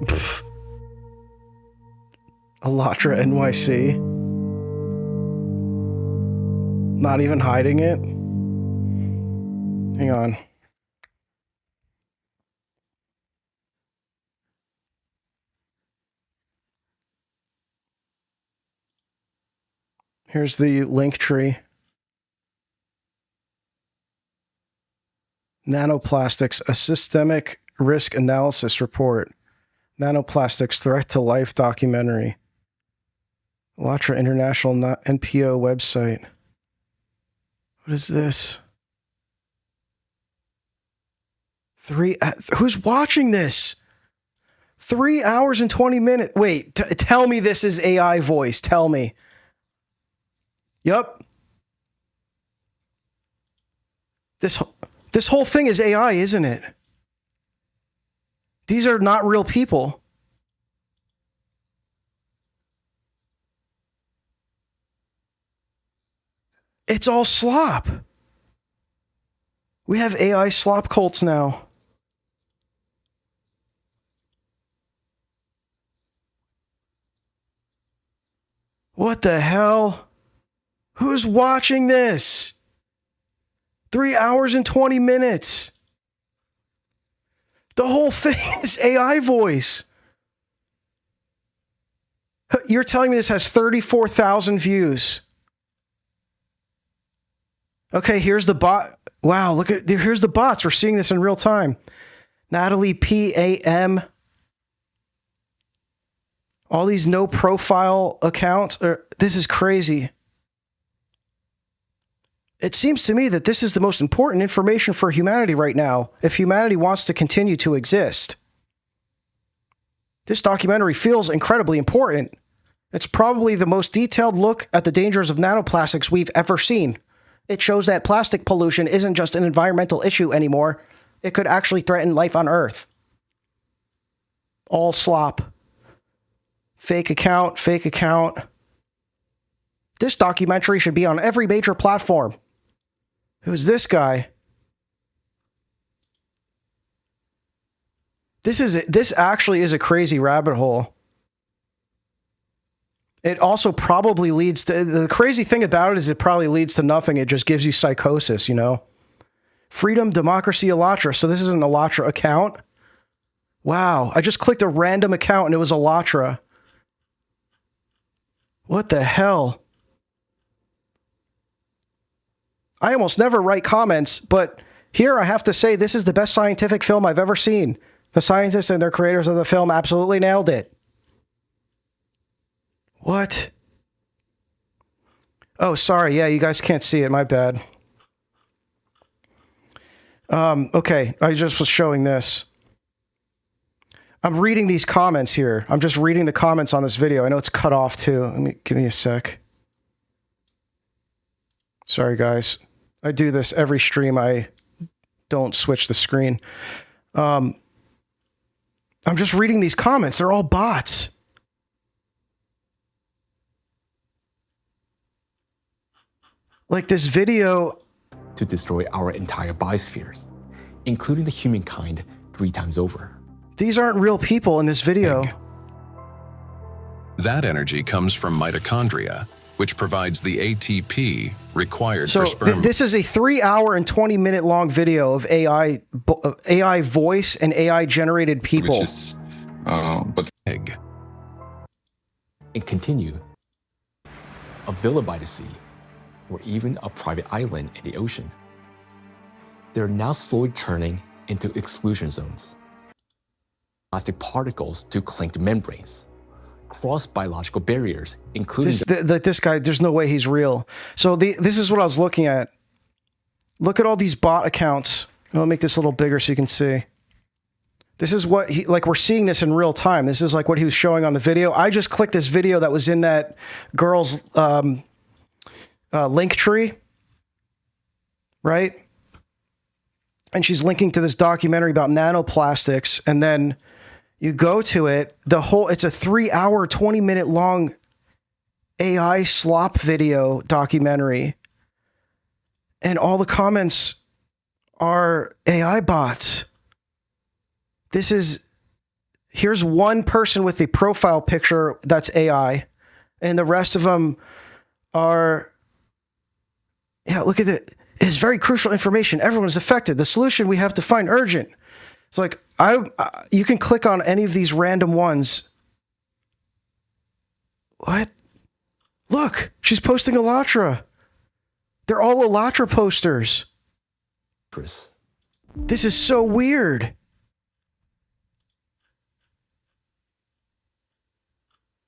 Pfft. AllatRa NYC. Not even hiding it. Hang on. Here's the link tree. Nanoplastics, a systemic risk analysis report. Nanoplastics, threat to life documentary. AllatRa International NPO website. What is this? Who's watching this? 3 hours and 20 minutes. Wait, tell me this is AI voice. Tell me. Yup. This whole thing is AI, isn't it? These are not real people. It's all slop. We have AI slop cults now. What the hell? Who's watching this? 3 hours and 20 minutes. The whole thing is AI voice. You're telling me this has 34,000 views. Okay, here's the bot. Wow, look at, here's the bots. We're seeing this in real time. Natalie PAM. All these no profile accounts. This is crazy. It seems to me that this is the most important information for humanity right now, if humanity wants to continue to exist. This documentary feels incredibly important. It's probably the most detailed look at the dangers of nanoplastics we've ever seen. It shows that plastic pollution isn't just an environmental issue anymore. It could actually threaten life on Earth. All slop. Fake account, fake account. This documentary should be on every major platform. Who's this guy? This actually is a crazy rabbit hole. It also probably leads to, the crazy thing about it is it probably leads to nothing. It just gives you psychosis, you know? Freedom, democracy, AllatRa. So this is an AllatRa account. Wow. I just clicked a random account and it was AllatRa. What the hell? I almost never write comments, but here I have to say this is the best scientific film I've ever seen. The scientists and their creators of the film absolutely nailed it. What? Oh, sorry. Yeah, you guys can't see it. My bad. Okay, I just was showing this. I'm reading these comments here. I'm just reading the comments on this video. I know it's cut off too. Give me a sec. Sorry, guys. I do this every stream. I don't switch the screen. I'm just reading these comments. They're all bots. Like this video. To destroy our entire biospheres, including the humankind 3 times over. These aren't real people in this video. That energy comes from mitochondria, which provides the ATP required so for sperm. This is a 3 hour and 20 minute long video of AI voice and AI generated people. Which is, but egg. And continue. a villa by the sea, or even a private island in the ocean. They're now slowly turning into exclusion zones. Plastic particles to cling to membranes, cross biological barriers, including this guy. There's no way he's real. So this is what I was looking at. Look at all these bot accounts. I'll make this a little bigger so you can see. This is what we're seeing this in real time. This is like what he was showing on the video. I just clicked this video that was in that girl's link tree, right? And she's linking to this documentary about nanoplastics, and then you go to it. It's a 3-hour, 20-minute long AI slop video documentary, and all the comments are AI bots. Here's one person with a profile picture that's AI, and the rest of them are, look at it. It's very crucial information. Everyone is affected. The solution we have to find urgent. It's like, you can click on any of these random ones. What? Look, she's posting AllatRa. They're all AllatRa posters. This is so weird.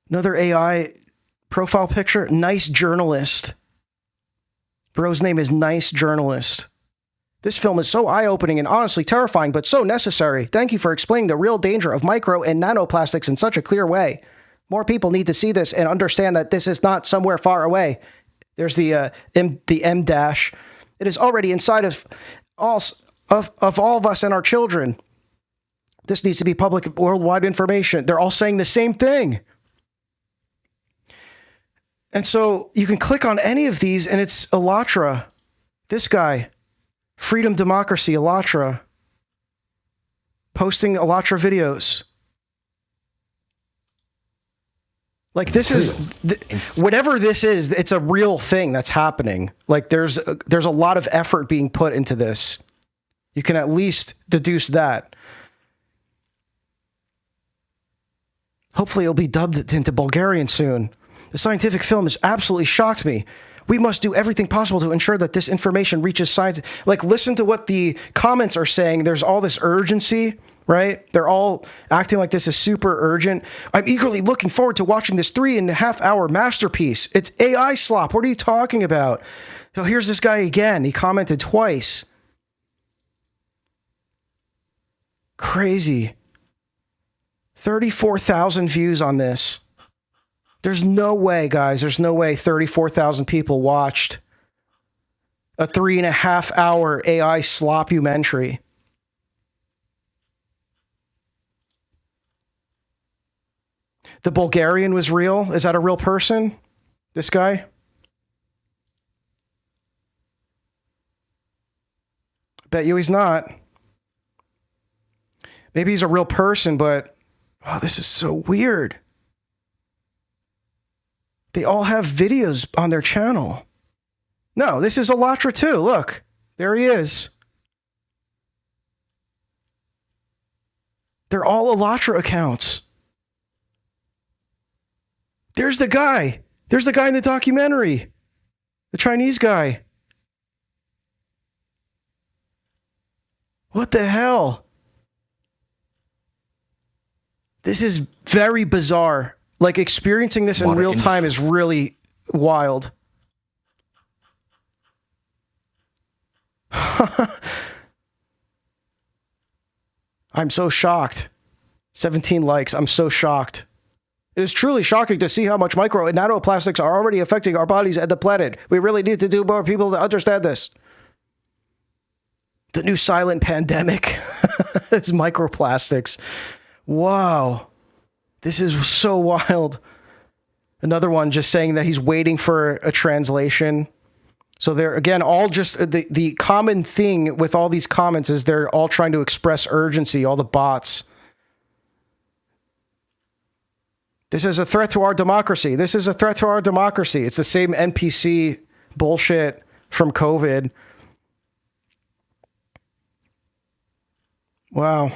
Another AI profile picture. Nice journalist. Bro's name is Nice Journalist. This film is so eye-opening and honestly terrifying, but so necessary. Thank you for explaining the real danger of micro and nanoplastics in such a clear way. More people need to see this and understand that this is not somewhere far away. There's the M dash. It is already inside of all of us and our children. This needs to be public worldwide information. They're all saying the same thing. And so you can click on any of these and it's AllatRa. This guy, Freedom Democracy, AllatRa, posting AllatRa videos. Like this is, whatever this is, it's a real thing that's happening. Like there's a lot of effort being put into this. You can at least deduce that. Hopefully it'll be dubbed into Bulgarian soon. The scientific film has absolutely shocked me. We must do everything possible to ensure that this information reaches science. Like, listen to what the comments are saying. There's all this urgency, right? They're all acting like this is super urgent. I'm eagerly looking forward to watching this 3.5-hour masterpiece. It's AI slop. What are you talking about? So here's this guy again. He commented twice. Crazy. 34,000 views on this. There's no way, guys. There's no way 34,000 people watched a 3.5-hour AI slopumentary. The Bulgarian was real? Is that a real person? This guy? Bet you he's not. Maybe he's a real person, but oh, this is so weird. They all have videos on their channel. No, this is AllatRa too. Look, there he is. They're all AllatRa accounts. There's the guy. There's the guy in the documentary. The Chinese guy. What the hell? This is very bizarre. Like, experiencing this in real time is really wild. I'm so shocked. 17 likes. I'm so shocked. It is truly shocking to see how much micro and nanoplastics are already affecting our bodies and the planet. We really need to do more people to understand this. The new silent pandemic. It's microplastics. Wow. This is so wild. Another one just saying that he's waiting for a translation. So they're, again, all just the common thing with all these comments is they're all trying to express urgency, all the bots. This is a threat to our democracy. This is a threat to our democracy. It's the same NPC bullshit from COVID. Wow.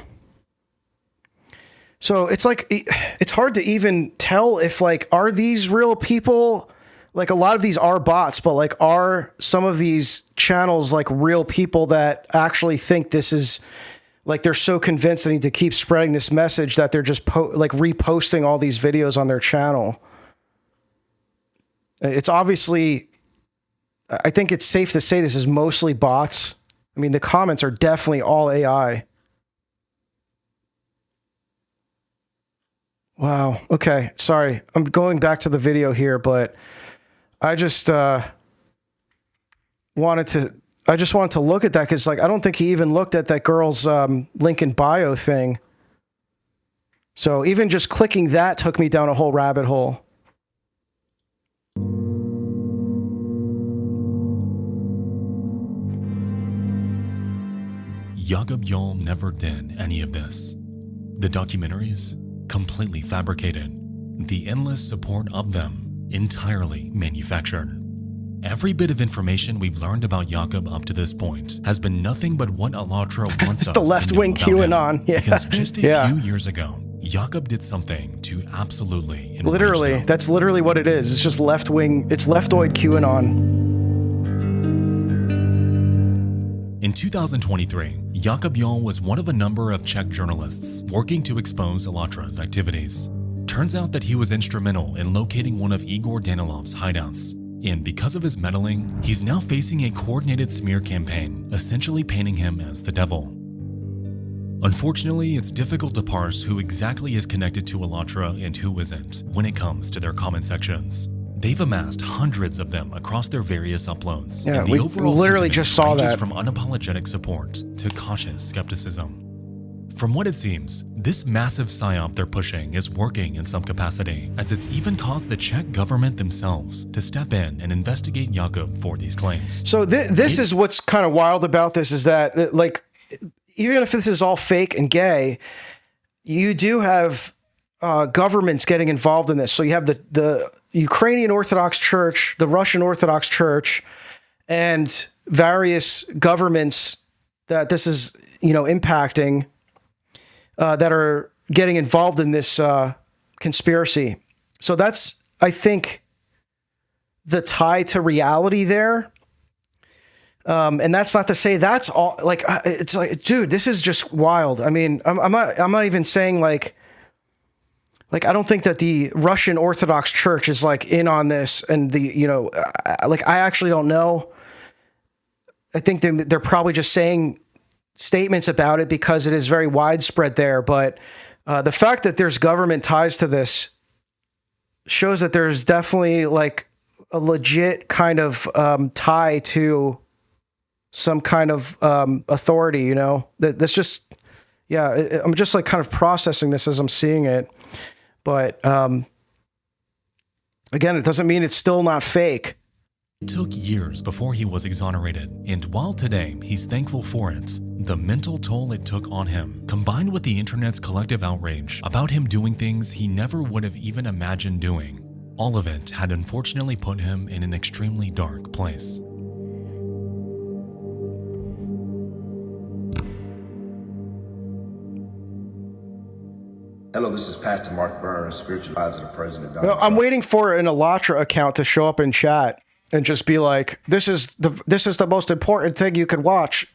So it's like, it's hard to even tell if, like, are these real people? like a lot of these are bots, but like are some of these channels like real people that actually think this is like, they're so convinced they need to keep spreading this message that they're just like reposting all these videos on their channel. It's obviously, I think it's safe to say this is mostly bots. I mean, the comments are definitely all AI. Wow. Okay. Sorry. I'm going back to the video here, but I just wanted to look at that because, like, I don't think he even looked at that girl's link in bio thing. So even just clicking that took me down a whole rabbit hole. Jakob Jarl never did any of this. The documentaries, completely fabricated. The endless support of them, entirely manufactured. Every bit of information we've learned about Jakob up to this point has been nothing but what AllatRa wants us the left-wing QAnon. Yeah. Because just a few years ago, Jakob did something to absolutely enrage literally, them. that's literally what it is. It's just left-wing, it's leftoid QAnon. In 2023, Jakob Jarl was one of a number of Czech journalists working to expose AllatRa's activities. Turns out that he was instrumental in locating one of Igor Danilov's hideouts, and because of his meddling, he's now facing a coordinated smear campaign, essentially painting him as the devil. Unfortunately, it's difficult to parse who exactly is connected to AllatRa and who isn't when it comes to their comment sections. They've amassed hundreds of them across their various uploads, Yeah, and the we overall literally just saw ranges that. from unapologetic support to cautious skepticism. From what it seems, this massive psyop they're pushing is working in some capacity, as it's even caused the Czech government themselves to step in and investigate Jakob for these claims. So this is what's kind of wild about this is that, like, even if this is all fake and gay, you do have governments getting involved in this. So you have the Ukrainian Orthodox Church, the Russian Orthodox Church, and various governments that this is, impacting, that are getting involved in this conspiracy. So that's, I think, the tie to reality there. And that's not to say that's all, like, it's like, dude, this is just wild. I mean, I'm not even saying like, I don't think that the Russian Orthodox Church is like in on this, and I actually don't know. I think they're probably just saying statements about it because it is very widespread there. But the fact that there's government ties to this shows that there's definitely like a legit kind of tie to some kind of authority, that's just, yeah, I'm just like kind of processing this as I'm seeing it. But again, it doesn't mean it's still not fake. It took years before he was exonerated, and while today he's thankful for it, the mental toll it took on him, combined with the internet's collective outrage about him doing things he never would have even imagined doing, all of it had unfortunately put him in an extremely dark place. Hello, this is Pastor Mark Burns, spiritual advisor to President Donald Trump. I'm waiting for an AllatRa account to show up in chat and just be like, this is the most important thing you could watch.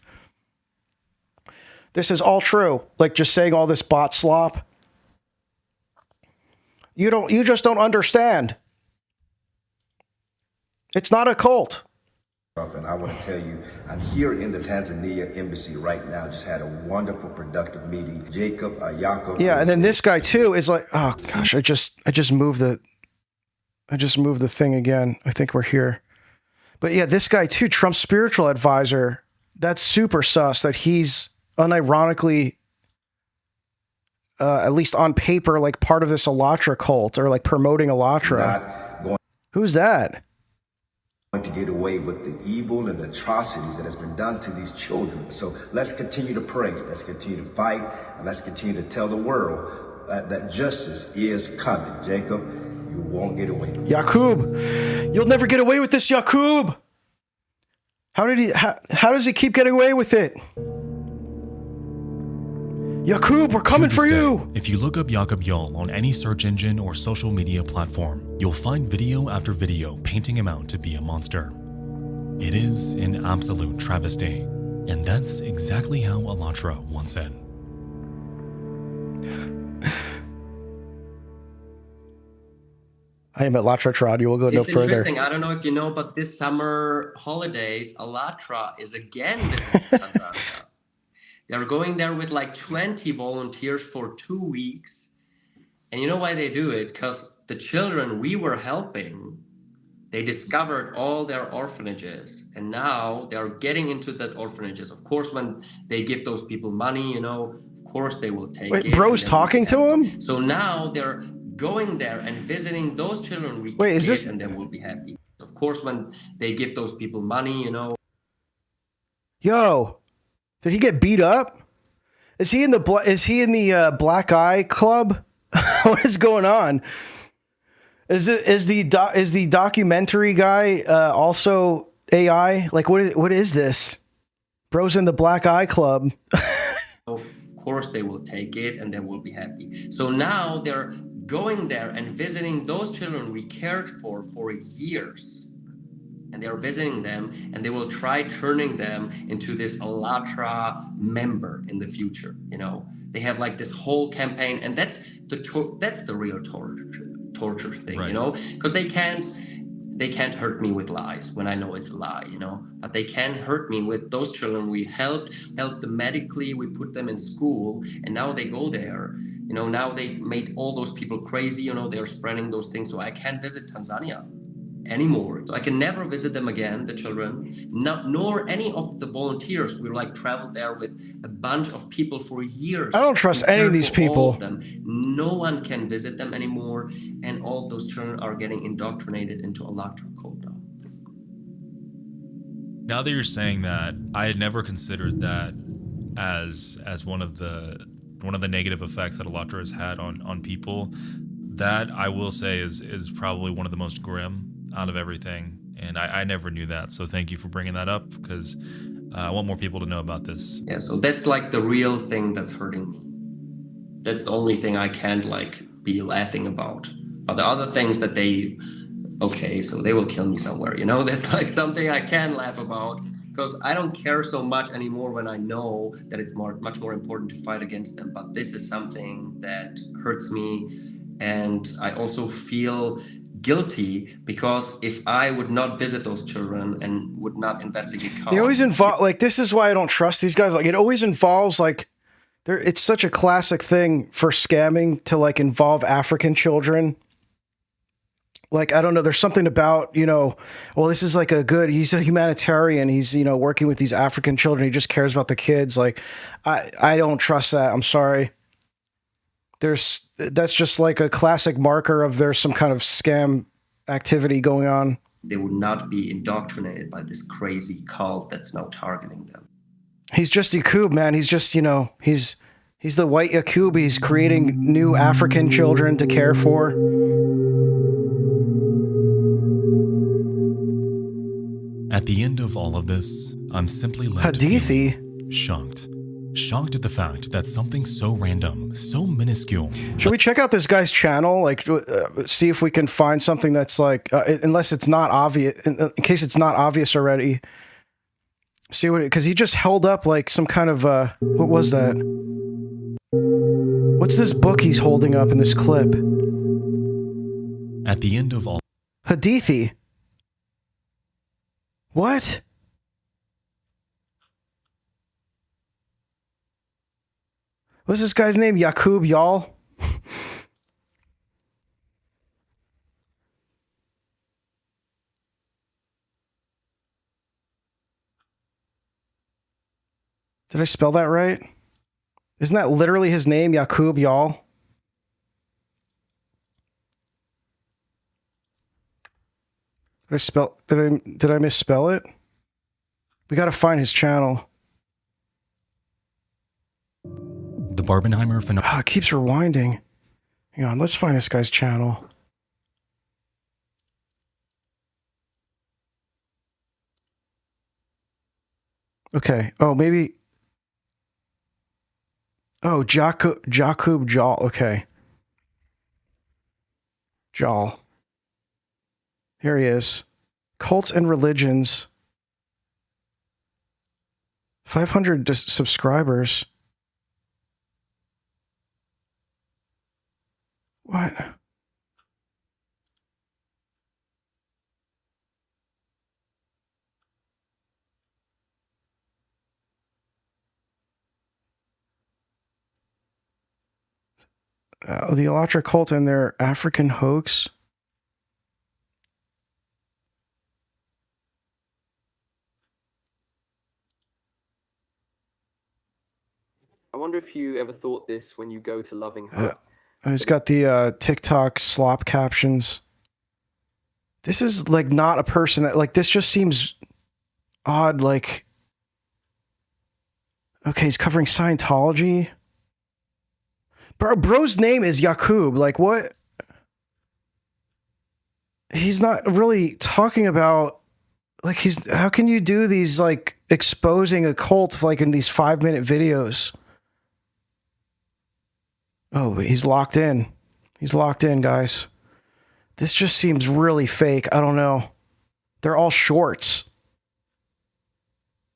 This is all true. Like, just saying all this bot slop. You just don't understand. It's not a cult. And I want to tell you, I'm here in the Tanzania embassy right now. Just had a wonderful, productive meeting. Jacob. Yeah, and then this guy too is like, oh gosh, I just moved the thing again. I think we're here. But yeah, this guy too, Trump's spiritual advisor. That's super sus that he's unironically, at least on paper, like part of this AllatRa cult or like promoting AllatRa. Who's that? Going to get away with the evil and the atrocities that has been done to these children. So let's continue to pray. Let's continue to fight. And let's continue to tell the world that justice is coming. Jacob, you won't get away with it. Yakub, you'll never get away with this, Yakub. How does he keep getting away with it? Yakub, we're coming To for this day, you! If you look up Jakob Jarl on any search engine or social media platform, you'll find video after video painting him out to be a monster. It is an absolute travesty, and that's exactly how AllatRa wants it. I am AllatRa Trod. You will go no It's further. interesting. I don't know if you know, but this summer holidays, Allat-Ra is again visiting Tanzania. They're going there with like 20 volunteers for 2 weeks. And you know why they do it? Because the children we were helping, they discovered all their orphanages. And now they're getting into that orphanages. Of course, when they give those people money, you know, of course they will take it. Wait, bro's talking to him? So now they're going there and visiting those children we Wait, is did, this... and they will be happy. Of course, when they give those people money, you know. Yo, did he get beat up? Is he in the Black Eye Club? What is going on? Is the documentary guy also AI? Like what is this? Bro's in the Black Eye Club. Of course they will take it and they will be happy. So now they're going there and visiting those children we cared for years. And they're visiting them and they will try turning them into this AllatRa member in the future. You know, they have like this whole campaign, and that's the real torture thing, right. You know, because they can't hurt me with lies when I know it's a lie, you know, but they can hurt me with those children we helped them medically, we put them in school, and now they go there, you know, now they made all those people crazy, you know, they're spreading those things, so I can't visit Tanzania anymore. So I can never visit them again, the children, nor any of the volunteers. We like traveled there with a bunch of people for years. I don't trust any of these people. Of them. No one can visit them anymore, and all of those children are getting indoctrinated into AllatRa cult now. Now that you're saying that, I had never considered that as one of the negative effects that AllatRa has had on people. That I will say is probably one of the most grim out of everything, and I never knew that, so thank you for bringing that up, because I want more people to know about this. Yeah, so that's like the real thing that's hurting me. That's the only thing I can't like be laughing about. But the other things that so they will kill me somewhere, you know, that's like something I can laugh about, because I don't care so much anymore when I know that it's much more important to fight against them. But this is something that hurts me, and I also feel guilty, because if I would not visit those children and would not investigate they always involve, like, this is why I don't trust these guys. Like, it always involves, like, it's such a classic thing for scamming to like involve African children. Like, I don't know, there's something about, you know, well, this is like he's a humanitarian, he's, you know, working with these African children, he just cares about the kids. Like, I don't trust that. I'm sorry. That's just like a classic marker of there's some kind of scam activity going on. They would not be indoctrinated by this crazy cult that's now targeting them. He's just Yakub, man. He's just, you know, he's the white Yakub. He's creating new African children to care for. At the end of all of this, I'm simply left shocked. Shocked at the fact that something so random, so minuscule. Should we check out this guy's channel? Like, see if we can find something that's like, unless it's not obvious, in case it's not obvious already. See what, because he just held up like some kind of, what was that? What's this book he's holding up in this clip? At the end of all. Hadithi. What? What's this guy's name? Yakub Jarl? Did I spell that right? Isn't that literally his name, Yakub Jarl? Did I misspell it? We gotta find his channel. The Barbenheimer phenomenon. It keeps rewinding. Hang on, let's find this guy's channel. Okay. Oh, maybe. Oh, Jakub Jal. Okay. Jal. Here he is. Cults and religions. 500 subscribers. What? The AllatRa cult and their African hoax. I wonder if you ever thought this when you go to Loving Hut. He's got the TikTok slop captions. This is like not a person that like this just seems odd. Like, okay, he's covering Scientology. Bro's name is Jakub. Like, what? He's not really talking about, like, how can you do these, like, exposing a cult, like, in these 5-minute videos? Oh, he's locked in. He's locked in, guys. This just seems really fake. I don't know. They're all shorts.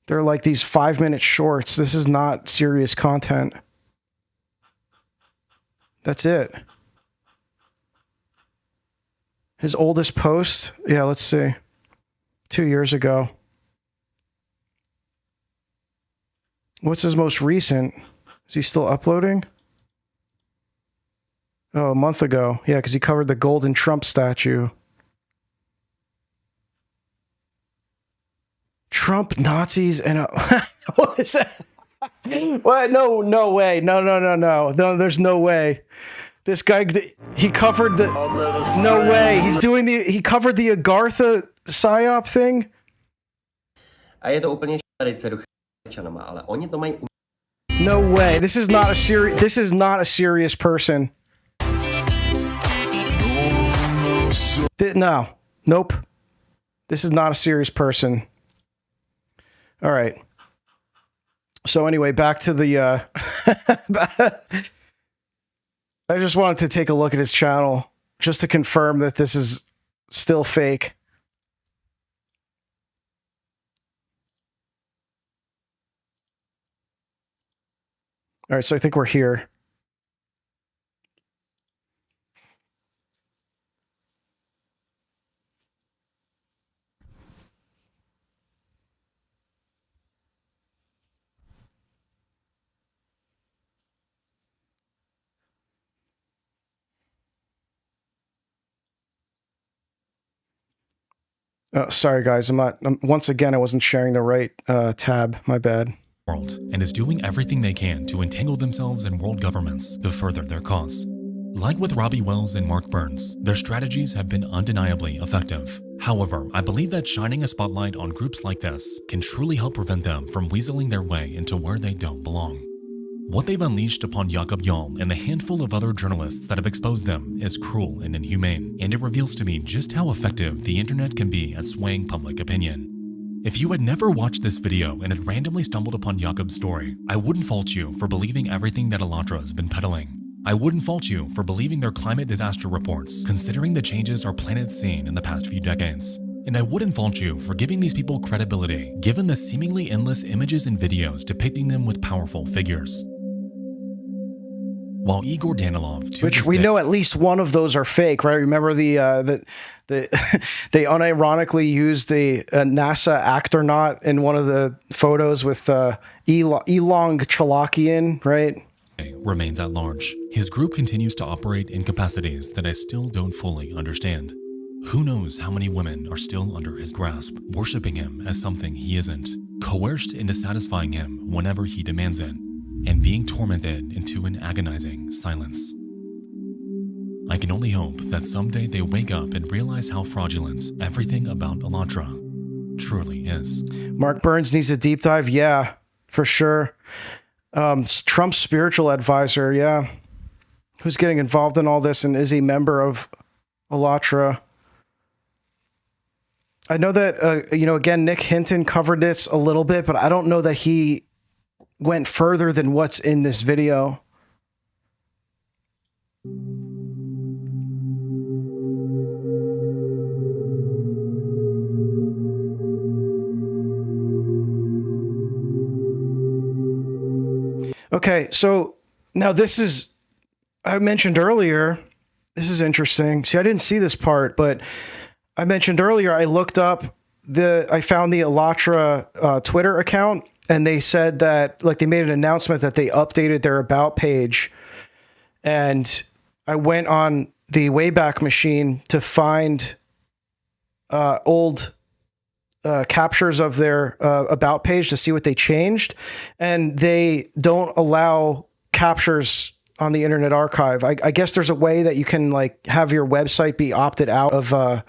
They're like these 5-minute shorts. This is not serious content. That's it. His oldest post? Yeah, let's see. 2 years ago. What's his most recent? Is he still uploading? Oh, a month ago. Yeah, because he covered the golden Trump statue. Trump, Nazis, and what is that? What? No way. No, there's no way. This guy, he covered the... No way. He covered the Agartha psyop thing? A je to úplně šarice do Čanama, ale oni to mají... No way. This is not a serious person. No. Nope. This is not a serious person. All right. So anyway, back to the... I just wanted to take a look at his channel just to confirm that this is still fake. All right, so I think we're here. Oh, sorry, guys. Once again, I wasn't sharing the right tab. My bad. World and is doing everything they can to entangle themselves in world governments to further their cause. Like with Robbie Wells and Mark Burns, their strategies have been undeniably effective. However, I believe that shining a spotlight on groups like this can truly help prevent them from weaseling their way into where they don't belong. What they've unleashed upon Jakub Jal and the handful of other journalists that have exposed them is cruel and inhumane, and it reveals to me just how effective the internet can be at swaying public opinion. If you had never watched this video and had randomly stumbled upon Jakub's story, I wouldn't fault you for believing everything that AllatRa has been peddling. I wouldn't fault you for believing their climate disaster reports, considering the changes our planet's seen in the past few decades. And I wouldn't fault you for giving these people credibility, given the seemingly endless images and videos depicting them with powerful figures. While Igor Danilov, which we know at least one of those are fake, right? Remember they unironically used a NASA astronaut in one of the photos with Egon Cholakian, right? Remains at large. His group continues to operate in capacities that I still don't fully understand. Who knows how many women are still under his grasp, worshipping him as something he isn't, coerced into satisfying him whenever he demands it, and being tormented into an agonizing silence. I can only hope that someday they wake up and realize how fraudulent everything about AllatRa truly is. Mark Burns needs a deep dive, yeah, for sure. Trump's spiritual advisor, yeah. Who's getting involved in all this and is a member of AllatRa. I know that, again, Nick Hinton covered this a little bit, but I don't know that he went further than what's in this video. Okay, so now this is, I mentioned earlier, this is interesting. See, I didn't see this part, but I mentioned earlier, I looked up I found the AllatRa Twitter account, and they said that, like, they made an announcement that they updated their about page. And I went on the Wayback Machine to find old captures of their about page to see what they changed. And they don't allow captures on the Internet Archive. I guess there's a way that you can, like, have your website be opted out of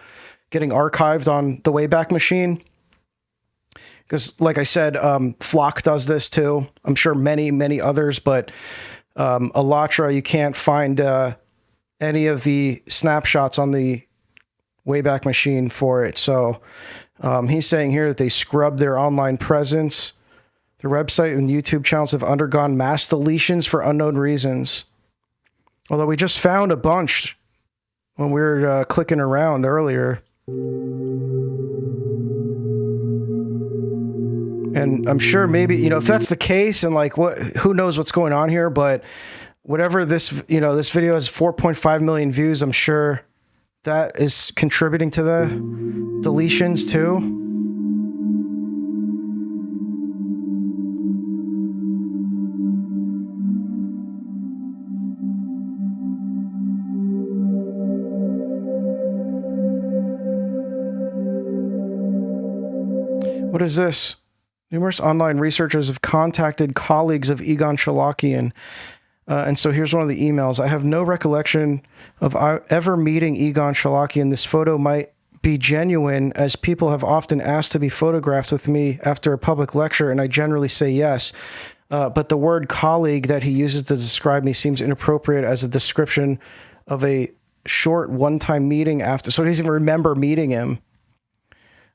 getting archived on the Wayback Machine. Because, like I said, Flock does this too. I'm sure many, many others, but AllatRa, you can't find any of the snapshots on the Wayback Machine for it. So he's saying here that they scrubbed their online presence. Their website and YouTube channels have undergone mass deletions for unknown reasons. Although we just found a bunch when we were clicking around earlier. And I'm sure maybe, you know, if that's the case, and like, who knows what's going on here, but whatever this, you know, this video has 4.5 million views. I'm sure that is contributing to the deletions too. What is this? Numerous online researchers have contacted colleagues of Egon Cholakian. And so here's one of the emails. I have no recollection of ever meeting Egon Cholakian. This photo might be genuine, as people have often asked to be photographed with me after a public lecture, and I generally say yes. But the word colleague that he uses to describe me seems inappropriate as a description of a short one-time meeting after. So he doesn't even remember meeting him.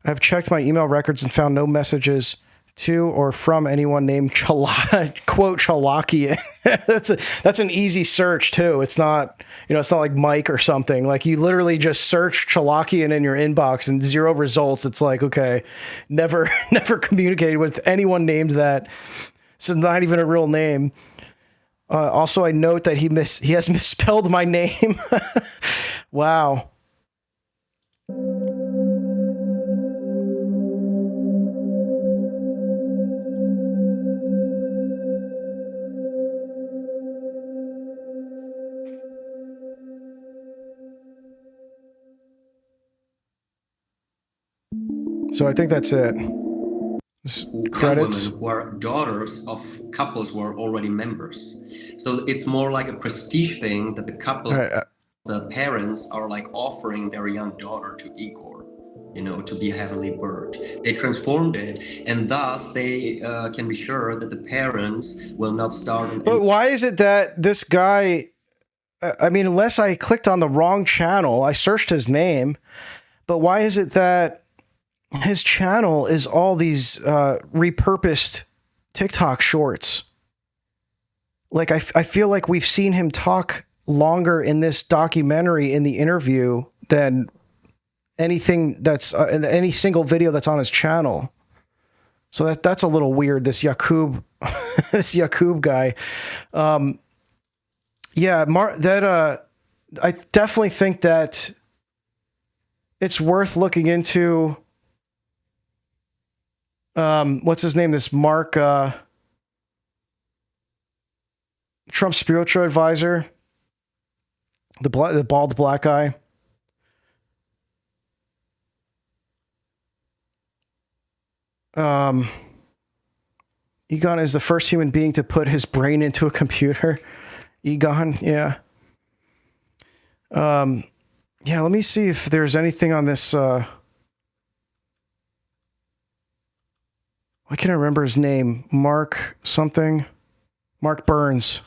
I've checked my email records and found no messages to or from anyone named quote Cholakian. that's an easy search too. It's not, you know, it's not like Mike or something. Like, you literally just search Cholakian in your inbox and 0 results. It's like, okay, never communicated with anyone named that. So not even a real name. Also, I note that he has misspelled my name. Wow. So I think that's it. Credits. Women who are daughters of couples who are already members. So it's more like a prestige thing that the couples, the parents are like offering their young daughter to Igor, you know, to be a heavenly bird. They transformed it, and thus they can be sure that the parents will not start. But why is it that this guy, I mean, unless I clicked on the wrong channel, I searched his name, but why is it that his channel is all these repurposed TikTok shorts? Like, I feel like we've seen him talk longer in this documentary, in the interview, than anything that's in any single video that's on his channel. So that's a little weird. This Yakub, this Yakub guy. Yeah, I definitely think that it's worth looking into. What's his name? This Mark, Trump's spiritual advisor, the bald black guy. Egon is the first human being to put his brain into a computer. Egon, yeah. Yeah, let me see if there's anything on this. I can't remember his name. Mark something. Mark Burns.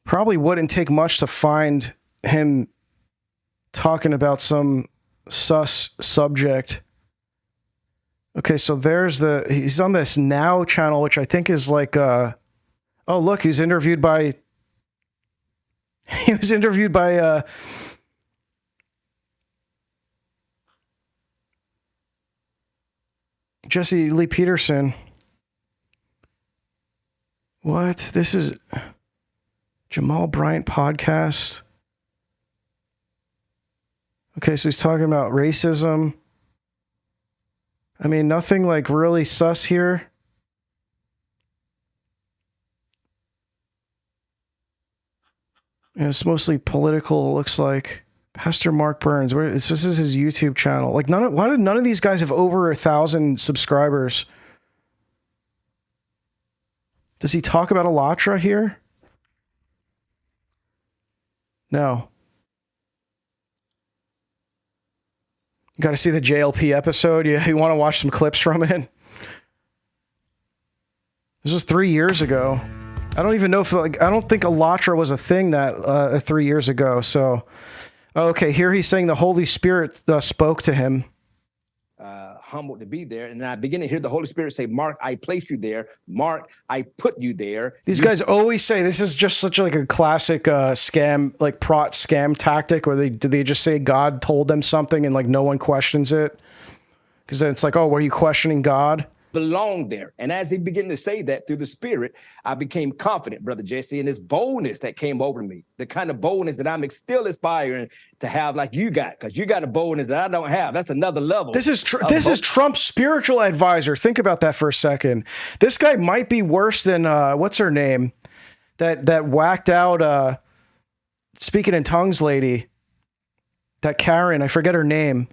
Probably wouldn't take much to find him talking about some sus subject. Okay, so he's on this Now channel, which I think is like, oh, look, he was interviewed by Jesse Lee Peterson. What? This is Jamal Bryant podcast. Okay, so he's talking about racism. I mean, nothing like really sus here. Yeah, it's mostly political, it looks like. Pastor Mark Burns. This is his YouTube channel. Like, why did none of these guys have over 1,000 subscribers? Does he talk about AllatRa here? No. You got to see the JLP episode. You want to watch some clips from it? This was 3 years ago. I don't even know if, like, I don't think AllatRa was a thing that 3 years ago. So, okay, here he's saying the Holy Spirit spoke to him. Humbled to be there, and I begin to hear the Holy Spirit say, "Mark, I placed you there. Mark, I put you there." These guys always say this is just such like a classic scam, like prot scam tactic, where they just say God told them something and like no one questions it, because then it's like, oh, what are you questioning God? Belong there. And as he began to say that through the Spirit, I became confident, Brother Jesse, and this boldness that came over me, the kind of boldness that I'm still aspiring to have like you got, because you got a boldness that I don't have. That's another level. This is Trump's spiritual advisor. Think about that for a second. This guy might be worse than, what's her name? That whacked out, speaking in tongues lady. That Karen, I forget her name.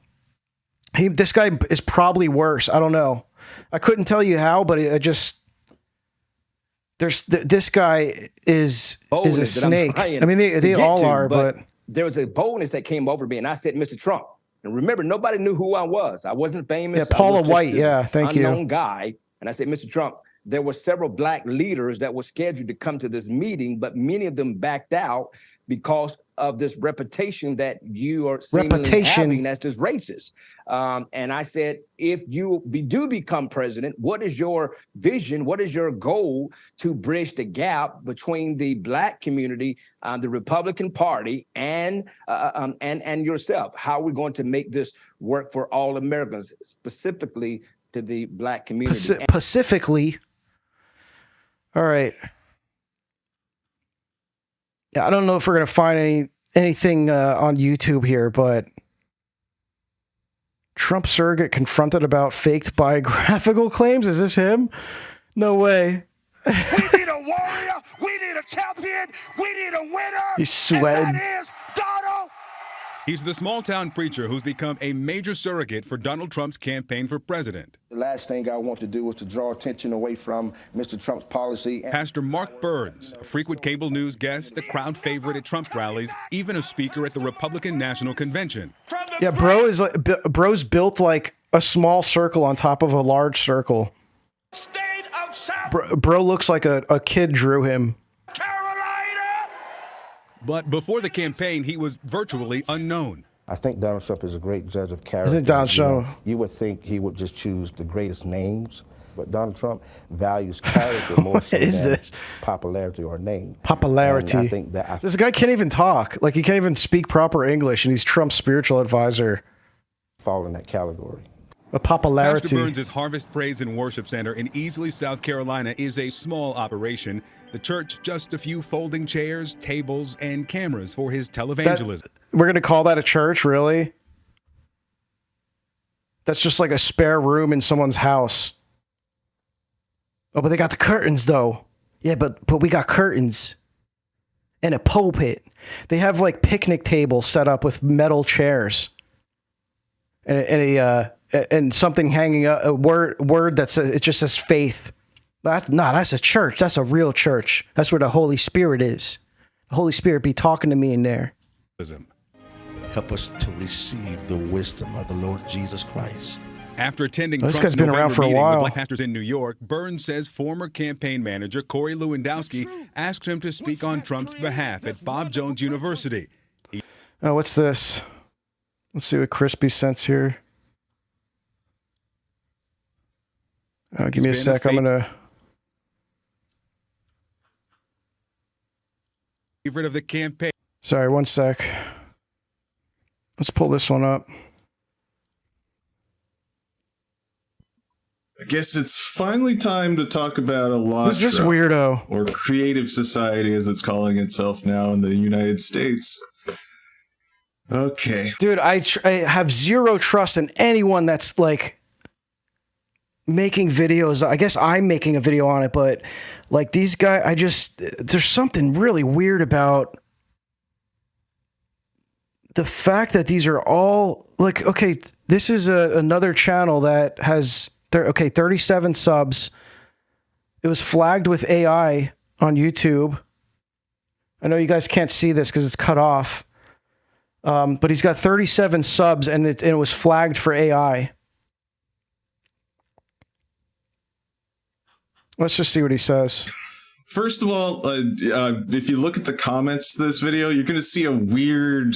This guy is probably worse. I don't know. I couldn't tell you how, but this guy is a snake. I mean, they all are, but there was a boldness that came over me, and I said, "Mr. Trump." And remember, nobody knew who I was. I wasn't famous. Yeah, Paula White. Yeah, thank you. Unknown guy. And I said, "Mr. Trump, there were several black leaders that were scheduled to come to this meeting, but many of them backed out because of this reputation that you are seemingly having that's just racist." And I said, if you do become president, what is your vision? What is your goal to bridge the gap between the black community, the Republican Party, and yourself? How are we going to make this work for all Americans, specifically to the black community? Pacifically. All right. Yeah, I don't know if we're going to find anything on YouTube here, but Trump surrogate confronted about faked biographical claims. Is this him? No way. We need a warrior. We need a champion. We need a winner. He's sweating. And that is Donald. He's the small-town preacher who's become a major surrogate for Donald Trump's campaign for president. The last thing I want to do was to draw attention away from Mr. Trump's policy. Pastor Mark Burns, a frequent cable news guest, a crowd favorite at Trump rallies, even a speaker at the Republican National Convention. Yeah, bro's built like a small circle on top of a large circle. Bro looks like a kid drew him. But before the campaign, he was virtually unknown. I think Donald Trump is a great judge of character. Isn't Donald Trump? You would think he would just choose the greatest names, but Donald Trump values character more so than popularity or name. Popularity. And I think that this guy can't even talk. Like, he can't even speak proper English, and he's Trump's spiritual advisor. Fall in that category. A popularity. Pastor Burns' Harvest Praise and Worship Center in Easley, South Carolina is a small operation. The church, just a few folding chairs, tables, and cameras for his televangelism. We're going to call that a church, really? That's just like a spare room in someone's house. Oh, but they got the curtains, though. Yeah, but we got curtains. And a pulpit. They have, like, picnic tables set up with metal chairs. And something hanging up, a word that says, it just says faith. That's a church. That's a real church. That's where the Holy Spirit is. The Holy Spirit be talking to me in there. Help us to receive the wisdom of the Lord Jesus Christ. After attending this Trump's guy's been around November for a meeting while. with black pastors in New York, Burns says former campaign manager Corey Lewandowski asked him to speak on Trump's behalf at Bob Jones University. Oh, what's this? Let's see what Crispy sent here. Give me a sec. I'm gonna. Favorite of the campaign. Sorry, one sec. Let's pull this one up. I guess it's finally time to talk about AllatRa. Who's this weirdo? Or Creative Society, as it's calling itself now in the United States. Okay. Dude, I have zero trust in anyone that's like making videos. I guess I'm making a video on it, but like these guys, there's something really weird about the fact that these are all like, okay, this is another channel that has 37 subs. It was flagged with AI on YouTube. I know you guys can't see this because it's cut off. But he's got 37 subs and it was flagged for AI. Let's just see what he says. First of all, if you look at the comments to this video, you're going to see a weird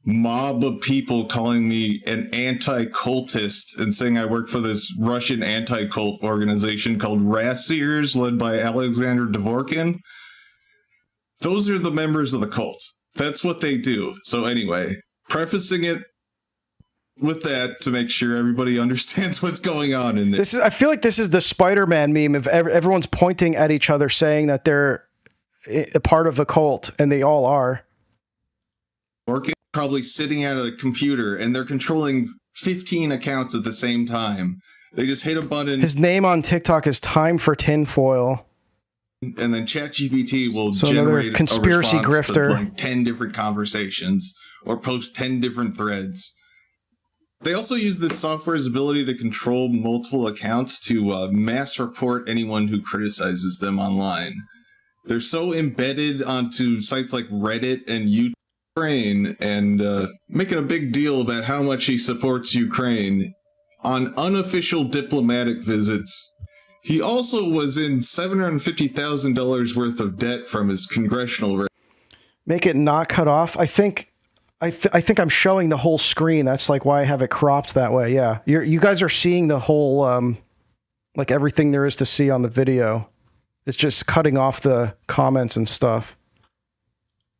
mob of people calling me an anti-cultist and saying I work for this Russian anti-cult organization called Rassiers, led by Alexander Dvorkin. Those are the members of the cult. That's what they do. So anyway, prefacing it with that to make sure everybody understands what's going on in this. I feel like this is the Spider-Man meme of everyone's pointing at each other saying that they're a part of the cult, and they all are. Probably sitting at a computer, and they're controlling 15 accounts at the same time. They just hit a button. His name on TikTok is Time for Tinfoil. And then ChatGPT will So generate another conspiracy a response grifter. to like 10 different conversations or post 10 different threads. They also use this software's ability to control multiple accounts to mass report anyone who criticizes them online. They're so embedded onto sites like Reddit and YouTube and making a big deal about how much he supports Ukraine on unofficial diplomatic visits. He also was in $750,000 worth of debt from his congressional. Make it not cut off. I think I'm showing the whole screen. That's like why I have it cropped that way. Yeah, you guys are seeing the whole like everything there is to see on the video. It's just cutting off the comments and stuff.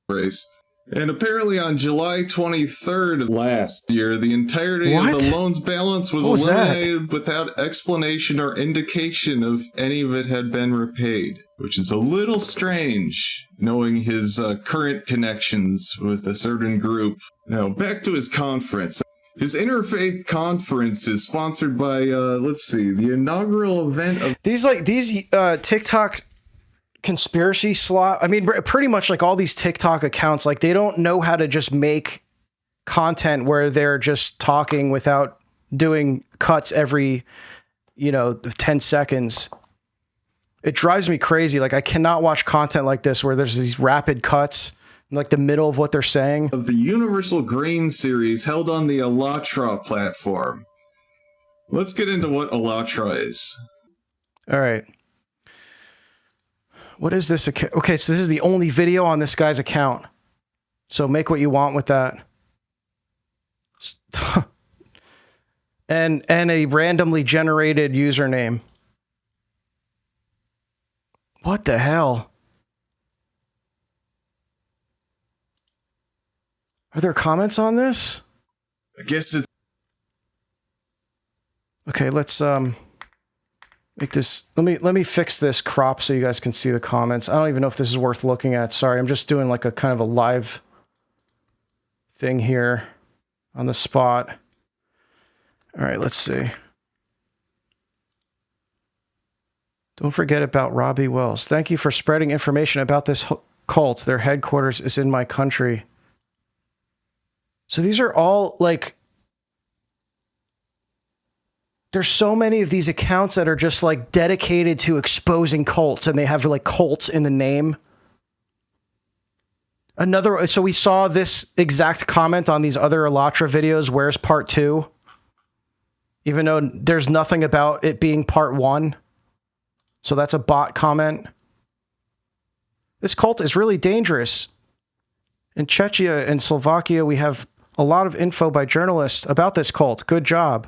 Race. And apparently on July 23rd of last year, the entirety of the loan's balance was eliminated without explanation or indication of any of it had been repaid, which is a little strange, knowing his current connections with a certain group. Now, back to his conference. His Interfaith Conference is sponsored by, let's see, the inaugural event of... These TikTok conspiracy slot. I mean, pretty much like all these TikTok accounts, like they don't know how to just make content where they're just talking without doing cuts every, 10 seconds. It drives me crazy. Like I cannot watch content like this where there's these rapid cuts in like the middle of what they're saying. Of the Universal Grain series held on the AllatRa platform. Let's get into what AllatRa is. All right. What is this account? Okay, so this is the only video on this guy's account. So make what you want with that. and a randomly generated username. What the hell? Are there comments on this? I guess it's... Okay, let's make this, let me fix this crop so you guys can see the comments. I don't even know if this is worth looking at. Sorry, I'm just doing like a kind of a live thing here on the spot. All right, let's see. Don't forget about Robbie Wells. Thank you for spreading information about this cult. Their headquarters is in my country. So these are all like... There's so many of these accounts that are just like dedicated to exposing cults, and they have like cults in the name. So we saw this exact comment on these other AllatRa videos. Where's part 2? Even though there's nothing about it being part 1. So that's a bot comment. This cult is really dangerous. In Czechia and Slovakia, we have A lot of info by journalists about this cult. Good job.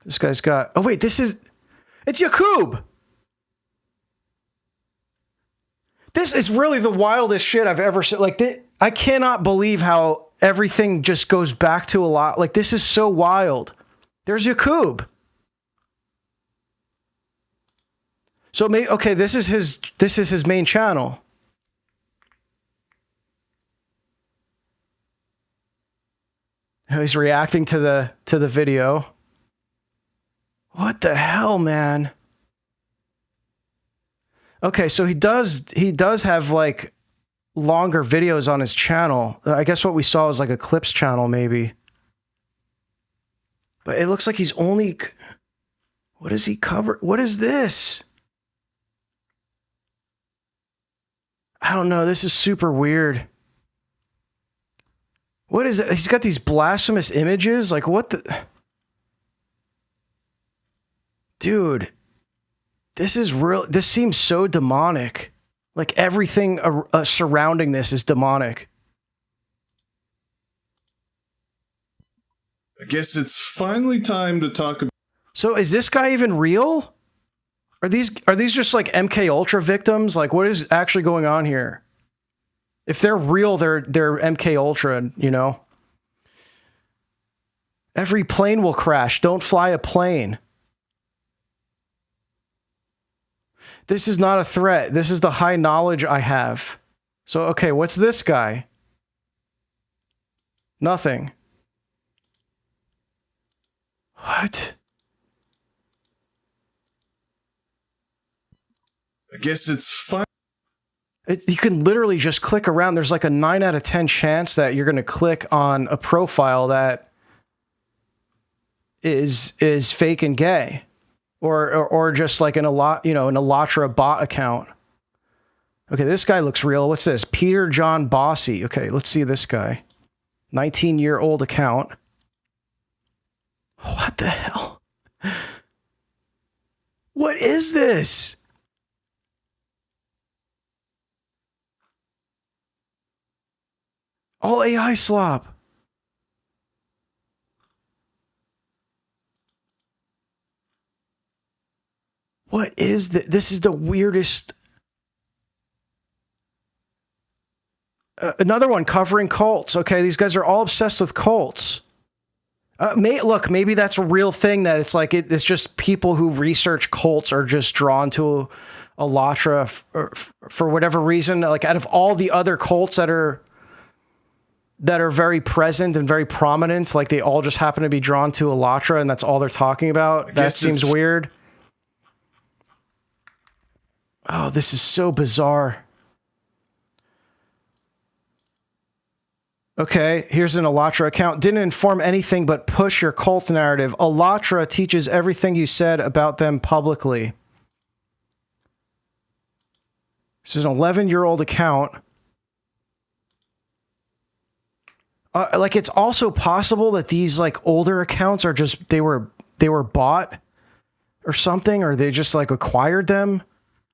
This guy's got... Oh, wait, it's Yakub! This is really the wildest shit I've ever seen. Like, I cannot believe how everything just goes back to a lot. Like, this is so wild. There's Yakub. So, okay, this is his main channel. He's reacting to the video. What the hell, man? Okay, so he does have like longer videos on his channel. I guess what we saw was like a clips channel maybe. But it looks like he's only... What does he cover? What is this? I don't know. This is super weird. What is it? He's got these blasphemous images. Like, what the... Dude, this is real. This seems so demonic. Like, everything surrounding this is demonic. I guess it's finally time to talk about... So is this guy even real? Are these just like MK Ultra victims? Like, what is actually going on here? If they're real, they're MK Ultra, you know? Every plane will crash. Don't fly a plane. This is not a threat. This is the high knowledge I have. So, okay, what's this guy? Nothing. What? I guess it's fine. You can literally just click around. There's like a 9 out of 10 chance that you're going to click on a profile that is fake and gay. Or just like an AllatRa bot account. Okay, this guy looks real. What's this? Peter John Bossy. Okay, let's see this guy. 19-year-old account. What the hell? What is this? All AI slop. What is this? This is the weirdest. Another one covering cults. Okay, these guys are all obsessed with cults. Look, maybe that's a real thing, that it's like it's just people who research cults are just drawn to AllatRa for whatever reason. Like, out of all the other cults that are very present and very prominent, like they all just happen to be drawn to AllatRa, and that's all they're talking about. That seems weird. Oh, this is so bizarre. Okay, here's an AllatRa account. Didn't inform anything but push your cult narrative. AllatRa teaches everything you said about them publicly. This is an 11-year-old account. Like, it's also possible that these like older accounts are just they were bought or something, or they just like acquired them.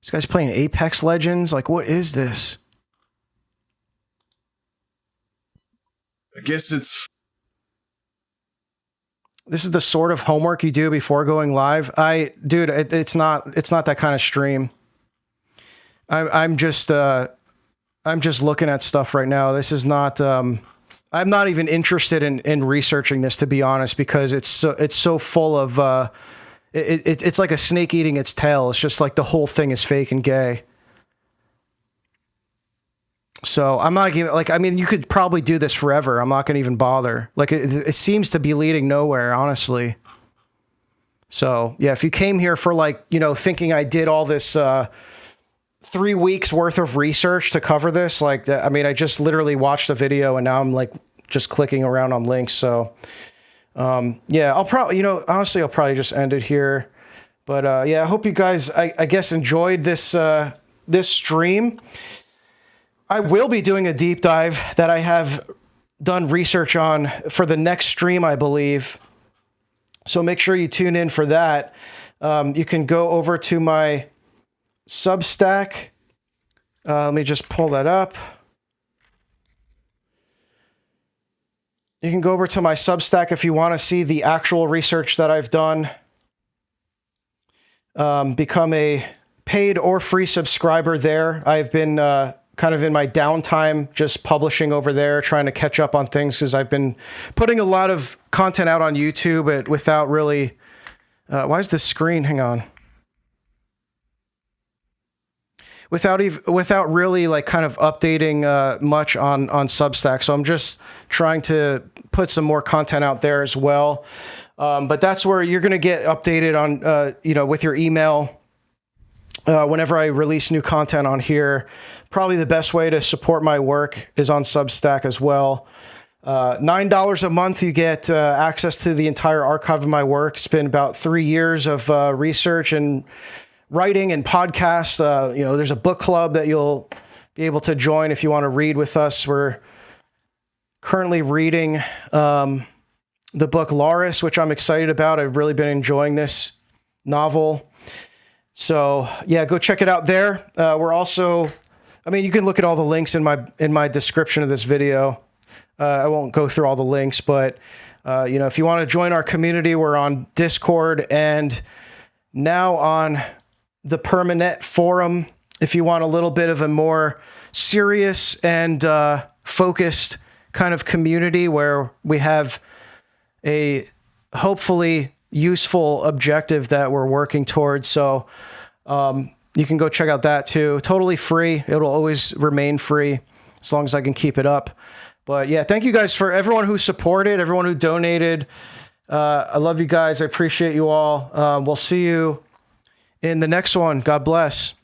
This guy's playing Apex Legends. Like, what is this? I guess it's... This is the sort of homework you do before going live. Dude, it's not that kind of stream. I'm just looking at stuff right now. This is not, I'm not even interested in researching this, to be honest, because it's so full of, it's like a snake eating its tail. It's just like the whole thing is fake and gay. So I'm not giving, like, I mean, you could probably do this forever. I'm not going to even bother. Like, it seems to be leading nowhere, honestly. So yeah, if you came here for like, you know, thinking I did all this 3 weeks worth of research to cover this, like, I mean, I just literally watched a video and now I'm like just clicking around on links. So yeah, I'll probably, you know, honestly, I'll probably just end it here. But yeah, I hope you guys, I guess, enjoyed this this stream. I will be doing a deep dive that I have done research on for the next stream, I believe. So make sure you tune in for that. You can go over to my Substack. Let me just pull that up. You can go over to my Substack if you want to see the actual research that I've done. Become a paid or free subscriber there. I've been kind of in my downtime just publishing over there, trying to catch up on things because I've been putting a lot of content out on YouTube, but without really... why is the screen? Hang on. Without really like kind of updating much on Substack. So I'm just trying to put some more content out there as well. But that's where you're going to get updated on, with your email whenever I release new content on here. Probably the best way to support my work is on Substack as well. $9 a month, you get access to the entire archive of my work. It's been about 3 years of research and writing and podcasts. There's a book club that you'll be able to join if you want to read with us. We're currently reading the book Laurus, which I'm excited about. I've really been enjoying this novel. So yeah, go check it out there. We're also, you can look at all the links in my description of this video. I won't go through all the links, but if you want to join our community, we're on Discord and now on the Permanet forum. If you want a little bit of a more serious and focused kind of community where we have a hopefully useful objective that we're working towards. So you can go check out that too. Totally free. It'll always remain free as long as I can keep it up. But yeah, thank you guys for everyone who supported, everyone who donated. I love you guys. I appreciate you all. We'll see you in the next one. God bless.